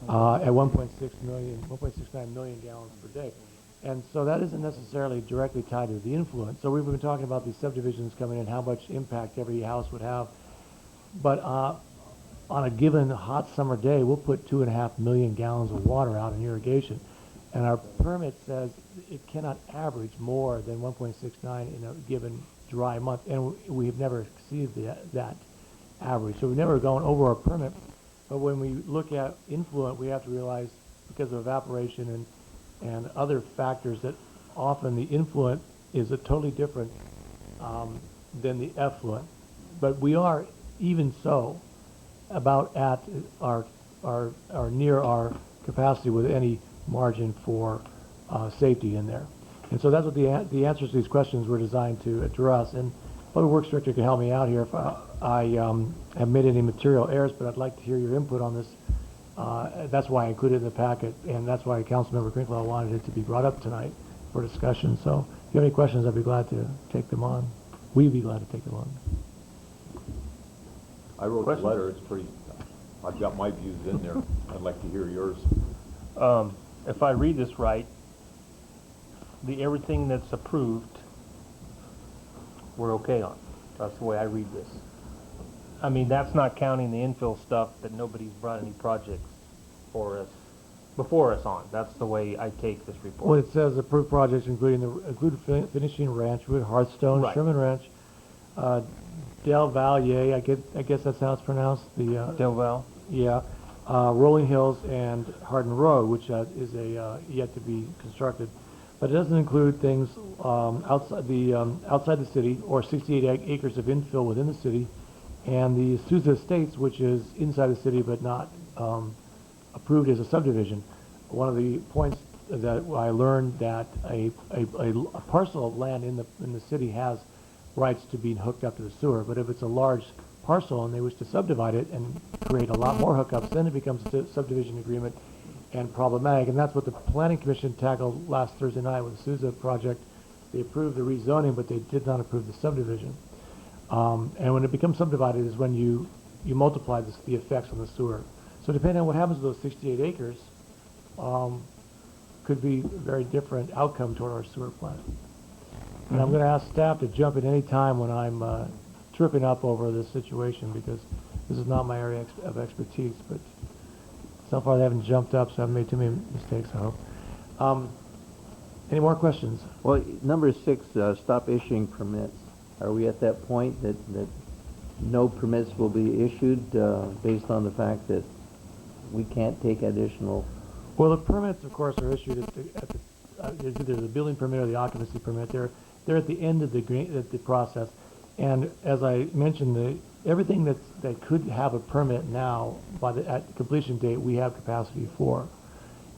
at 1.69 million gallons per day. And so that isn't necessarily directly tied to the influent. So we've been talking about these subdivisions coming in, how much impact every house would have. But on a given hot summer day, we'll put 2.5 million gallons of water out in irrigation. And our permit says it cannot average more than 1.69 in a given dry month. And we've never exceeded that average. So we've never gone over our permit. But when we look at influent, we have to realize because of evaporation and other factors that often the influent is a totally different than the effluent. But we are, even so, about at our near our capacity with any margin for safety in there. And so that's what the answers to these questions were designed to address. And Public Works Director can help me out here if I have made any material errors, but I'd like to hear your input on this. That's why I included it in the packet, and that's why Councilmember Crinklow wanted it to be brought up tonight for discussion. So if you have any questions, I'd be glad to take them on. We'd be glad to take them on. I wrote the letter. It's pretty, I've got my views in there. I'd like to hear yours. If I read this right, everything that's approved, we're okay on. That's the way I read this. I mean, that's not counting the infill stuff that nobody's brought any projects before us on. That's the way I take this report. Well, it says approved projects include finishing Ranchwood, Hearthstone, Right. Sherman Ranch, Del Valle, I guess that's how it's pronounced. Del Val? Yeah. Rolling Hills and Hardin Road, which is yet to be constructed. But it doesn't include things outside the city, or 68 acres of infill within the city, and the Souza Estates, which is inside the city but not approved as a subdivision. One of the points that I learned that a parcel of land in the city has rights to being hooked up to the sewer, but if it's a large parcel and they wish to subdivide it and create a lot more hookups, then it becomes a subdivision agreement and problematic. And that's what the Planning Commission tackled last Thursday night with the Souza project. They approved the rezoning, but they did not approve the subdivision. And when it becomes subdivided is when you multiply the effects on the sewer. So depending on what happens to those 68 acres, could be a very different outcome toward our sewer plant. And I'm going to ask staff to jump in any time when I'm tripping up over this situation, because this is not my area of expertise. But so far they haven't jumped up, so I haven't made too many mistakes, I hope. Any more questions? Well, number 6, stop issuing permits. Are we at that point that no permits will be issued based on the fact that we can't take additional? Well, the permits, of course, are issued it's either the building permit or the occupancy permit. They're at the end of the process. And as I mentioned, everything that could have a permit now at the completion date, we have capacity for.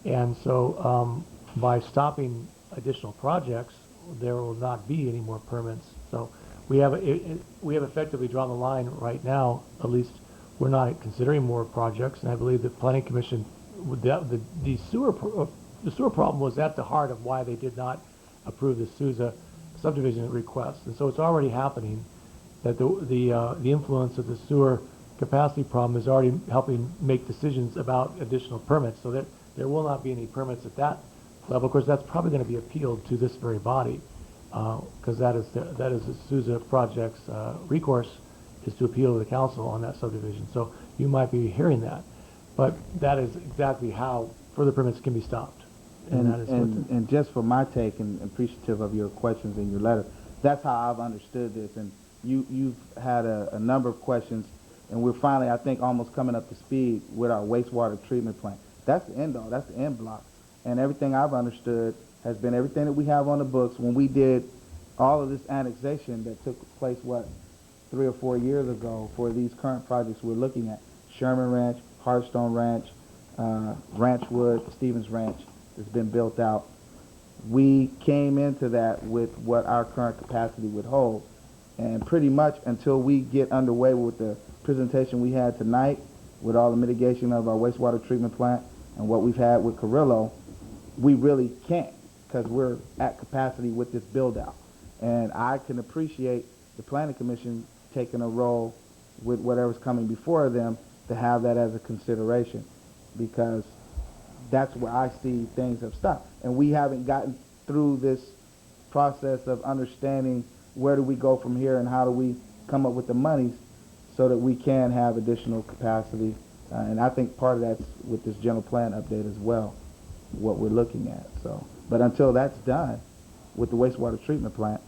And so by stopping additional projects, there will not be any more permits. So we have effectively drawn the line right now. At least we're not considering more projects. And I believe the Planning Commission, the sewer problem was at the heart of why they did not approve the Souza subdivision request. And so it's already happening that the influence of the sewer capacity problem is already helping make decisions about additional permits, so that there will not be any permits at that level. Of course, that's probably going to be appealed to this very body, because that is the Souza project's recourse is to appeal to the council on that subdivision. So you might be hearing that, but that is exactly how further permits can be stopped. And just for my take, and appreciative of your questions in your letter, that's how I've understood this. And you've had a number of questions, and we're finally, I think, almost coming up to speed with our wastewater treatment plant. That's the end all. That's the end block. And everything I've understood has been everything that we have on the books. When we did all of this annexation that took place, 3 or 4 years ago, for these current projects we're looking at, Sherman Ranch, Hearthstone Ranch, Ranchwood, Stevens Ranch, that's been built out. We came into that with what our current capacity would hold, And pretty much until we get underway with the presentation we had tonight, with all the mitigation of our wastewater treatment plant and what we've had with Carrillo, we really can't, because we're at capacity with this build-out. And I can appreciate the Planning Commission taking a role with whatever's coming before them to have that as a consideration, because that's where I see things have stopped. And we haven't gotten through this process of understanding where do we go from here and how do we come up with the monies so that we can have additional capacity. And I think part of that's with this general plan update as well, what we're looking at. So, but until that's done with the wastewater treatment plant,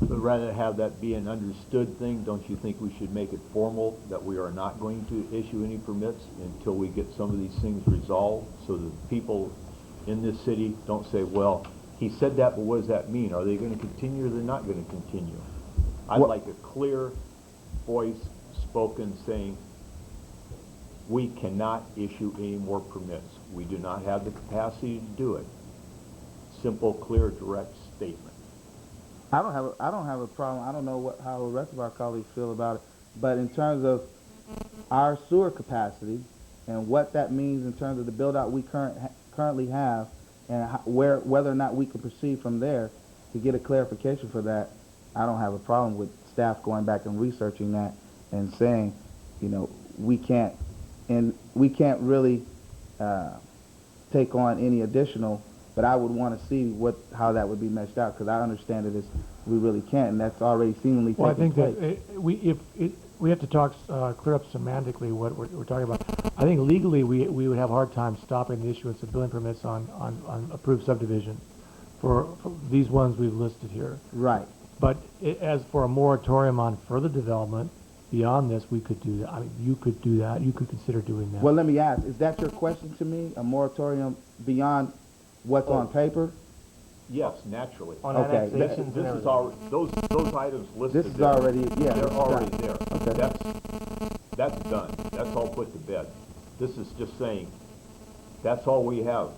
But rather than have that be an understood thing, don't you think we should make it formal that we are not going to issue any permits until we get some of these things resolved, so that people in this city don't say, well, he said that, but what does that mean? Are they going to continue or they're not going to continue? I'd like a clear voice spoken saying, we cannot issue any more permits. We do not have the capacity to do it. Simple, clear, direct statement. I don't have a problem. I don't know how the rest of our colleagues feel about it, but in terms of our sewer capacity and what that means in terms of the build-out we currently have, and whether or not we can proceed from there to get a clarification for that, I don't have a problem with staff going back and researching that and saying, you know, we can't really take on any additional. But I would want to see how that would be meshed out, because I understand it is we really can't, and that's already seemingly taking place. Well, I think that we have to talk, clear up semantically what we're talking about. I think legally we would have a hard time stopping the issuance of building permits on approved subdivision for these ones we've listed here. Right. But as for a moratorium on further development beyond this, we could do that. I mean, you could do that. You could consider doing that. Well, let me ask, is that your question to me? A moratorium beyond what's on paper? Yes, naturally. On Okay. annexations This and is already, those items listed This is there, already, yeah. they're already done. there. Okay. That's done. That's all put to bed. This is just saying, that's all we have.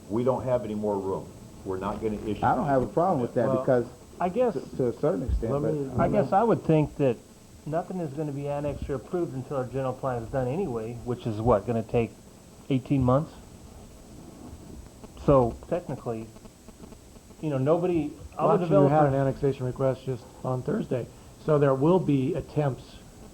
We don't have any more room. We're not going to issue. I don't have a problem with that, Well, because I guess to a certain extent, but I guess I would think that nothing is going to be annexed or approved until our general plan is done anyway, which is what, going to take 18 months? So technically, you know, nobody, Well, other actually, we had an developers. annexation request just on Thursday, so there will be attempts.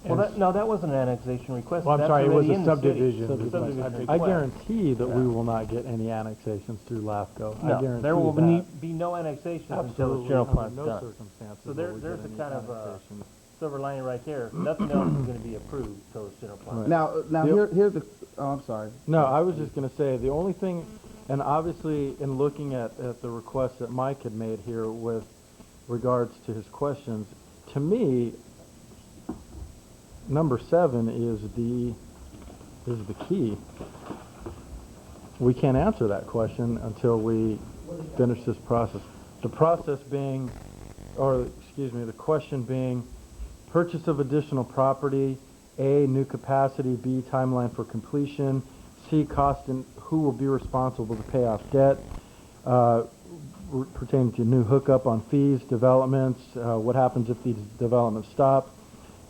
Well, that wasn't an annexation request. Well, I'm That's sorry, it was already a in the city. subdivision. Subdivision I request. guarantee that we will not get any annexations through LAFCO. I No, guarantee there will that. be no annexations until the Absolutely, general under plan's no done. circumstances So will there's we a get any kind of annexations. silver lining right there. Nothing else is going to be approved until the general plan. Right. now here's the. Oh, I'm sorry. No, I was just going to say, the only thing, and obviously in looking at the request that Mike had made here with regards to his questions, to me, number 7 is the key. We can't answer that question until we finish this process. The process being, or excuse me, the question being, purchase of additional property, A, new capacity, B, timeline for completion, C, cost and who will be responsible to pay off debt, pertaining to new hookup on fees, developments, what happens if these developments stop,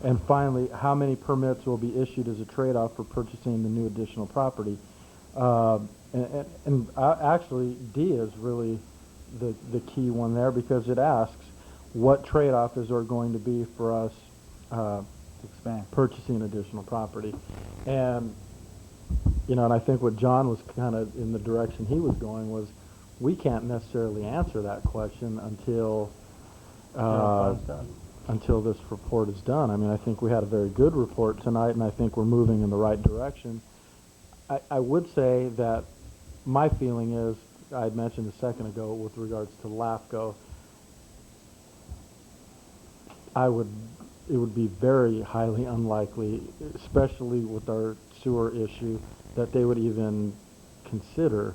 and finally, how many permits will be issued as a trade-off for purchasing the new additional property. Actually, D is really the key one there, because it asks what trade-off is there going to be for us purchasing additional property. And, you know, and I think what John was kind of in the direction he was going was, we can't necessarily answer that question until this report is done. I mean, I think we had a very good report tonight, and I think we're moving in the right direction. I would say that my feeling is, I had mentioned a second ago with regards to LAFCO, it would be very highly unlikely, especially with our sewer issue, that they would even consider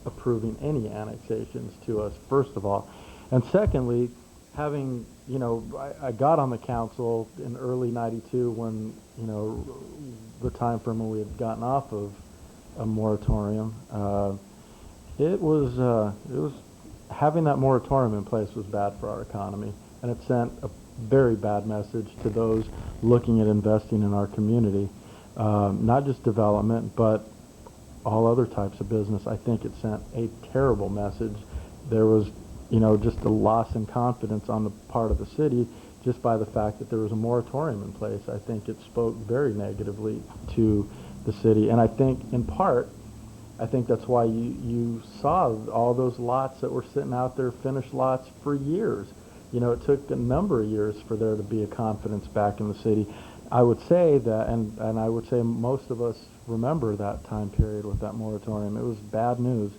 approving any annexations to us, first of all. And secondly, having, you know, I got on the council in early '92 when, you know, the time frame when we had gotten off of a moratorium. It was having that moratorium in place was bad for our economy, and it sent a very bad message to those looking at investing in our community. Not just development, but all other types of business. I think it sent a terrible message. There was, just a loss in confidence on the part of the city just by the fact that there was a moratorium in place. I think it spoke very negatively to the city, and I think in part, I think that's why you saw all those lots that were sitting out there, finished lots, for years. It took a number of years for there to be a confidence back in the city. I would say that, and I would say most of us remember that time period with that moratorium. It was bad news.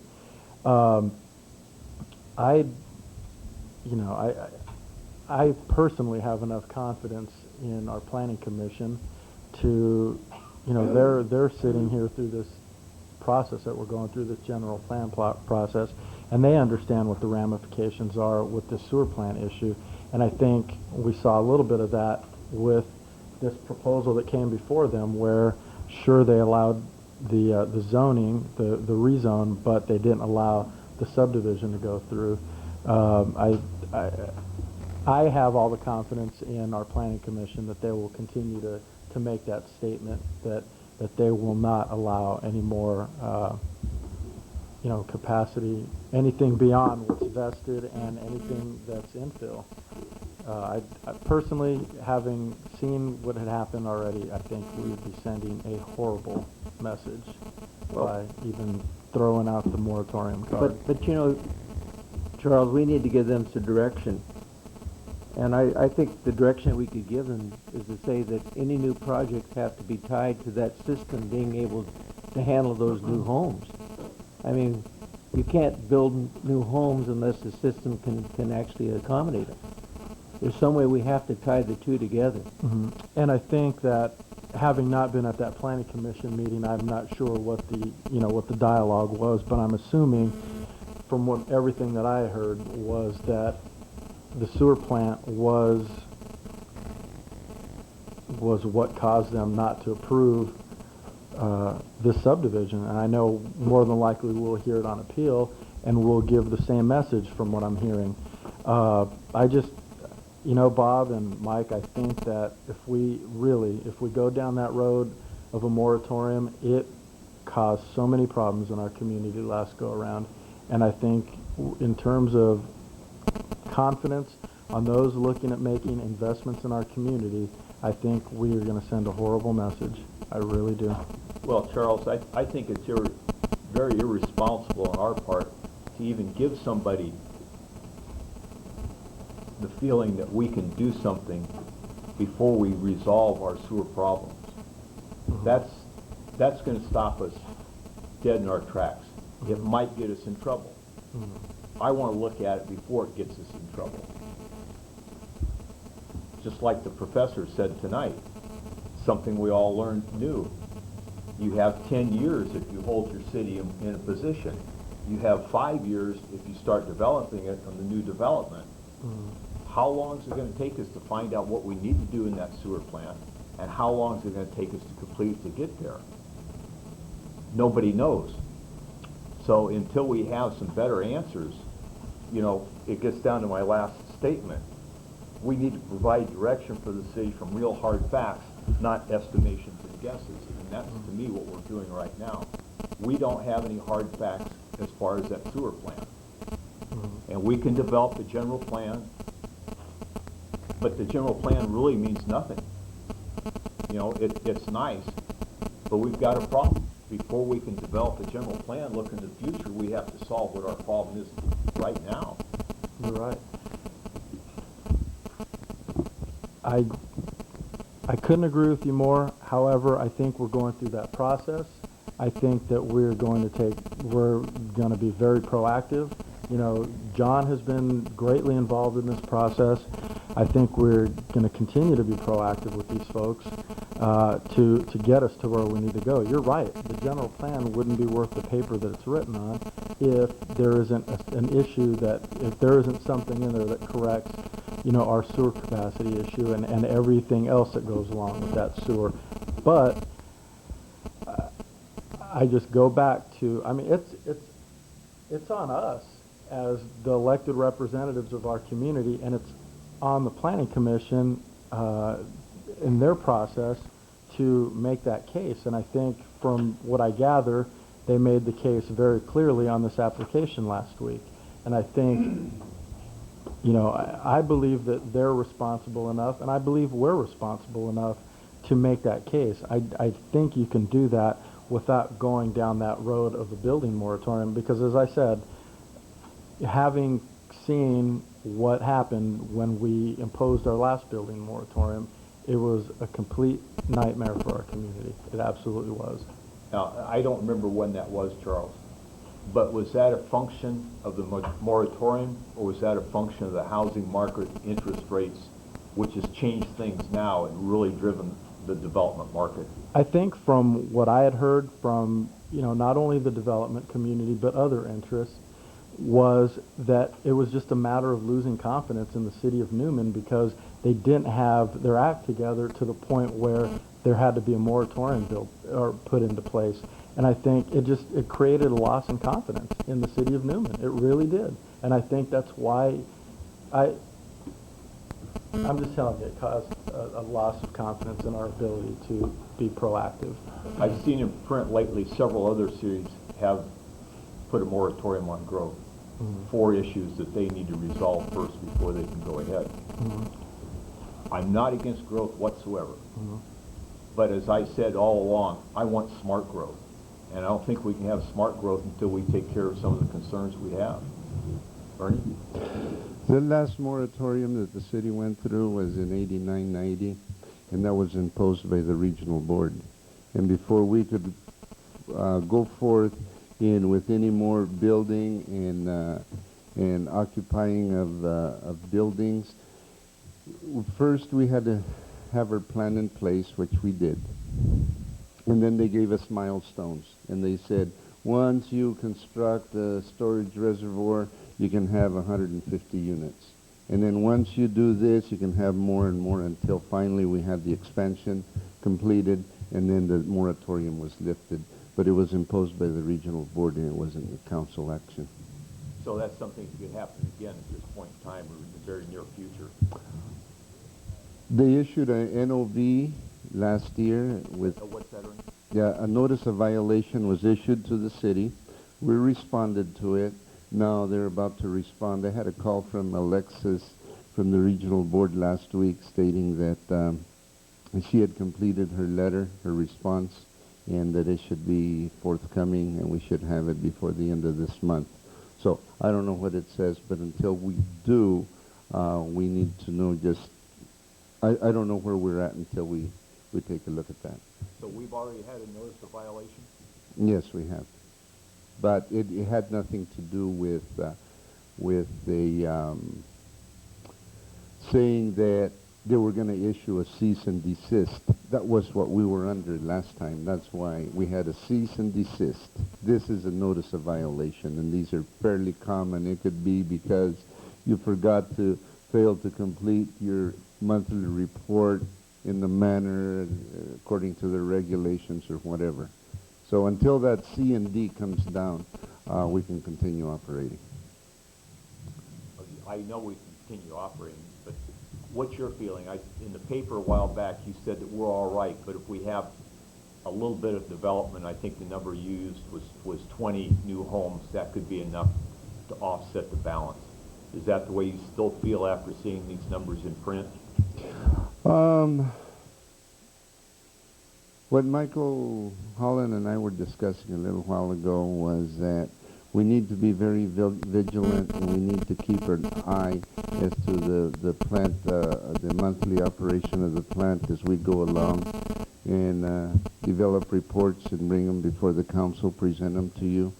I personally have enough confidence in our planning commission to, they're sitting here through this process that we're going through, this general plan process, and they understand what the ramifications are with this sewer plant issue. And I think we saw a little bit of that with this proposal that came before them, where sure they allowed the zoning, the rezone, but they didn't allow the subdivision to go through. I have all the confidence in our planning commission that they will continue to make that statement that they will not allow any more capacity, anything beyond what's vested and anything that's infill. I personally, having seen what had happened already, I think we would be sending a horrible message by even throwing out the moratorium card. But Charles, we need to give them some direction. And I think the direction we could give them is to say that any new projects have to be tied to that system being able to handle those new homes. I mean, you can't build new homes unless the system can actually accommodate them. There's some way we have to tie the two together. Mm-hmm. And I think that, having not been at that planning commission meeting, I'm not sure what the dialogue was, but I'm assuming from everything that I heard was that the sewer plant was what caused them not to approve this subdivision. And I know more than likely we'll hear it on appeal, and we'll give the same message from what I'm hearing. Bob and Mike, I think that if we go down that road of a moratorium, it caused so many problems in our community last go around. And I think in terms of confidence on those looking at making investments in our community, I think we are going to send a horrible message. I really do. Well, Charles, I think it's very irresponsible on our part to even give somebody the feeling that we can do something before we resolve our sewer problems. Mm-hmm. That's going to stop us dead in our tracks. Mm-hmm. It might get us in trouble. Mm-hmm. I want to look at it before it gets us in trouble. Just like the professor said tonight, something we all learned new. You have 10 years if you hold your city in a position. You have 5 years if you start developing it on the new development. Mm-hmm. How long is it going to take us to find out what we need to do in that sewer plant, and how long is it going to take us to complete to get there? Nobody knows. So until we have some better answers, it gets down to my last statement. We need to provide direction for the city from real hard facts, not estimations and guesses. And that's, to me, what we're doing right now. We don't have any hard facts as far as that sewer plant. Mm-hmm. And we can develop a general plan, but the general plan really means nothing. It's nice, but we've got a problem. Before we can develop a general plan, look into the future, we have to solve what our problem is right now. You're right. I couldn't agree with you more. However, I think we're going through that process. I think that we're going to be very proactive. John has been greatly involved in this process. I think we're going to continue to be proactive with these folks to get us to where we need to go. You're right. The general plan wouldn't be worth the paper that it's written on if there isn't an issue if there isn't something in there that corrects, our sewer capacity issue and everything else that goes along with that sewer. But I just go back to, it's on us as the elected representatives of our community, and it's on the planning commission in their process to make that case. And I think from what I gather, they made the case very clearly on this application last week. And I think, you know, I believe that they're responsible enough, and I believe we're responsible enough to make that case. I think you can do that without going down that road of a building moratorium, because as I said, having seen what happened when we imposed our last building moratorium, it was a complete nightmare for our community. It absolutely was. Now, I don't remember when that was, Charles, but was that a function of the moratorium, or was that a function of the housing market interest rates, which has changed things now and really driven the development market? I think from what I had heard from, you know, not only the development community but other interests, was that it was just a matter of losing confidence in the city of Newman because they didn't have their act together to the point where there had to be a moratorium built or put into place. And I think it created a loss in confidence in the city of Newman. It really did. And I think that's why I'm just telling you, it caused a loss of confidence in our ability to be proactive. I've seen in print lately several other cities have put a moratorium on growth. Four issues that they need to resolve first before they can go ahead. I'm not against growth whatsoever. But as I said all along, I want smart growth. And I don't think we can have smart growth until we take care of some of the concerns we have. Bernie? The last moratorium that the city went through was in 89-90, and that was imposed by the regional board. And before we could go forth with any more building and occupying of buildings, first we had to have our plan in place, which we did. And then they gave us milestones, and they said, once you construct a storage reservoir, you can have 150 units. And then once you do this, you can have more and more until finally we had the expansion completed, and then the moratorium was lifted. But it was imposed by the regional board, and it wasn't the council action. So that's something that could happen again at this point in time or in the very near future. They issued a NOV last year with... What's that, Ernie? Yeah, a notice of violation was issued to the city. We responded to it. Now they're about to respond. I had a call from Alexis from the regional board last week stating that she had completed her letter, her response, and that it should be forthcoming and we should have it before the end of this month. So I don't know what it says, but until we do, we need to know just, I don't know where we're at until we take a look at that. So we've already had a notice of violation? Yes, we have. But it had nothing to do with the saying that they were going to issue a cease and desist. That was what we were under last time. That's why we had a cease and desist. This is a notice of violation, and these are fairly common. It could be because you forgot to fail to complete your monthly report in the manner according to the regulations or whatever. So until that C and D comes down, we can continue operating. I know we can continue operating, but what's your feeling? In the paper a while back, you said that we're all right, but if we have a little bit of development, I think the number used was 20 new homes, that could be enough to offset the balance. Is that the way you still feel after seeing these numbers in print? What Michael Holland and I were discussing a little while ago was that we need to be very vigilant, and we need to keep an eye as to the plant, the monthly operation of the plant as we go along, and develop reports and bring them before the council, present them to you,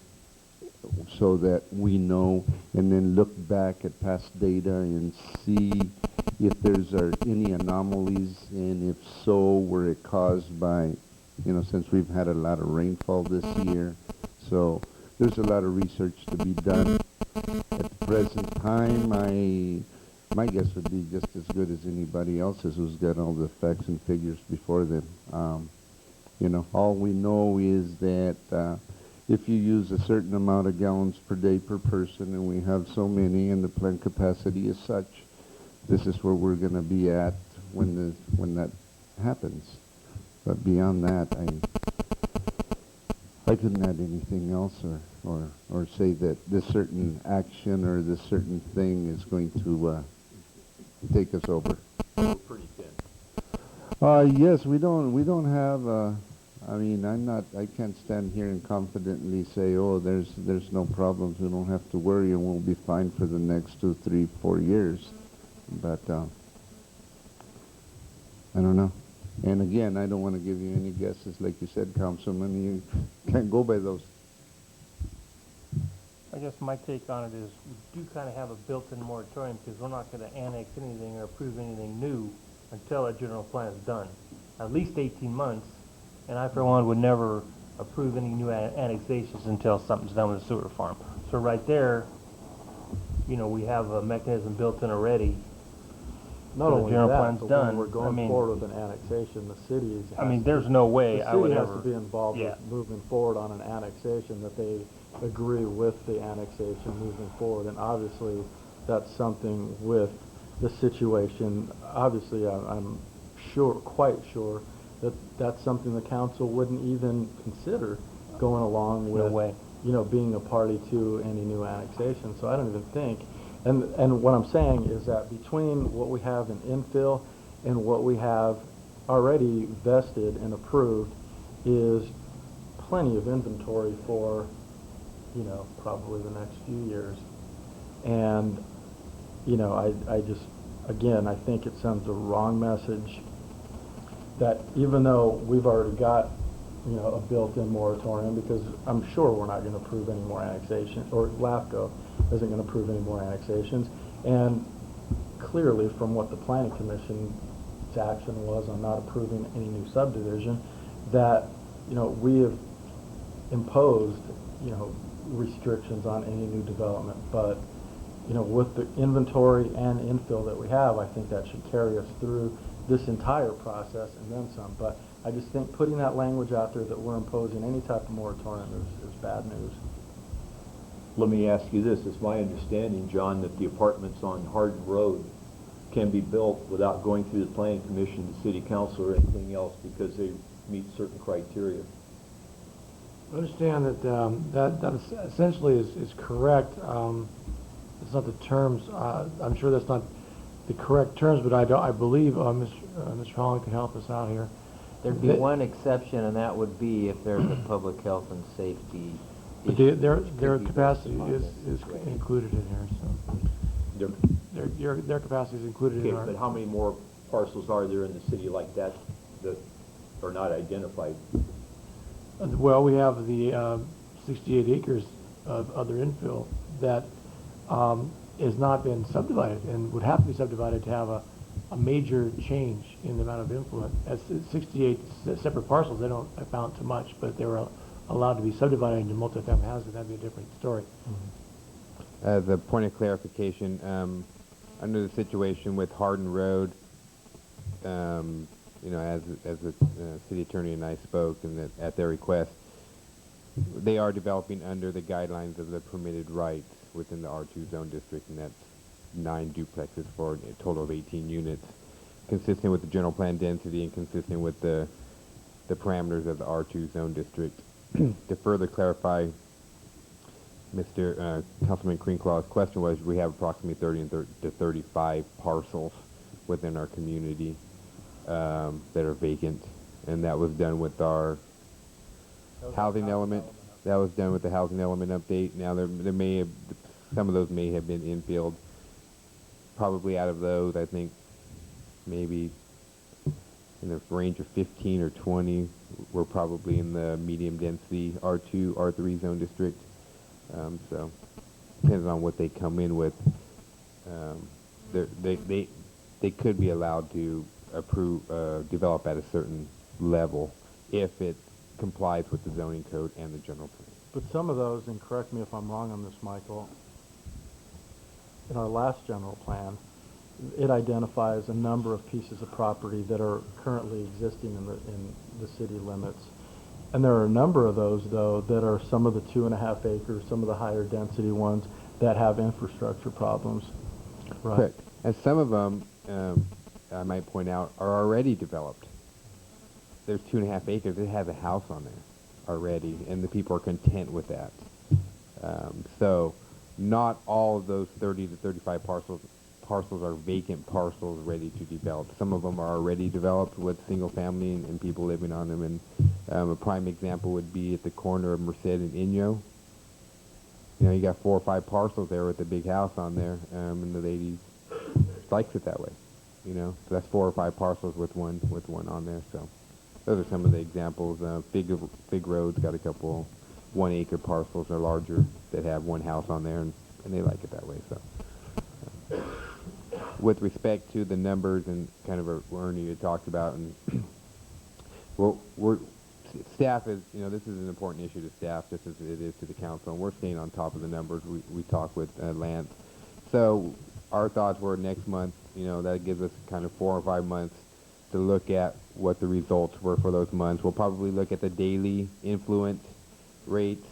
so that we know, and then look back at past data and see if there's any anomalies, and if so, were it caused by, you know, since we've had a lot of rainfall this year. So there's a lot of research to be done. At the present time, my guess would be just as good as anybody else's who's got all the facts and figures before them. You know, all we know is that if you use a certain amount of gallons per day per person, and we have so many, and the plant capacity is such, this is where we're going to be at when that happens. But beyond that, I couldn't add anything else or say that this certain action or this certain thing is going to take us over. We're pretty thin. Yes, we don't have. I can't stand here and confidently say, oh, there's no problems. We don't have to worry, and we'll be fine for the next 2, 3, 4 years. But I don't know. And again, I don't want to give you any guesses, like you said, Councilman. You can't go by those. I guess my take on it is we do kind of have a built-in moratorium because we're not going to annex anything or approve anything new until a general plan is done. At least 18 months, and I, for one, would never approve any new annexations until something's done with the sewer farm. So right there, we have a mechanism built in already. Not only general that, plan's but done. when we're going forward with an annexation, the city there's no way I would The city ever. has to be involved with moving forward on an annexation, that they agree with the annexation moving forward. And obviously, that's something with the situation. Obviously, I'm quite sure, that that's something the council wouldn't even consider going along with, being a party to any new annexation. So I don't even think. And what I'm saying is that between what we have in infill and what we have already vested and approved is plenty of inventory for, probably the next few years. And, I just, again, I think it sends the wrong message that even though we've already got, a built-in moratorium, because I'm sure we're not going to approve any more annexation, or LAFCO isn't going to approve any more annexations. And clearly, from what the Planning Commission's action was on not approving any new subdivision, that, we have imposed, restrictions on any new development. But, with the inventory and infill that we have, I think that should carry us through this entire process and then some. But I just think putting that language out there that we're imposing any type of moratorium is bad news. Let me ask you this. It's my understanding, John, that the apartments on Hardin Road can be built without going through the Planning Commission, the City Council, or anything else because they meet certain criteria. I understand that that essentially is correct. It's not the terms. I'm sure that's not the correct terms, but I believe Mr. Holland can help us out here. There'd be one exception, and that would be if there's a public health and safety but their capacity is included in here, so their capacity is included in our. But how many more parcels are there in the city like that are not identified? Well, we have the 68 acres of other infill that has not been subdivided and would have to be subdivided to have a major change in the amount of influence. As 68 separate parcels, they don't amount to much, but if they were allowed to be subdivided into multifamily housing, that'd be a different story. As a point of clarification, under the situation with Hardin Road, as the city attorney and I spoke, and that at their request, they are developing under the guidelines of the permitted rights within the R2 zone district, and that's 9 duplexes for a total of 18 units, consistent with the general plan density and consistent with the parameters of the R2 zone district. To further clarify, Mr. Councilman Greenclaw's question was, we have approximately 30 to 35 parcels within our community that are vacant, and that was done with our housing element. That was done with the housing element update. Now there may have, some of those may have been infield. Probably out of those, I think maybe in the range of 15 or 20 were probably in the medium density R2, R3 zone district. So depends on what they come in with. They could be allowed to develop at a certain level if it complies with the zoning code and the general plan. But some of those, and correct me if I'm wrong on this, Michael, in our last general plan, it identifies a number of pieces of property that are currently existing in the city limits. And there are a number of those, though, that are some of the 2.5 acres, some of the higher density ones that have infrastructure problems. Right. Correct. And some of them, I might point out, are already developed. There's 2.5 acres that has a house on there already, and the people are content with that. So not all of those 30 to 35 parcels are vacant parcels ready to develop. Some of them are already developed with single family and people living on them. And a prime example would be at the corner of Merced and Inyo. You know, you got 4 or 5 parcels there with a big house on there, and the lady likes it that way. You know, so that's 4 or 5 parcels with one on there. So those are some of the examples. Big Road's got a couple 1 acre parcels or larger that have one house on there, and they like it that way. So. With respect to the numbers and kind of what Ernie had talked about, and staff is, you know, this is an important issue to staff just as it is to the council, and we're staying on top of the numbers. We talk with Lance. So our thoughts were next month, you know, that gives us kind of 4 or 5 months to look at what the results were for those months. We'll probably look at the daily influent rates,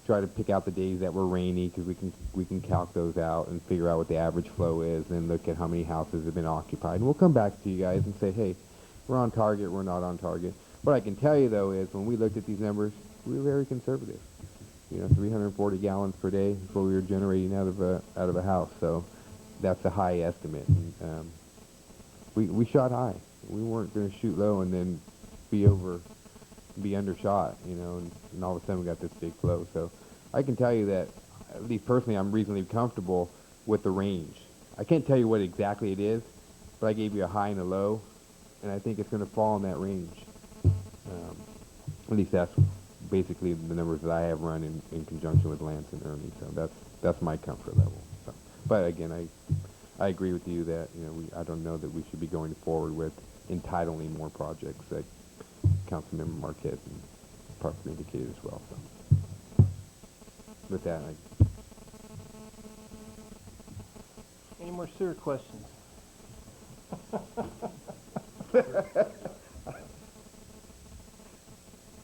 try to pick out the days that were rainy, because we can calc those out and figure out what the average flow is, and look at how many houses have been occupied. And we'll come back to you guys and say, hey, we're on target, we're not on target. What I can tell you, though, is when we looked at these numbers, we were very conservative. You know, 340 gallons per day is what we were generating out of a house. So that's a high estimate. And, we shot high. We weren't going to shoot low and then be undershot, you know, and all of a sudden we got this big flow. So I can tell you that, at least personally, I'm reasonably comfortable with the range. I can't tell you what exactly it is, but I gave you a high and a low, and I think it's going to fall in that range. At least that's basically the numbers that I have run in conjunction with Lance and Ernie. So that's my comfort level. So, but again, I agree with you that, you know, I don't know that we should be going forward with entitling more projects, like Councilmember Marquez and properly indicated as well. So with that, Any more sewer questions?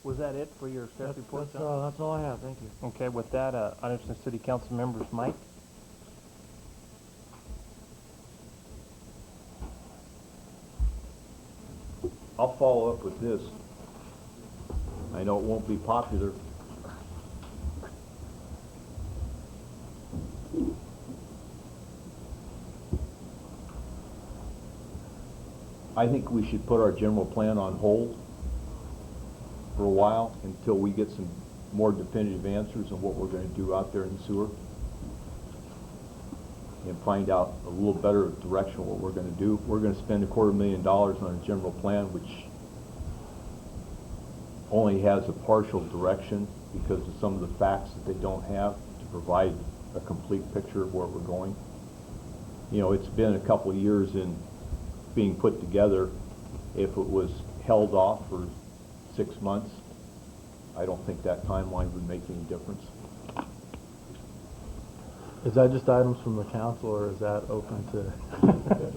Was that it for your staff report, John? That's all I have. Thank you. Okay, with that, Anderson City Council members, Mike? I'll follow up with this. I know it won't be popular. I think we should put our general plan on hold for a while until we get some more definitive answers on what we're going to do out there in the sewer, and find out a little better direction of what we're going to do. We're going to spend $250,000 on a general plan, which only has a partial direction because of some of the facts that they don't have to provide a complete picture of where we're going. You know, it's been a couple of years in being put together. If it was held off for 6 months, I don't think that timeline would make any difference. Is that just items from the council, or is that open to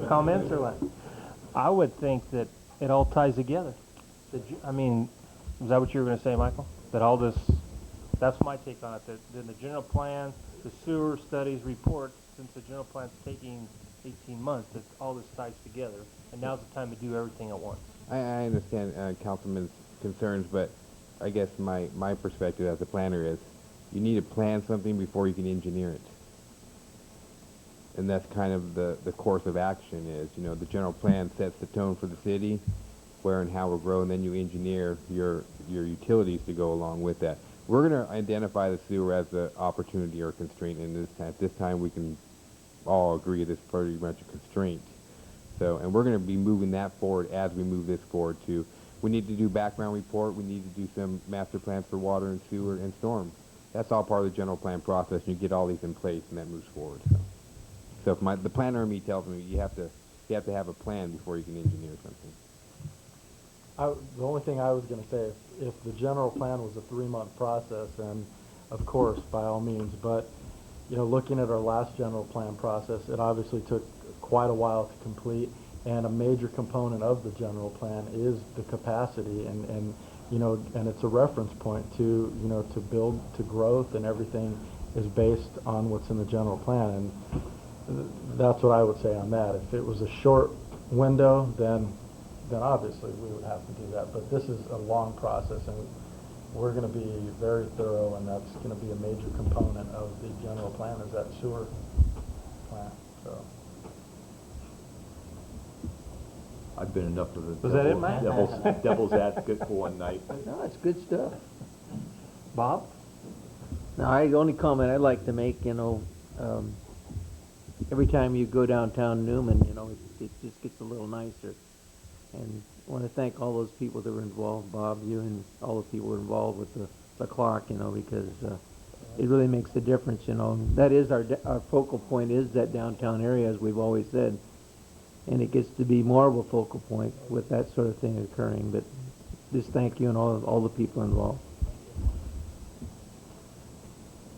Comments or what? I would think that it all ties together. I mean, is that what you were going to say, Michael? That all this, that's my take on it, that in the general plan, the sewer studies report, since the general plan's taking 18 months, that all this ties together, and now's the time to do everything at once. I understand Councilman's concerns, but I guess my perspective as a planner is you need to plan something before you can engineer it. And that's kind of the course of action is, you know, the general plan sets the tone for the city, where and how we're growing, then you engineer your utilities to go along with that. We're going to identify the sewer as an opportunity or constraint, and at this time we can all agree this is pretty much a constraint. So, and we're going to be moving that forward as we move this forward too. We need to do background report, we need to do some master plans for water and sewer and storm. That's all part of the general plan process, and you get all these in place and that moves forward. So if the planner in me tells me you have to have a plan before you can engineer something. The only thing I was going to say is if the general plan was a 3-month process, and of course, by all means, but you know, looking at our last general plan process, it obviously took quite a while to complete, and a major component of the general plan is the capacity, and and it's a reference point to, to build to growth, and everything is based on what's in the general plan. And that's what I would say on that. If it was a short window, then obviously we would have to do that. But this is a long process, and we're going to be very thorough, and that's going to be a major component of the general plan, is that sewer plant. So. I've been enough of the Was that it, Matt? devil's advocate for one night. No, it's good stuff. Bob? Now, the only comment I'd like to make, every time you go downtown Newman, it just gets a little nicer. And I want to thank all those people that were involved, Bob, you and all the people who were involved with the clock, because it really makes a difference, That is our focal point, is that downtown area, as we've always said. And it gets to be more of a focal point with that sort of thing occurring. But just thank you and all the people involved.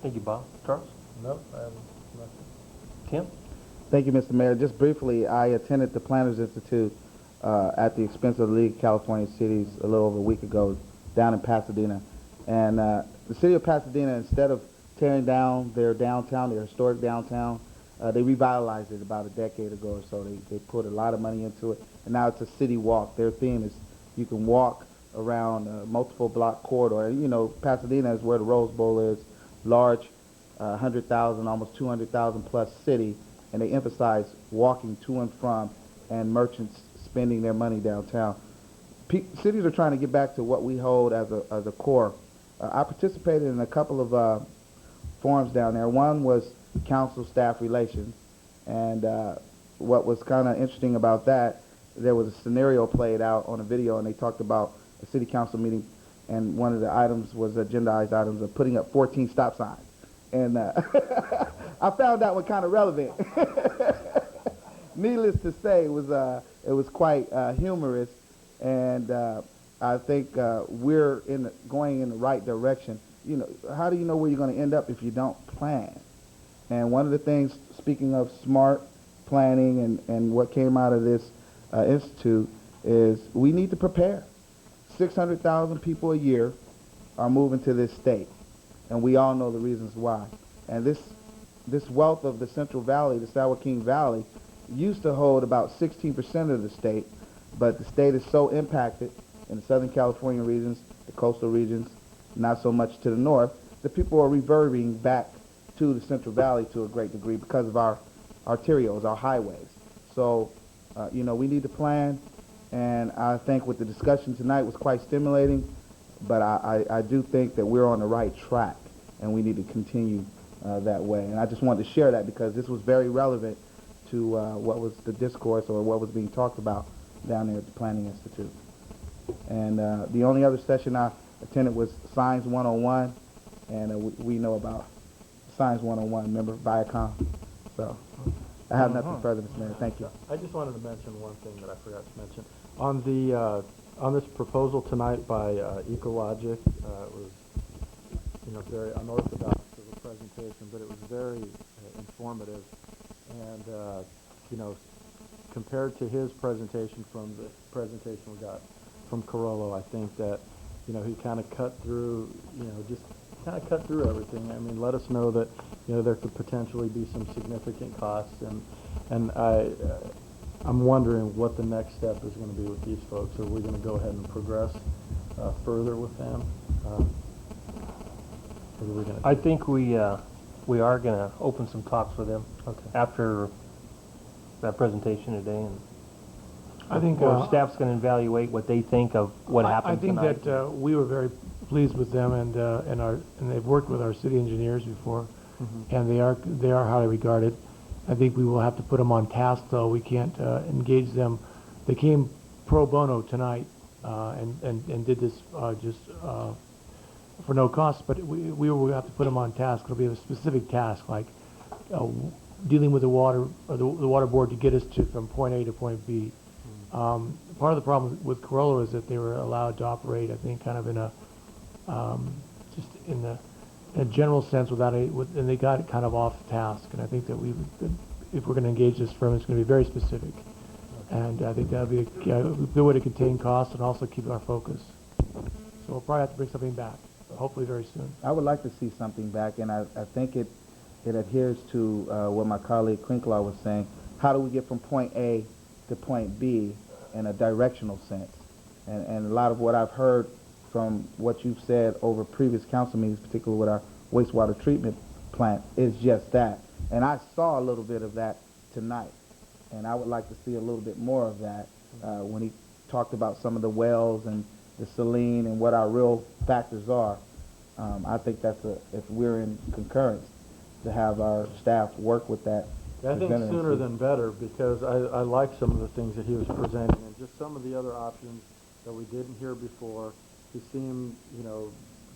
Thank you, Bob. Charles? Nope, I haven't. Tim? Thank you, Mr. Mayor. Just briefly, I attended the Planners Institute at the expense of the League of California Cities a little over a week ago down in Pasadena. And the city of Pasadena, instead of tearing down their downtown, their historic downtown, they revitalized it about a decade ago or so. They put a lot of money into it, and now it's a city walk. Their theme is you can walk around a multiple block corridor. And, Pasadena is where the Rose Bowl is, large, 100,000, almost 200,000 plus city, and they emphasize walking to and from, and merchants spending their money downtown. Cities are trying to get back to what we hold as a core. I participated in a couple of forums down there. One was council staff relations, and what was kind of interesting about that, there was a scenario played out on a video, and they talked about a city council meeting, and one of the items was agendized items of putting up 14 stop signs, and I found that one kind of relevant. Needless to say, it was quite humorous, and I think we're going in the right direction. How do you know where you're going to end up if you don't plan? And one of the things, speaking of smart planning and what came out of this institute, is we need to prepare. 600,000 people a year are moving to this state, and we all know the reasons why. And this wealth of the Central Valley, the San Joaquin Valley, used to hold about 16% of the state, but the state is so impacted in the Southern California regions, the coastal regions, not so much to the north, that people are reverting back to the Central Valley to a great degree because of our arterials, our highways. So, we need to plan, and I think with the discussion tonight was quite stimulating, but I do think that we're on the right track, and we need to continue that way. And I just wanted to share that because this was very relevant to what was the discourse or what was being talked about down there at the Planning Institute. And the only other session I attended was Science 101, and we know about Science 101, remember, Viacom. So I have nothing further, Mr. Mayor. Thank you. I just wanted to mention one thing that I forgot to mention. On this proposal tonight by Ecologic, it was very unorthodox of a presentation, but it was very informative. And compared to his presentation from the presentation we got from Carollo, I think that he kind of cut through everything. I mean, let us know that there could potentially be some significant costs, and I'm wondering what the next step is going to be with these folks. Are we going to go ahead and progress further with them? I think we are going to open some talks with them after that presentation today, and I think staff's going to evaluate what they think of what happened I think tonight. that we were very pleased with them, and they've worked with our city engineers before, and they are highly regarded. I think we will have to put them on task, though. We can't engage them. They came pro bono tonight and did this just for no cost, but we will have to put them on task. It'll be a specific task, like dealing with the water board to get us from point A to point B. Part of the problem with Carollo is that they were allowed to operate, I think, kind of in a just in a general sense and they got it kind of off task. And I think that if we're going to engage this firm, it's going to be very specific. And I think that would be a good way to contain costs and also keep our focus. So we'll probably have to bring something back, hopefully very soon. I would like to see something back, and I think it adheres to what my colleague Crinklaw was saying. How do we get from point A to point B in a directional sense? And a lot of what I've heard from what you've said over previous council meetings, particularly with our wastewater treatment plant, is just that. And I saw a little bit of that tonight, and I would like to see a little bit more of that when he talked about some of the wells and the saline and what our real factors are. I think that's if we're in concurrence, to have our staff work with that. Yeah, I think sooner than better, because I like some of the things that he was presenting, and just some of the other options that we didn't hear before. He seemed, you know,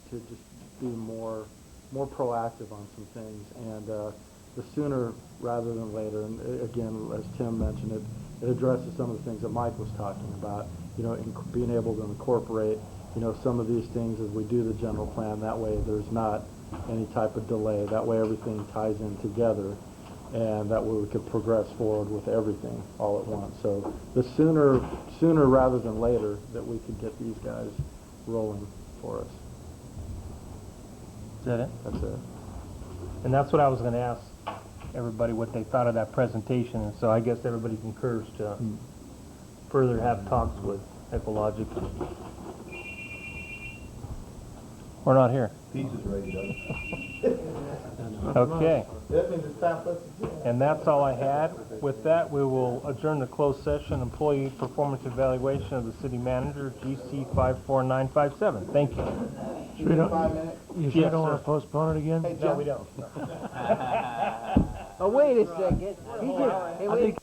to just be more proactive on some things, and the sooner rather than later. And again, as Tim mentioned, it addresses some of the things that Mike was talking about. You know, being able to incorporate, you know, some of these things as we do the general plan. That way, there's not any type of delay. That way, everything ties in together, and that way we could progress forward with everything all at once. So the sooner rather than later that we could get these guys rolling for us. Is that it? That's it. And that's what I was going to ask everybody, what they thought of that presentation, and so I guess everybody concurs to further have talks with Ecologic. We're not here. Peace is ready, Doug. Okay. That means it's time for us to do. And that's all I had. With that, we will adjourn the closed session, employee performance evaluation of the city manager, GC 54957. Thank you. Sure you don't, 5 minutes? you sure Yes, don't want sir. to postpone it again? Hey, No, Jeff. we don't. Oh, wait a second. He just, hey, wait.